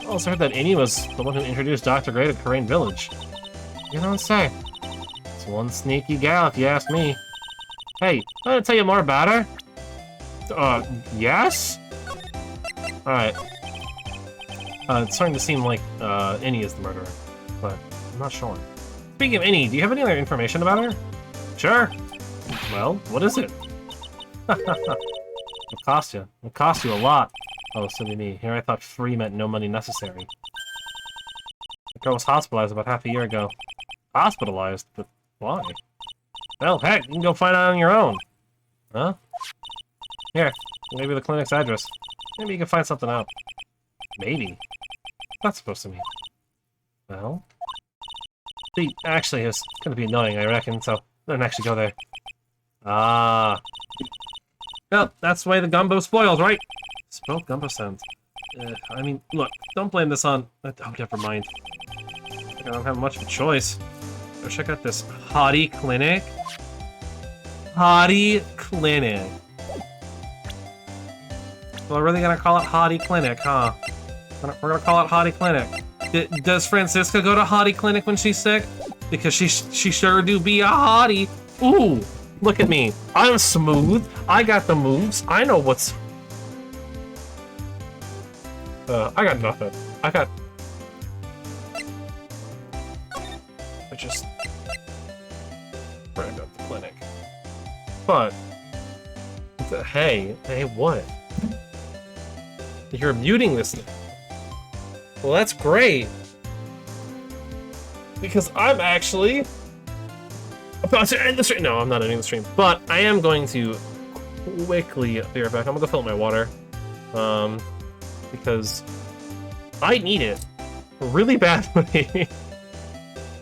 Speaker 1: I also heard that Any was the one who introduced Dr. Gray to Karain Village. You don't say. It's one sneaky gal, if you ask me. Hey, I want to tell you more about her. Yes? Alright. It's starting to seem like, Any is the murderer, but I'm not sure. Speaking of Any, do you have any other information about her? Sure. Well, what is it? It'll cost you. It'll cost you a lot. Oh, silly me. Here I thought free meant no money necessary. The girl was hospitalized about half a year ago. Hospitalized? But why? Well, heck, you can go find out on your own. Huh? Here, maybe the clinic's address. Maybe you can find something out. Maybe. What's that supposed to mean? Well? See, actually, it's gonna be annoying, I reckon, so I don't actually go there. Ah. Well, that's the way the gumbo spoils, right? Spoiled gumbo sounds. I mean, look, don't blame this on... Oh, never mind. I don't have much of a choice. Go check out this hottie clinic. Hottie clinic. Well, we're really gonna call it Hottie Clinic, huh? We're gonna call it Hottie Clinic. Does Francisca go to Hottie Clinic when she's sick? Because she sure do be a hottie. Ooh, look at me. I'm smooth. I got the moves. I know what's... I got nothing. I just... brand up the clinic. But... Hey, what? You're muting this thing. Well, that's great. Because I'm actually about to end the stream. No, I'm not ending the stream. But I am going to quickly be right back. I'm gonna go fill up my water. Because I need it really badly.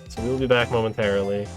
Speaker 1: So we'll be back momentarily.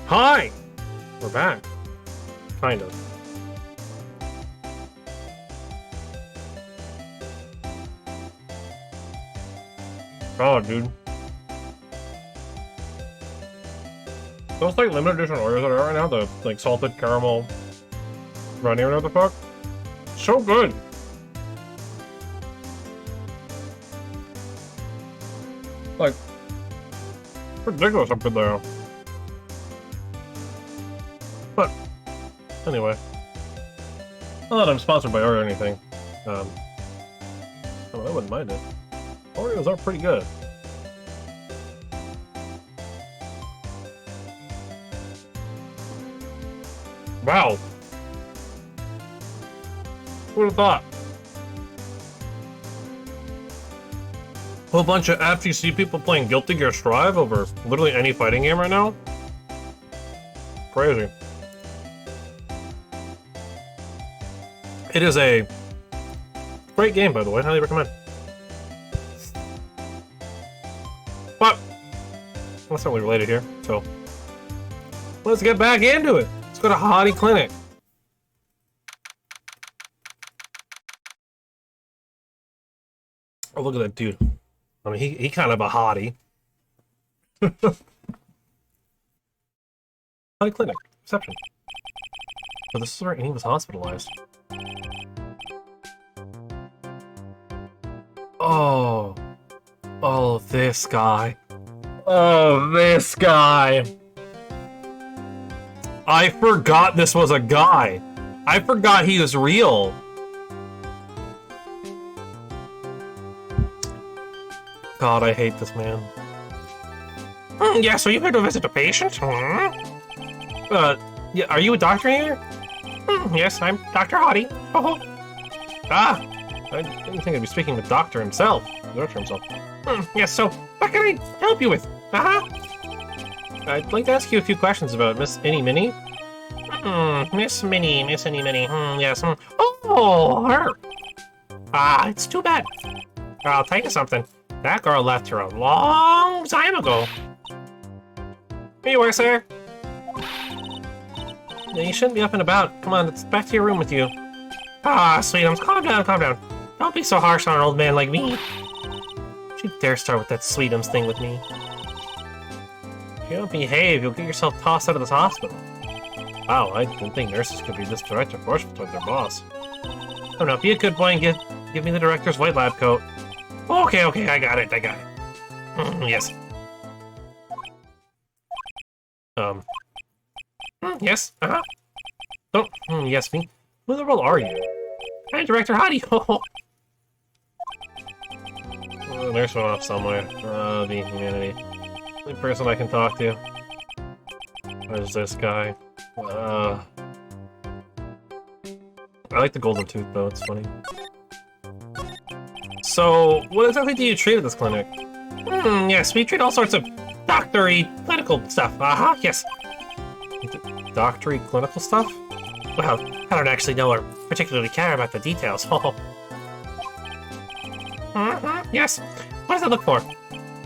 Speaker 1: Hi! We're back. Kind of. Oh, dude. Those, like, limited edition Oreos that are right now, the, like, salted caramel runny or whatever the fuck. So good! Like, ridiculous how good they are. But, anyway. Not that I'm sponsored by Oreo or anything. Oh, I wouldn't mind it. Oreos are pretty good. Wow! Who would have thought? A whole bunch of FGC people playing Guilty Gear Strive over literally any fighting game right now? Crazy. It is a great game, by the way. Highly recommend. But that's not really related here, so let's get back into it. Let's go to Hottie Clinic. Oh, look at that dude. I mean, he kind of a hottie. Hottie Clinic. Reception. Oh, this is where he was hospitalized. Oh. Oh, this guy. Oh, this guy. I forgot this was a guy. I forgot he was real. God, I hate this man. Yeah, so you here to visit a patient? Yeah, are you a doctor here? Yes, I'm Dr. Hottie. Oh. Ah, I didn't think I'd be speaking with Doctor himself. The doctor himself. Yes, so what can I help you with? I'd like to ask you a few questions about Miss Any Minnie. Miss Minnie. Yes. Oh, her. It's too bad. I'll tell you something. That girl left her a long time ago. Here you are, sir. Yeah, you shouldn't be up and about. Come on, let's back to your room with you. Sweetums, calm down. Don't be so harsh on an old man like me. Don't you dare start with that Sweetums thing with me. If you don't behave, you'll get yourself tossed out of this hospital. Wow, I didn't think nurses could be this direct or forceful toward their boss. Oh no, be a good boy and give me the director's white lab coat. Okay, I got it. Yes. Yes, Don't, yes, me. Who the hell are you? Hi, Director Hottie. The nurse went off somewhere. The humanity. The only person I can talk to. There's this guy. I like the golden tooth, though. It's funny. So, what exactly do you treat at this clinic? Yes, we treat all sorts of doctory clinical stuff. Yes. Doctory clinical stuff? Well, I don't actually know or particularly care about the details. Yes. What does it look for?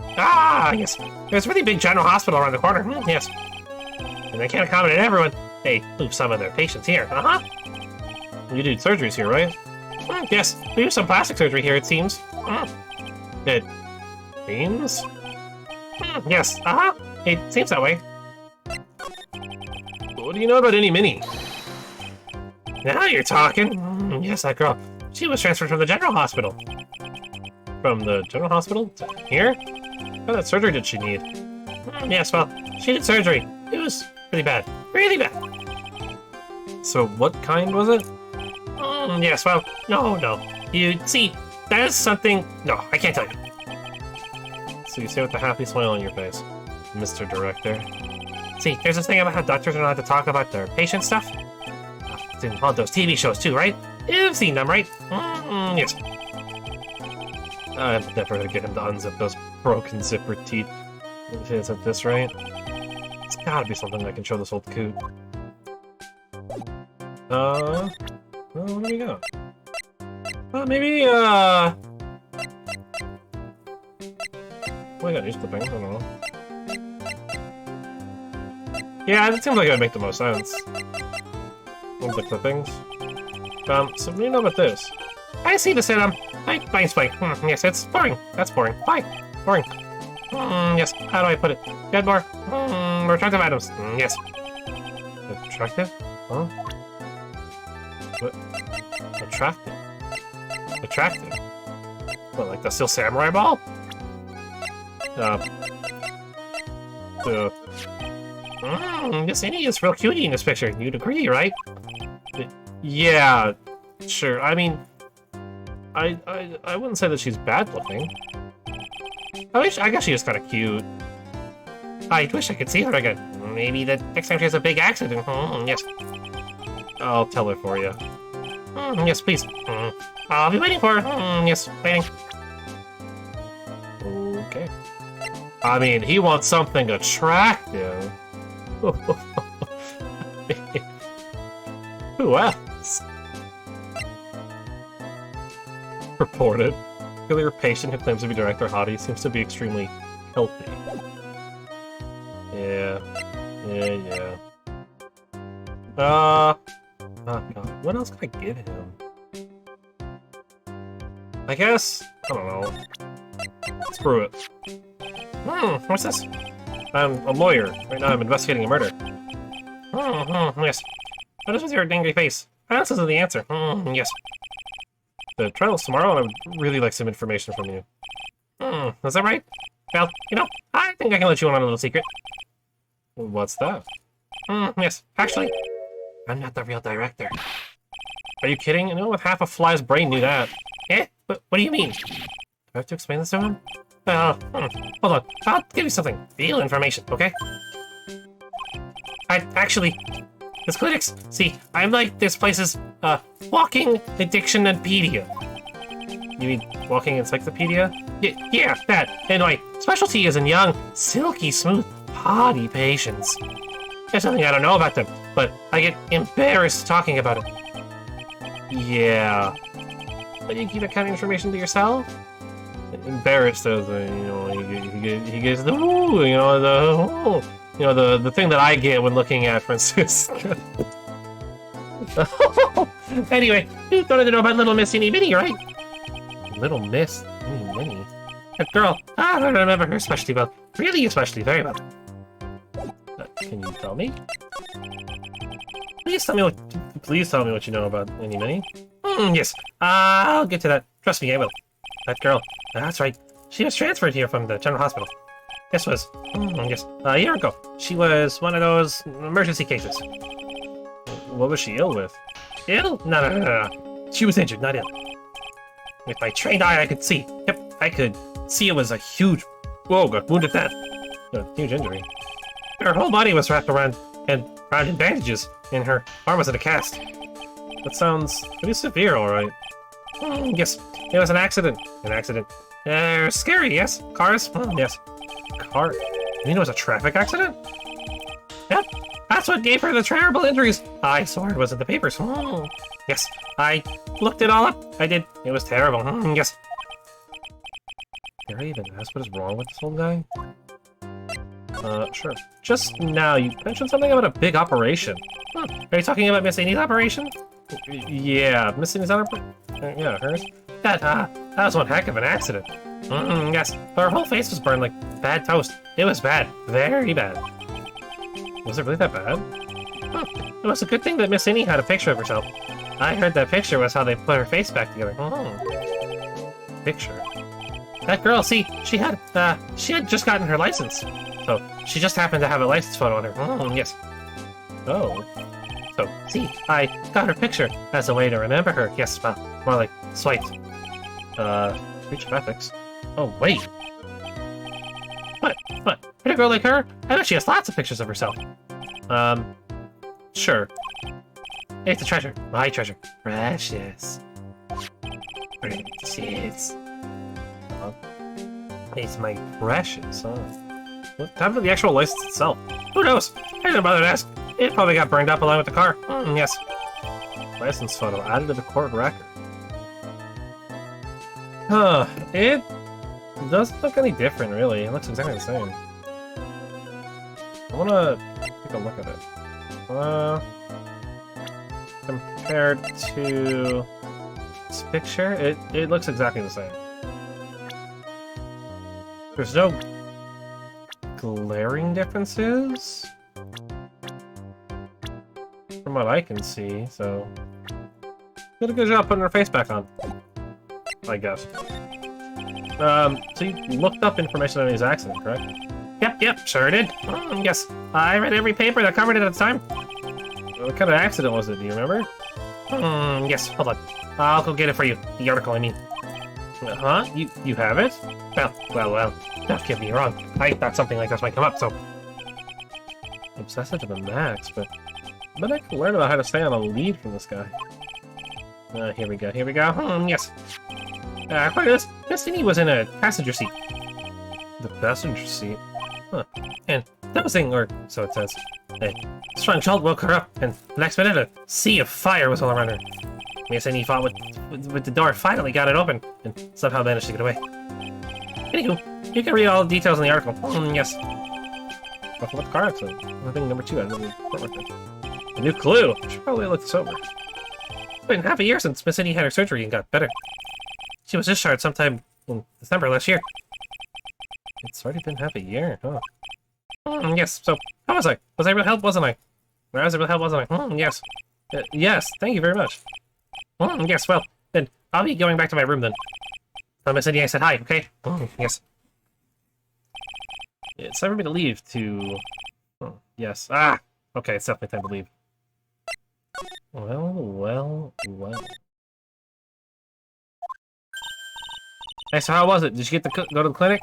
Speaker 1: Yes. There's a really big general hospital around the corner. Yes. And they can't accommodate everyone. They move some of their patients here. You do surgeries here, right? Yes. We do some plastic surgery here, it seems. It seems? Yes. It seems that way. What do you know about Any Minnie? Now you're talking. Yes, that girl. She was transferred from the general hospital. From the general hospital to here? What that surgery did she need? Yes, well, she did surgery. It was really bad. Really bad. So what kind was it? Yes, well, no. You see, there's something... No, I can't tell you. So you say with a happy smile on your face, Mr. Director. See, there's this thing about how doctors are not allowed to talk about their patient stuff. It's in all those TV shows too, right? You've seen them, right? Yes. I'm never gonna get him to unzip those broken zipper teeth. Isn't this right? It's gotta be something that can show this old coot. Well, what do we got? Maybe, oh, I got news clippings, I don't know. Yeah, it seems like it would make the most sense. With the clippings. So what do you know about this? I see this, Bye, explain. Yes, it's boring. That's boring. Bye. Boring. Yes, how do I put it? Get more. Attractive items. Yes. Attractive? Huh? What? Attractive? Attractive? What, like the Steel Samurai Ball? This Innie is real cutie in this picture. You'd agree, right? Yeah, sure. I mean, I wouldn't say that she's bad looking. I guess she is kind of cute. I wish I could see her again. Maybe the next time she has a big accident. Yes. I'll tell her for you. Yes, please. I'll be waiting for her. Yes, waiting. Okay. I mean, he wants something attractive. Who else? Reported. Your patient who claims to be Director Hottie seems to be extremely healthy. Yeah. Oh god, what else can I give him? I guess, I don't know. Screw it. What's this? I'm a lawyer. Right now I'm investigating a murder. Yes. What is with your angry face? This isn't the answer. Yes. The trial's tomorrow, and I would really like some information from you. Is that right? Well, you know, I think I can let you in on a little secret. What's that? Yes. Actually, I'm not the real director. Are you kidding? Anyone with half a fly's brain knew that. Eh? What do you mean? Do I have to explain this to him? Hold on. I'll give you something. Real information, okay? Actually, this clinics. See, I'm like this place's, walking addictionpedia. You mean walking encyclopedia? Yeah, that. And my specialty is in young, silky smooth, potty patients. There's something I don't know about them, but I get embarrassed talking about it. Yeah. But you keep that kind of information to yourself? Embarrassed as he gets the the thing that I get when looking at Francisca. Anyway, you wanted to know about Little Miss Innie Minnie, right? Little Miss Innie Minnie? That girl, I don't remember her especially well. Really especially, very well. Can you tell me? Please tell me what you know about Innie Minnie. Yes, I'll get to that. Trust me, I will. That girl, that's right. She was transferred here from the general hospital. This was, a year ago. She was one of those emergency cases. What was she ill with? Ill? No. She was injured, not ill. With my trained eye, I could see. Yep, I could see it was a huge... Whoa, got wounded that. A huge injury. Her whole body was wrapped around in bandages, and her arm was in a cast. That sounds pretty severe, alright. Yes, it was an accident. Scary, yes. Cars? Yes. Car? You mean it was a traffic accident? Yep, that's what gave her the terrible injuries. I saw it was in the papers. Yes, I looked it all up. I did. It was terrible. Yes. Did I even ask what is wrong with this old guy? Sure. Just now, you mentioned something about a big operation. Are you talking about Miss Innie's operation? Yeah, Miss Innie's operation? Yeah, hers? That was one heck of an accident. Yes, her whole face was burned like bad toast. It was bad. Very bad. Was it really that bad? It was a good thing that Miss Innie had a picture of herself. I heard that picture was how they put her face back together. Picture? That girl, see, she had just gotten her license. So, she just happened to have a license photo on her. Yes. Oh. So, see, I got her picture as a way to remember her. Yes, well, more like swiped. Breach of ethics. Oh, wait. What? Pretty girl like her? I bet she has lots of pictures of herself. Sure. It's a treasure. My treasure. Precious. Precious. It's my precious, huh? What happened to the actual license itself? Who knows? I didn't bother to ask. It probably got burned up along with the car. Yes. License photo added to the court record. It doesn't look any different, really. It looks exactly the same. I wanna take a look at it. Compared to this picture, it looks exactly the same. There's no glaring differences from what I can see, so did a good job putting her face back on, I guess. So you looked up information on his accident, correct? Yep, sure did. Yes, I read every paper that covered it at the time. What kind of accident was it, do you remember? Yes, hold on. I'll go get it for you. The article, I mean. Huh? You have it? Well, don't get me wrong. I thought something like this might come up, so... Obsessive to the max, but I can learn about how to stay on a lead from this guy. Here we go. Yes. According to this, Destiny was in a passenger seat. The passenger seat? Huh. And dozing, or so it says. A strong jolt woke her up, and the next minute a sea of fire was all around her. Destiny fought with the door, finally got it open, and somehow managed to get away. Anywho, you can read all the details in the article. Yes. Welcome with the car accident. I think number 2 out of the report with it. A new clue! I should probably look this over. It's been half a year since Miss Indy had her surgery and got better. She was discharged sometime in December last year. It's already been half a year, huh? Yes, so, how was I? Was I real help, wasn't I? Where was I real help, wasn't I? Yes. Yes, thank you very much. Yes, well, then, I'll be going back to my room then. Miss Indy, I said hi, okay? Yes. It's time for me to leave to... yes. Okay, it's definitely time to leave. Well. Hey, so how was it? Did you get to go to the clinic?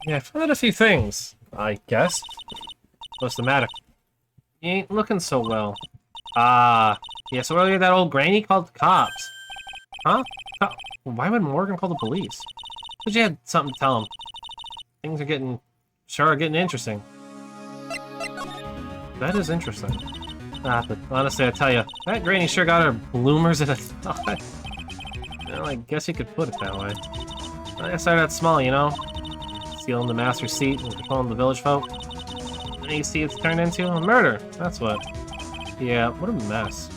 Speaker 1: Yeah, I found out a few things, I guess. What's the matter? You ain't looking so well. Yeah, so earlier that old granny called the cops. Huh? Why would Morgan call the police? But you had something to tell him. Things are getting interesting. That is interesting. But honestly, I tell you, that granny sure got her bloomers in a thought. Well, I guess you could put it that way. I started out small, you know? Stealing the master's seat and controlling the village folk. And you see it's turned into a murder, that's what. Yeah, what a mess.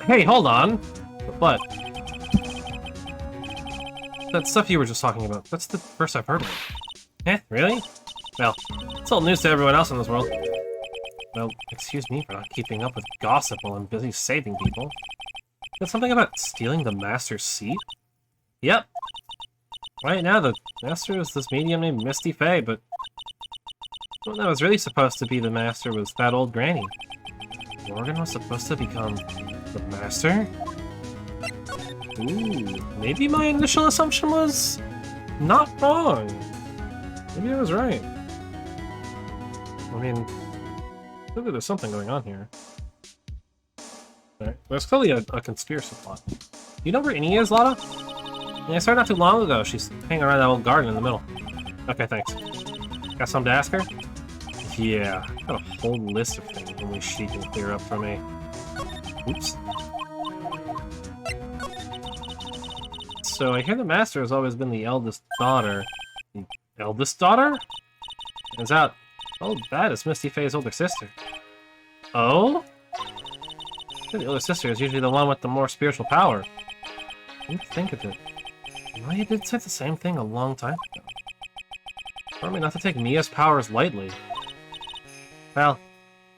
Speaker 1: Hey, hold on! What? That stuff you were just talking about, that's the first I've heard of it. Eh, really? Well, it's old news to everyone else in this world. Well, excuse me for not keeping up with gossip while I'm busy saving people. There's something about stealing the master's seat? Yep. Right now, the master is this medium named Misty Faye, but the one that was really supposed to be the master was that old granny. Morgan was supposed to become the master? Ooh, maybe my initial assumption was not wrong. Maybe I was right. I mean, clearly there's something going on here. Right. There's clearly a conspiracy plot. You know where Innie is, Lotta? Yeah, I saw her not too long ago. She's hanging around that old garden in the middle. Okay, thanks. Got something to ask her? Yeah, got a whole list of things only she can clear up for me. Oops. So I hear the master has always been the eldest daughter. The eldest daughter? Turns out, oh, that is Misty Faye's older sister. Oh? The older sister is usually the one with the more spiritual power. Who'd think of it? Maya did say the same thing a long time ago. Taught me not to take Mia's powers lightly. Well,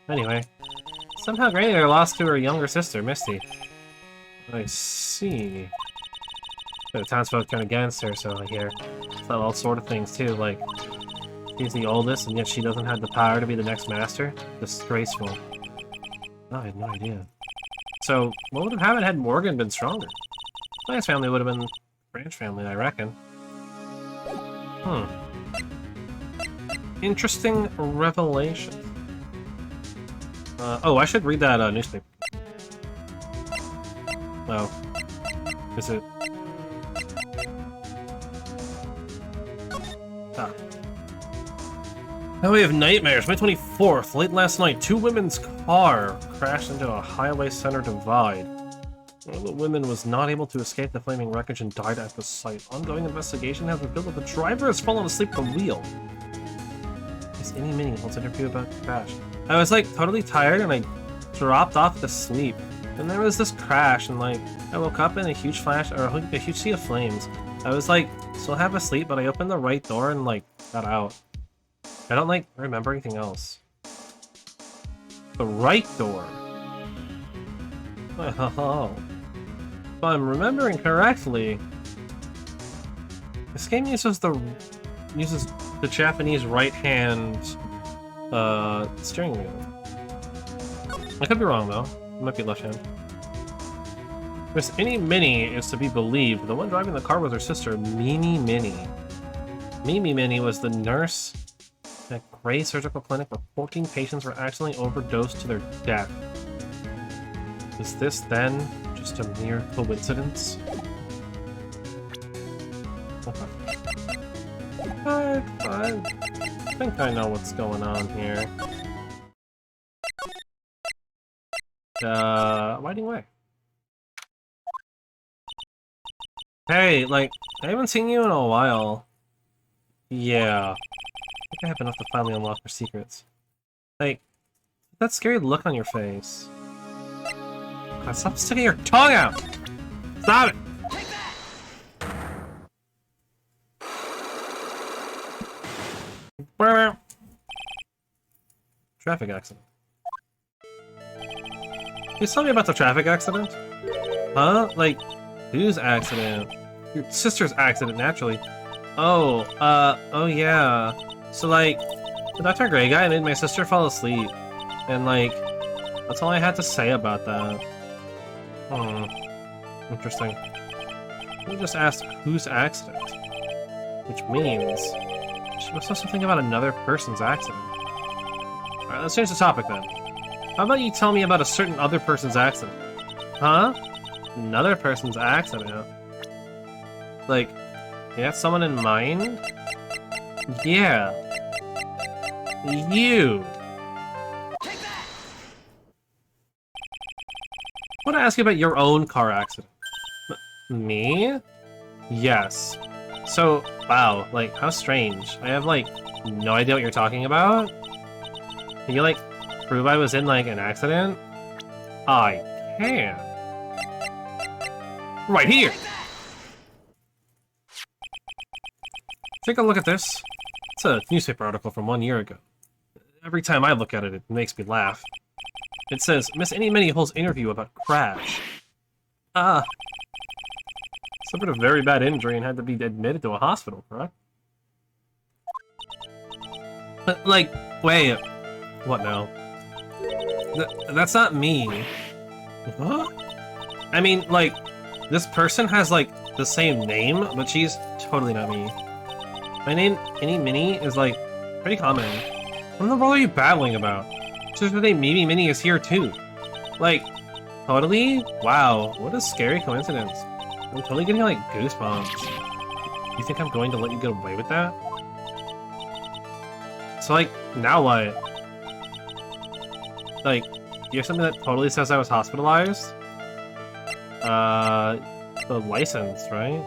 Speaker 1: anyway. Somehow Granny there lost to her younger sister, Misty. I see. The townsfolk turned against her, so I hear. It's all sort of things too, like she's the oldest and yet she doesn't have the power to be the next master? Disgraceful. Oh, I had no idea. So, what would have happened had Morgan been stronger? Maya's family would have been the branch family, I reckon. Interesting revelation. Oh, I should read that newspaper. Oh. Is it... Ah. Now we have nightmares. May 24th, late last night, 2 women's car crashed into a highway center divide. One of the women was not able to escape the flaming wreckage and died at the site. Ongoing investigation has revealed that the driver has fallen asleep at the wheel. I It's any mini. Let's interview about the crash. I was like totally tired and I dropped off to sleep. And there was this crash and like I woke up in a huge flash or a huge sea of flames. I was like still half asleep, but I opened the right door and like got out. I don't like remember anything else. The right door. Oh. If I'm remembering correctly, this game uses the Japanese right hand steering wheel. I could be wrong though. It might be left hand. Miss Any Minnie is to be believed. The one driving the car was her sister, Mimi Minnie. Mimi Minnie was the nurse at Gray Surgical Clinic where 14 patients were accidentally overdosed to their death. Is this then just a mere coincidence? Okay. I think I know what's going on here. Winding way. Hey, like, I haven't seen you in a while. Yeah. I think I have enough to finally unlock your secrets. Like, that scary look on your face. God, stop sticking your tongue out! Stop it! Traffic accident. Please tell me about the traffic accident. Huh? Like, whose accident? Your sister's accident, naturally. Oh, oh yeah. So, like, the Dr. Gray guy made my sister fall asleep. And, like, that's all I had to say about that. Interesting. You just asked whose accident. Which means she must also think about another person's accident. Alright, let's change the topic then. How about you tell me about a certain other person's accident? Huh? Another person's accident? Like, you got someone in mind? Yeah. You! I want to ask you about your own car accident. Me? Yes. So, wow, like, how strange. I have, like, no idea what you're talking about. Can you, like, prove I was in, like, an accident? I can. Right here! Take a look at this. It's a newspaper article from 1 year ago. Every time I look at it, it makes me laugh. It says, Miss Any Minnie holds interview about crash. Ah. Suffered a very bad injury and had to be admitted to a hospital, correct? But, like, wait. What now? That's not me. Huh? I mean, like, this person has, like, the same name, but she's totally not me. My name, Any Minnie, is, like, pretty common. What in the world are you babbling about? Just the name Mimi Minnie is here, too. Like, totally? Wow, what a scary coincidence. I'm totally getting, like, goosebumps. You think I'm going to let you get away with that? So, like, now what? Like, you have something that totally says I was hospitalized? The license, right?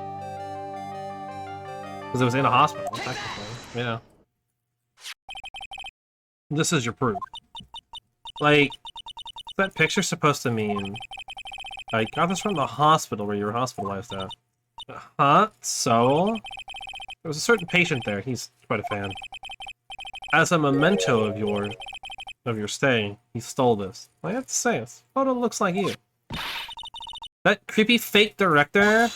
Speaker 1: Because it was in a hospital, technically. Yeah. This is your proof. Like, what's that picture supposed to mean? I got this from the hospital where you were hospitalized at. Huh? So? There was a certain patient there. He's quite a fan. As a memento of your stay, he stole this. I have to say, this photo looks like you. That creepy fake director?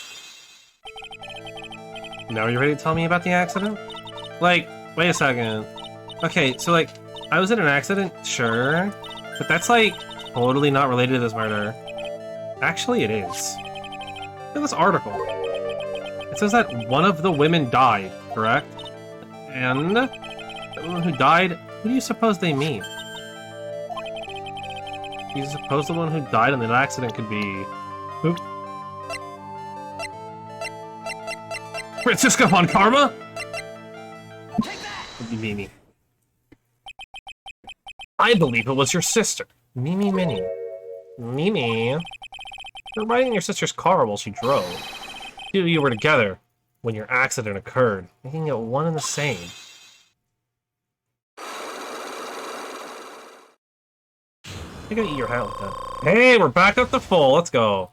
Speaker 1: Now you're ready to tell me about the accident? Like, wait a second. Okay, so like, I was in an accident, sure. But that's like, totally not related to this murder. Actually, it is. Look at this article. It says that one of the women died, correct? And the woman who died, who do you suppose they mean? Do you suppose the one who died in the accident could be... Who? Francisca von Karma? Would be Mimi. I believe it was your sister, Mimi Minnie. Mimi? You're riding your sister's car while she drove. You were together when your accident occurred, making it one and the same. You gotta eat your hat like that. Hey, we're back up to full. Let's go.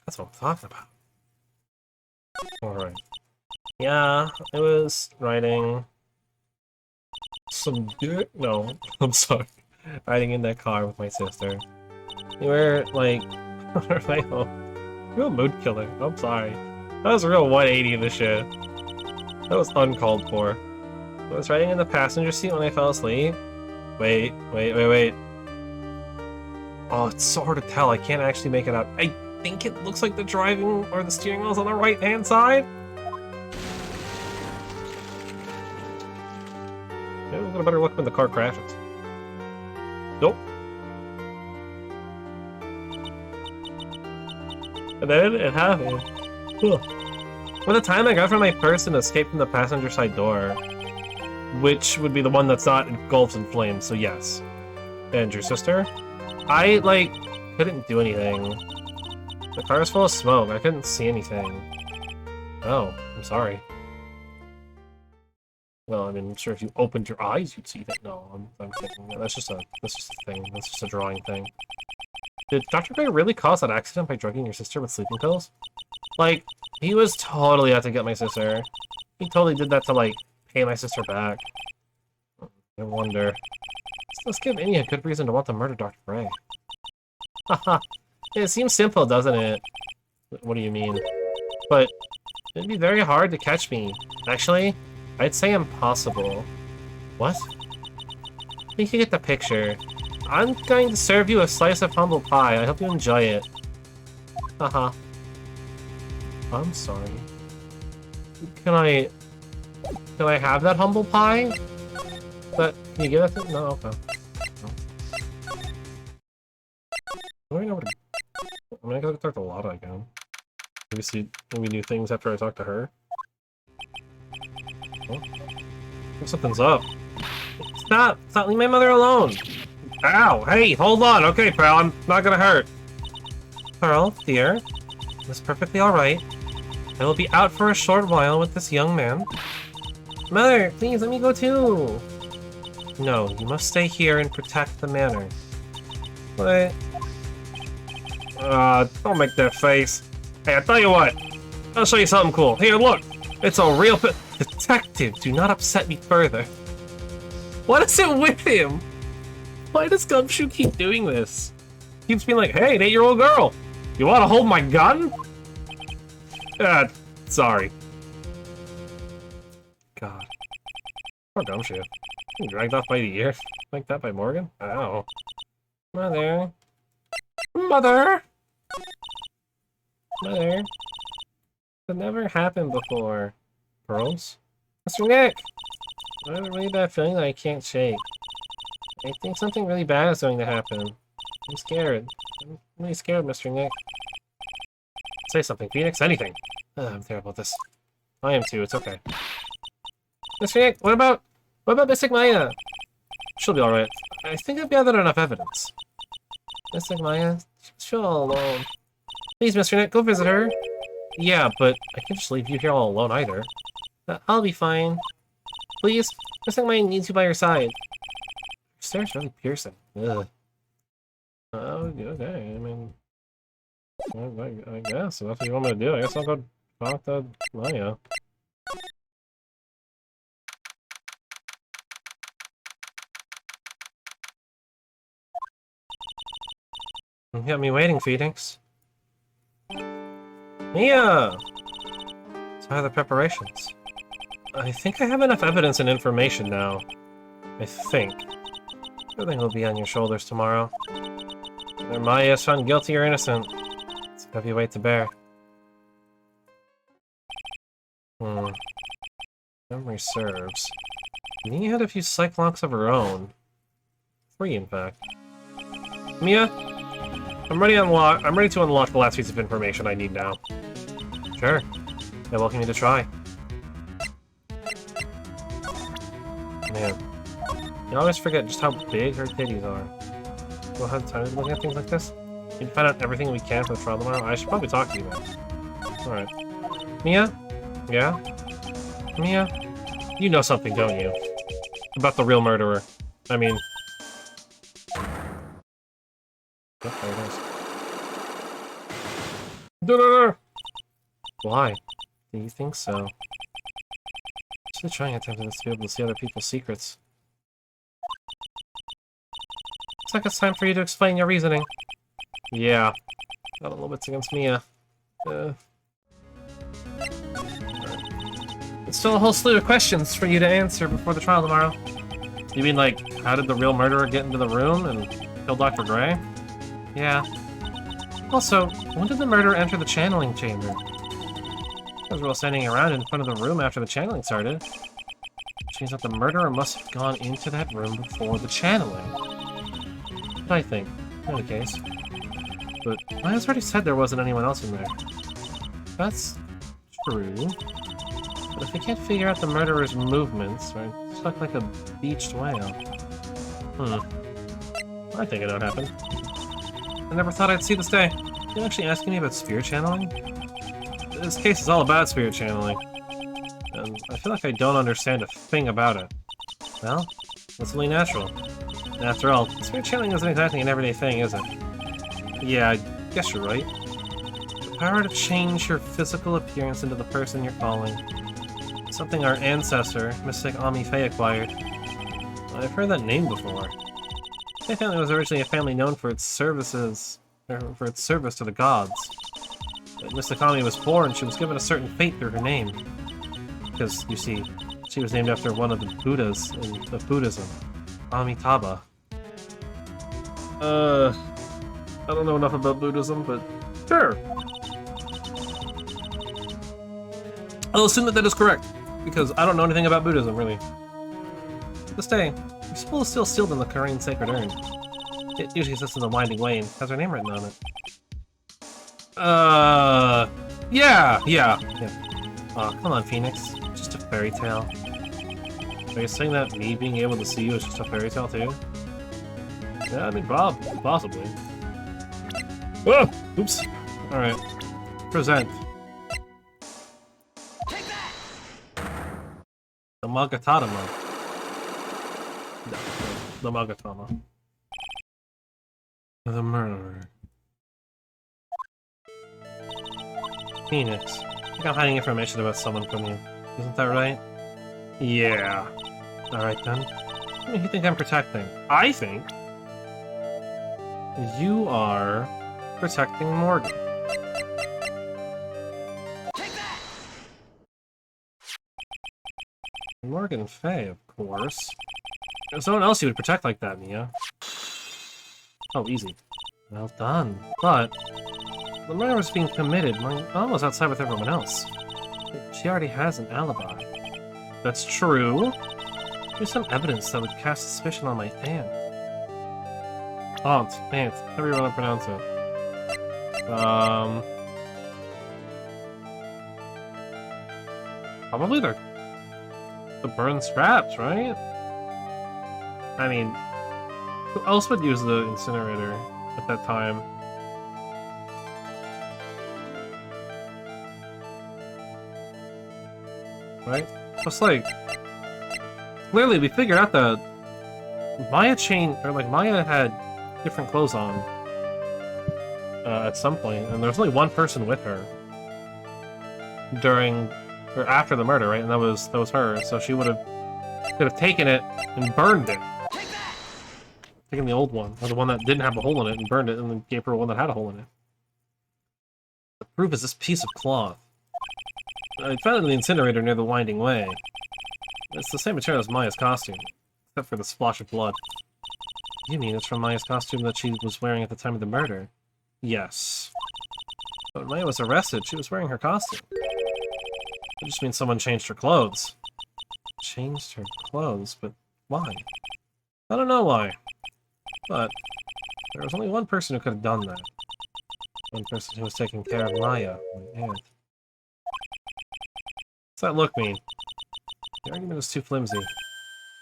Speaker 1: That's what I'm talking about. Alright. Yeah, it was riding some dirt. No, I'm sorry. Riding in that car with my sister. We were, like, on our way home. Real mood killer. I'm sorry. That was a real 180 in the shit. That was uncalled for. I was riding in the passenger seat when I fell asleep. Wait. Oh, it's so hard to tell. I can't actually make it out. I think it looks like the driving or the steering wheel's on the right-hand side. Maybe we'll get a better look when the car crashes. Nope. And then it happened. By the time I got from my purse and escaped from the passenger side door, which would be the one that's not engulfed in flames, so yes. And your sister? I, like, couldn't do anything. The car was full of smoke. I couldn't see anything. Oh, I'm sorry. Well, I mean, I'm sure if you opened your eyes, you'd see that. No, I'm kidding. That's just a thing. That's just a drawing thing. Did Dr. Gray really cause that accident by drugging your sister with sleeping pills? Like, he was totally out to get my sister. He totally did that to, like, pay my sister back. I wonder. Let's give Innie a good reason to want to murder Dr. Gray. Haha. It seems simple, doesn't it? What do you mean? But it'd be very hard to catch me. Actually, I'd say impossible. What? You can get the picture. I'm going to serve you a slice of humble pie. I hope you enjoy it. Haha. I'm sorry. Can I have that humble pie? But can you give that to... No, okay. I don't know what to... I mean, I gotta talk to Lotta again. Maybe new things after I talk to her. Oh. Something's up. Stop! Stop! Leave my mother alone! Ow! Hey, hold on! Okay, pal, I'm not gonna hurt. Pearl, dear, it's perfectly alright. I will be out for a short while with this young man. Mother, please let me go too! No, you must stay here and protect the manor. What? Don't make that face. Hey, I'll tell you what. I'll show you something cool. Here, look! It's a real detective, do not upset me further. What is it with him? Why does Gumshoe keep doing this? He keeps being like, hey, an 8-year-old girl! You wanna hold my gun? Sorry. God. Poor Gumshoe. Being dragged off by the ear like that by Morgan? Ow. Mother. Mother! Mother. That never happened before. Pearls? Mr. Nick! I have a really bad feeling that I can't shake. I think something really bad is going to happen. I'm scared. I'm really scared, Mr. Nick. Say something, Phoenix. Anything. I'm terrible at this. I am too. It's okay. Mr. Nick, what about Mystic Maya? She'll be alright. I think I've gathered enough evidence. Mystic Maya? She'll all alone. Please, Mr. Nick, go visit her. Yeah, but I can't just leave you here all alone either. I'll be fine. Please, Mystic Maya needs you by your side. Your stare's really piercing. Ugh. Oh, okay. I mean, I guess if that's what you want me to do. I guess I'll go talk to Maya. You got me waiting, Phoenix. Mia! So how are the preparations? I think I have enough evidence and information now. I think. Everything will be on your shoulders tomorrow. Whether Maya is found guilty or innocent, it's a heavy weight to bear. Memory serves. Mia had a few psych locks of her own. 3, in fact. Mia? I'm ready to unlock the last piece of information I need now. Sure. I welcome you to try. Man. You always forget just how big her titties are. We'll have time to look at things like this. We can find out everything we can for the trial tomorrow. I should probably talk to you then. Alright. Mia? Yeah? Mia? You know something, don't you? About the real murderer. I mean... Yep, there it is. Da-da-da! Why? Do you think so? Actually trying at times to be able to see other people's secrets. Looks like it's time for you to explain your reasoning. Yeah. Got a little bit against Mia. It's still a whole slew of questions for you to answer before the trial tomorrow. You mean, like, how did the real murderer get into the room and kill Dr. Gray? Yeah. Also, when did the murderer enter the channeling chamber? Because we're all standing around in front of the room after the channeling started. Which means that the murderer must have gone into that room before the channeling. I think, in any case. But I already said there wasn't anyone else in there. That's true. But if we can't figure out the murderer's movements, right, stuck like a beached whale. I think it don't happen. I never thought I'd see this day. You actually asking me about spirit channeling? This case is all about spirit channeling. And I feel like I don't understand a thing about it. Well, that's only natural. After all, spirit channeling isn't exactly an everyday thing, is it? Yeah, I guess you're right. The power to change your physical appearance into the person you're calling. Something our ancestor, Mystic Ami Fey, acquired. I've heard that name before. My family was originally a family known for its services, or for its service to the gods. When Mystic Ami was born, she was given a certain fate through her name. Because, you see, she was named after one of the Buddhas of Buddhism, Amitabha. I don't know enough about Buddhism, but sure. I'll assume that is correct, because I don't know anything about Buddhism, really. To this day, your soul is still sealed in the Korean sacred urn. It usually sits in the winding way and has her name written on it. Yeah. Aw, come on, Phoenix. Just a fairy tale. Are you saying that me being able to see you is just a fairy tale, too? Yeah, I mean, possibly. Oh! Oops. Alright. Present.
Speaker 2: Take that!
Speaker 1: The Magatama. No, the Magatama. The murderer. Phoenix. I think I'm hiding information about someone from you. Isn't that right? Yeah. Alright then. Who do you think I'm protecting? I think you are protecting Morgan.
Speaker 2: Take that!
Speaker 1: Morgan Fey, of course. There's someone else you would protect like that, Mia. Oh, easy. Well done. But the murder was being committed. My mom was outside with everyone else. She already has an alibi. That's true. There's some evidence that would cast suspicion on my aunt. Aunt, however you want to pronounce it. Probably the burned scraps, right? I mean, who else would use the incinerator at that time? Right? Just like, clearly we figured out that Maya had different clothes on at some point, and there was only one person with her during or after the murder, right? And that was her. So she could have taken it and burned it. Taken the old one, or the one that didn't have a hole in it, and burned it, and then gave her one that had a hole in it. The proof is this piece of cloth. I found it in the incinerator near the winding way. It's the same material as Maya's costume, except for the splash of blood. You mean it's from Maya's costume that she was wearing at the time of the murder? Yes. But when Maya was arrested, she was wearing her costume. It just means someone changed her clothes. Changed her clothes? But why? I don't know why. But there was only one person who could have done that. One person who was taking care of Maya, my aunt. What's that look mean? The argument is too flimsy.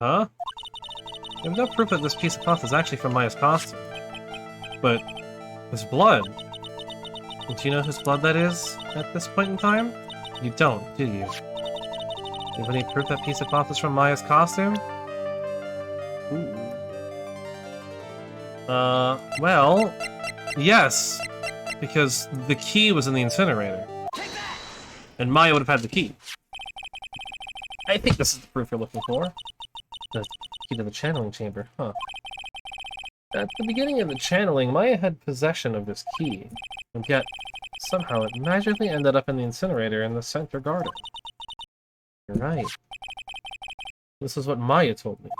Speaker 1: Huh? We have no proof that this piece of cloth is actually from Maya's costume. But there's blood. And do you know whose blood that is at this point in time? You don't, do you? Do you have any proof that piece of cloth is from Maya's costume? Ooh. Well, Yes, because the key was in the incinerator. And Maya would have had the key. I think this is the proof you're looking for. The key to the channeling chamber, huh? At the beginning of the channeling, Maya had possession of this key, and yet, somehow it magically ended up in the incinerator in the center garden. You're right. This is what Maya told me.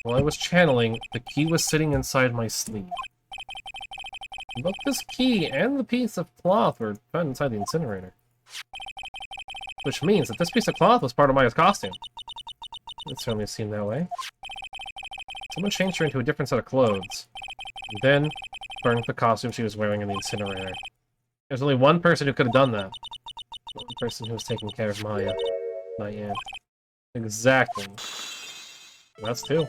Speaker 1: While I was channeling, the key was sitting inside my sleeve. Both this key and the piece of cloth were found inside the incinerator. Which means that this piece of cloth was part of Maya's costume. It certainly seemed that way. Someone changed her into a different set of clothes, and then burned the costume she was wearing in the incinerator. There's only one person who could have done that. One person who was taking care of Maya. My aunt. Exactly. That's two.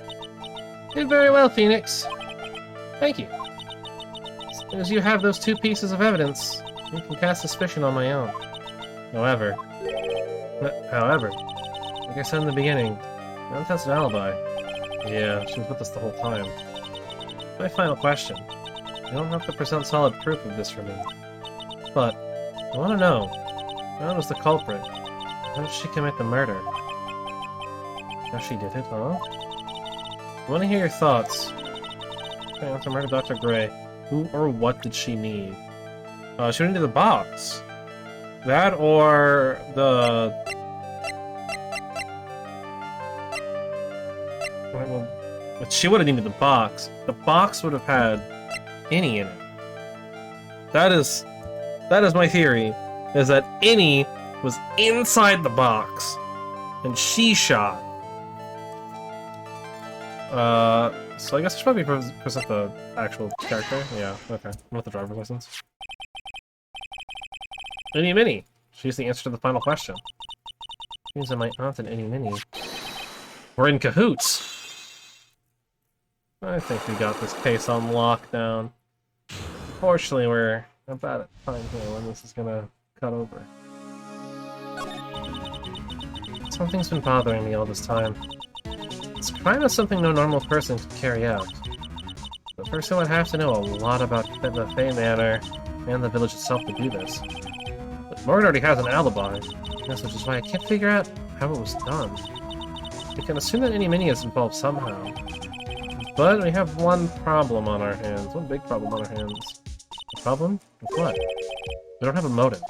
Speaker 1: Did very well, Phoenix. Thank you. As soon as you have those two pieces of evidence, you can cast suspicion on my own. However, like I said in the beginning, my aunt has an alibi. Yeah, she was with us the whole time. My final question. You don't have to present solid proof of this for me. But, I want to know, how was the culprit? How did she commit the murder? How she did it, huh? I want to hear your thoughts. Okay, to murder Dr. Gray. Who or what did she need? She went into the box. That or the... Well, but she would have needed the box. The box would have had Innie in it. That is my theory, is that Innie was inside the box, and she shot. So I guess I should probably present the actual character. Yeah, okay. With the driver's license. Innie Minnie. She's the answer to the final question. Seems that my aunt and Innie Minnie were in cahoots. I think we got this case on lockdown. Fortunately, we're about at time here when this is gonna cut over. Something's been bothering me all this time. This crime is something no normal person could carry out. The person would have to know a lot about the Fey Manor and the village itself to do this. But Morgan already has an alibi, which is why I can't figure out how it was done. We can assume that Innie Minnie is involved somehow. But we have one problem on our hands. One big problem on our hands. A problem? With what? We don't have a motive.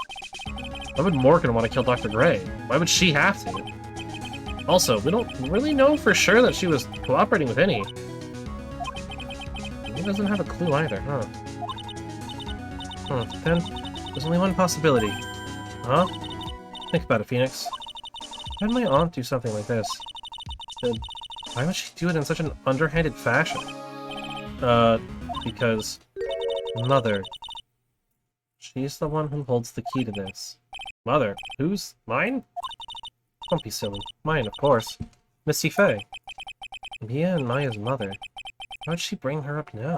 Speaker 1: Why would Morgan want to kill Dr. Gray? Why would she have to? Also, we don't really know for sure that she was cooperating with Innie. He doesn't have a clue either, huh? Then, there's only one possibility. Huh? Think about it, Phoenix. Why did my aunt do something like this? Then, why would she do it in such an underhanded fashion? Because... Mother. She's the one who holds the key to this. Mother? Whose? Mine? Don't be silly. Mine, of course. Missy Faye. Mia and Maya's mother. Why would she bring her up now?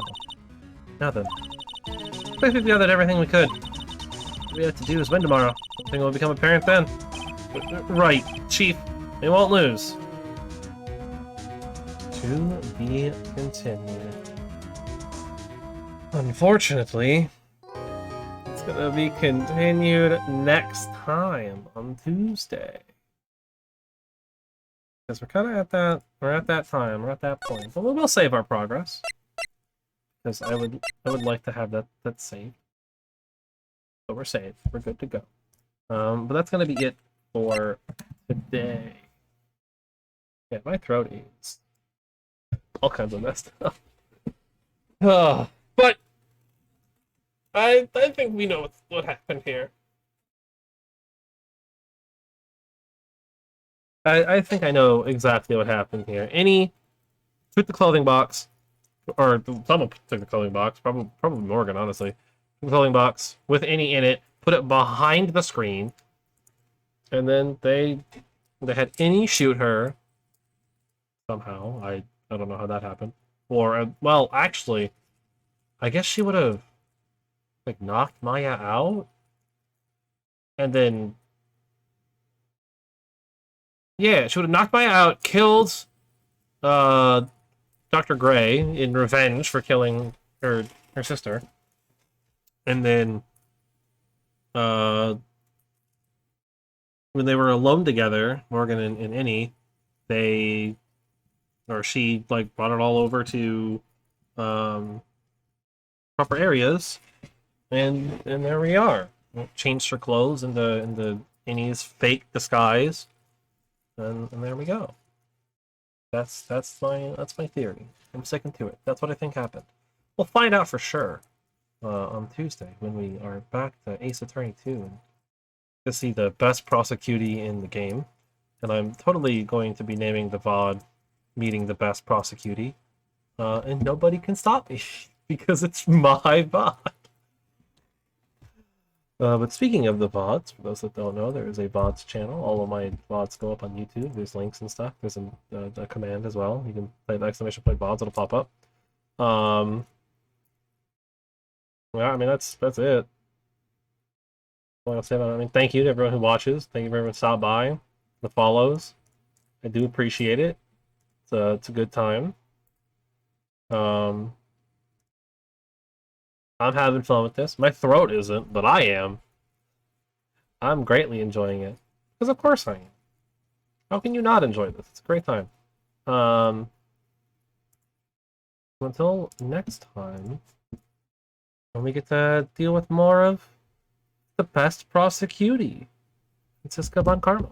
Speaker 1: Now then. I think we gathered everything we could. What we have to do is win tomorrow. Something will become apparent then. Right, Chief. We won't lose. To be continued. Unfortunately, it's gonna be continued next time on Tuesday. Because we're kind of at that, we're at that point. But we'll save our progress. Because I would like to have that saved. So we're saved. We're good to go. But that's gonna be it for today. Yeah, my throat is all kinds of messed up. But I think we know what happened here. I think I know exactly what happened here. Innie took the clothing box, or someone took the clothing box, probably Morgan, honestly. Took the clothing box with Innie in it, put it behind the screen, and then they had Innie shoot her somehow. I don't know how that happened. Or well, actually, I guess she would have like knocked Maya out, and then yeah, she would have knocked Maya out, killed Dr. Gray in revenge for killing her sister, and then uh, when they were alone together, Morgan and Innie, they or she like brought it all over to um, proper areas, and there we are. Changed her clothes into Innie's fake disguise, and there we go. That's my theory. I'm sticking to it. That's what I think happened. We'll find out for sure on Tuesday when we are back to Ace Attorney 2 and to see the best Prosi-Cutie in the game. And I'm totally going to be naming the VOD meeting the best Prosi-Cutie. And nobody can stop me because it's my VOD. But speaking of the VODs, for those that don't know, there is a VODs channel. All of my VODs go up on YouTube. There's links and stuff. There's a command as well. You can play the exclamation point VODs. It'll pop up. Yeah, I mean that's it. What I'll say about it. I mean, thank you to everyone who watches. Thank you for everyone who stopped by, the follows. I do appreciate it. It's a good time. I'm having fun with this. My throat isn't, but I am. I'm greatly enjoying it. Because of course I am. How can you not enjoy this? It's a great time. Until next time, when we get to deal with more of the best Prosi-Cutie, Francisca von Karma.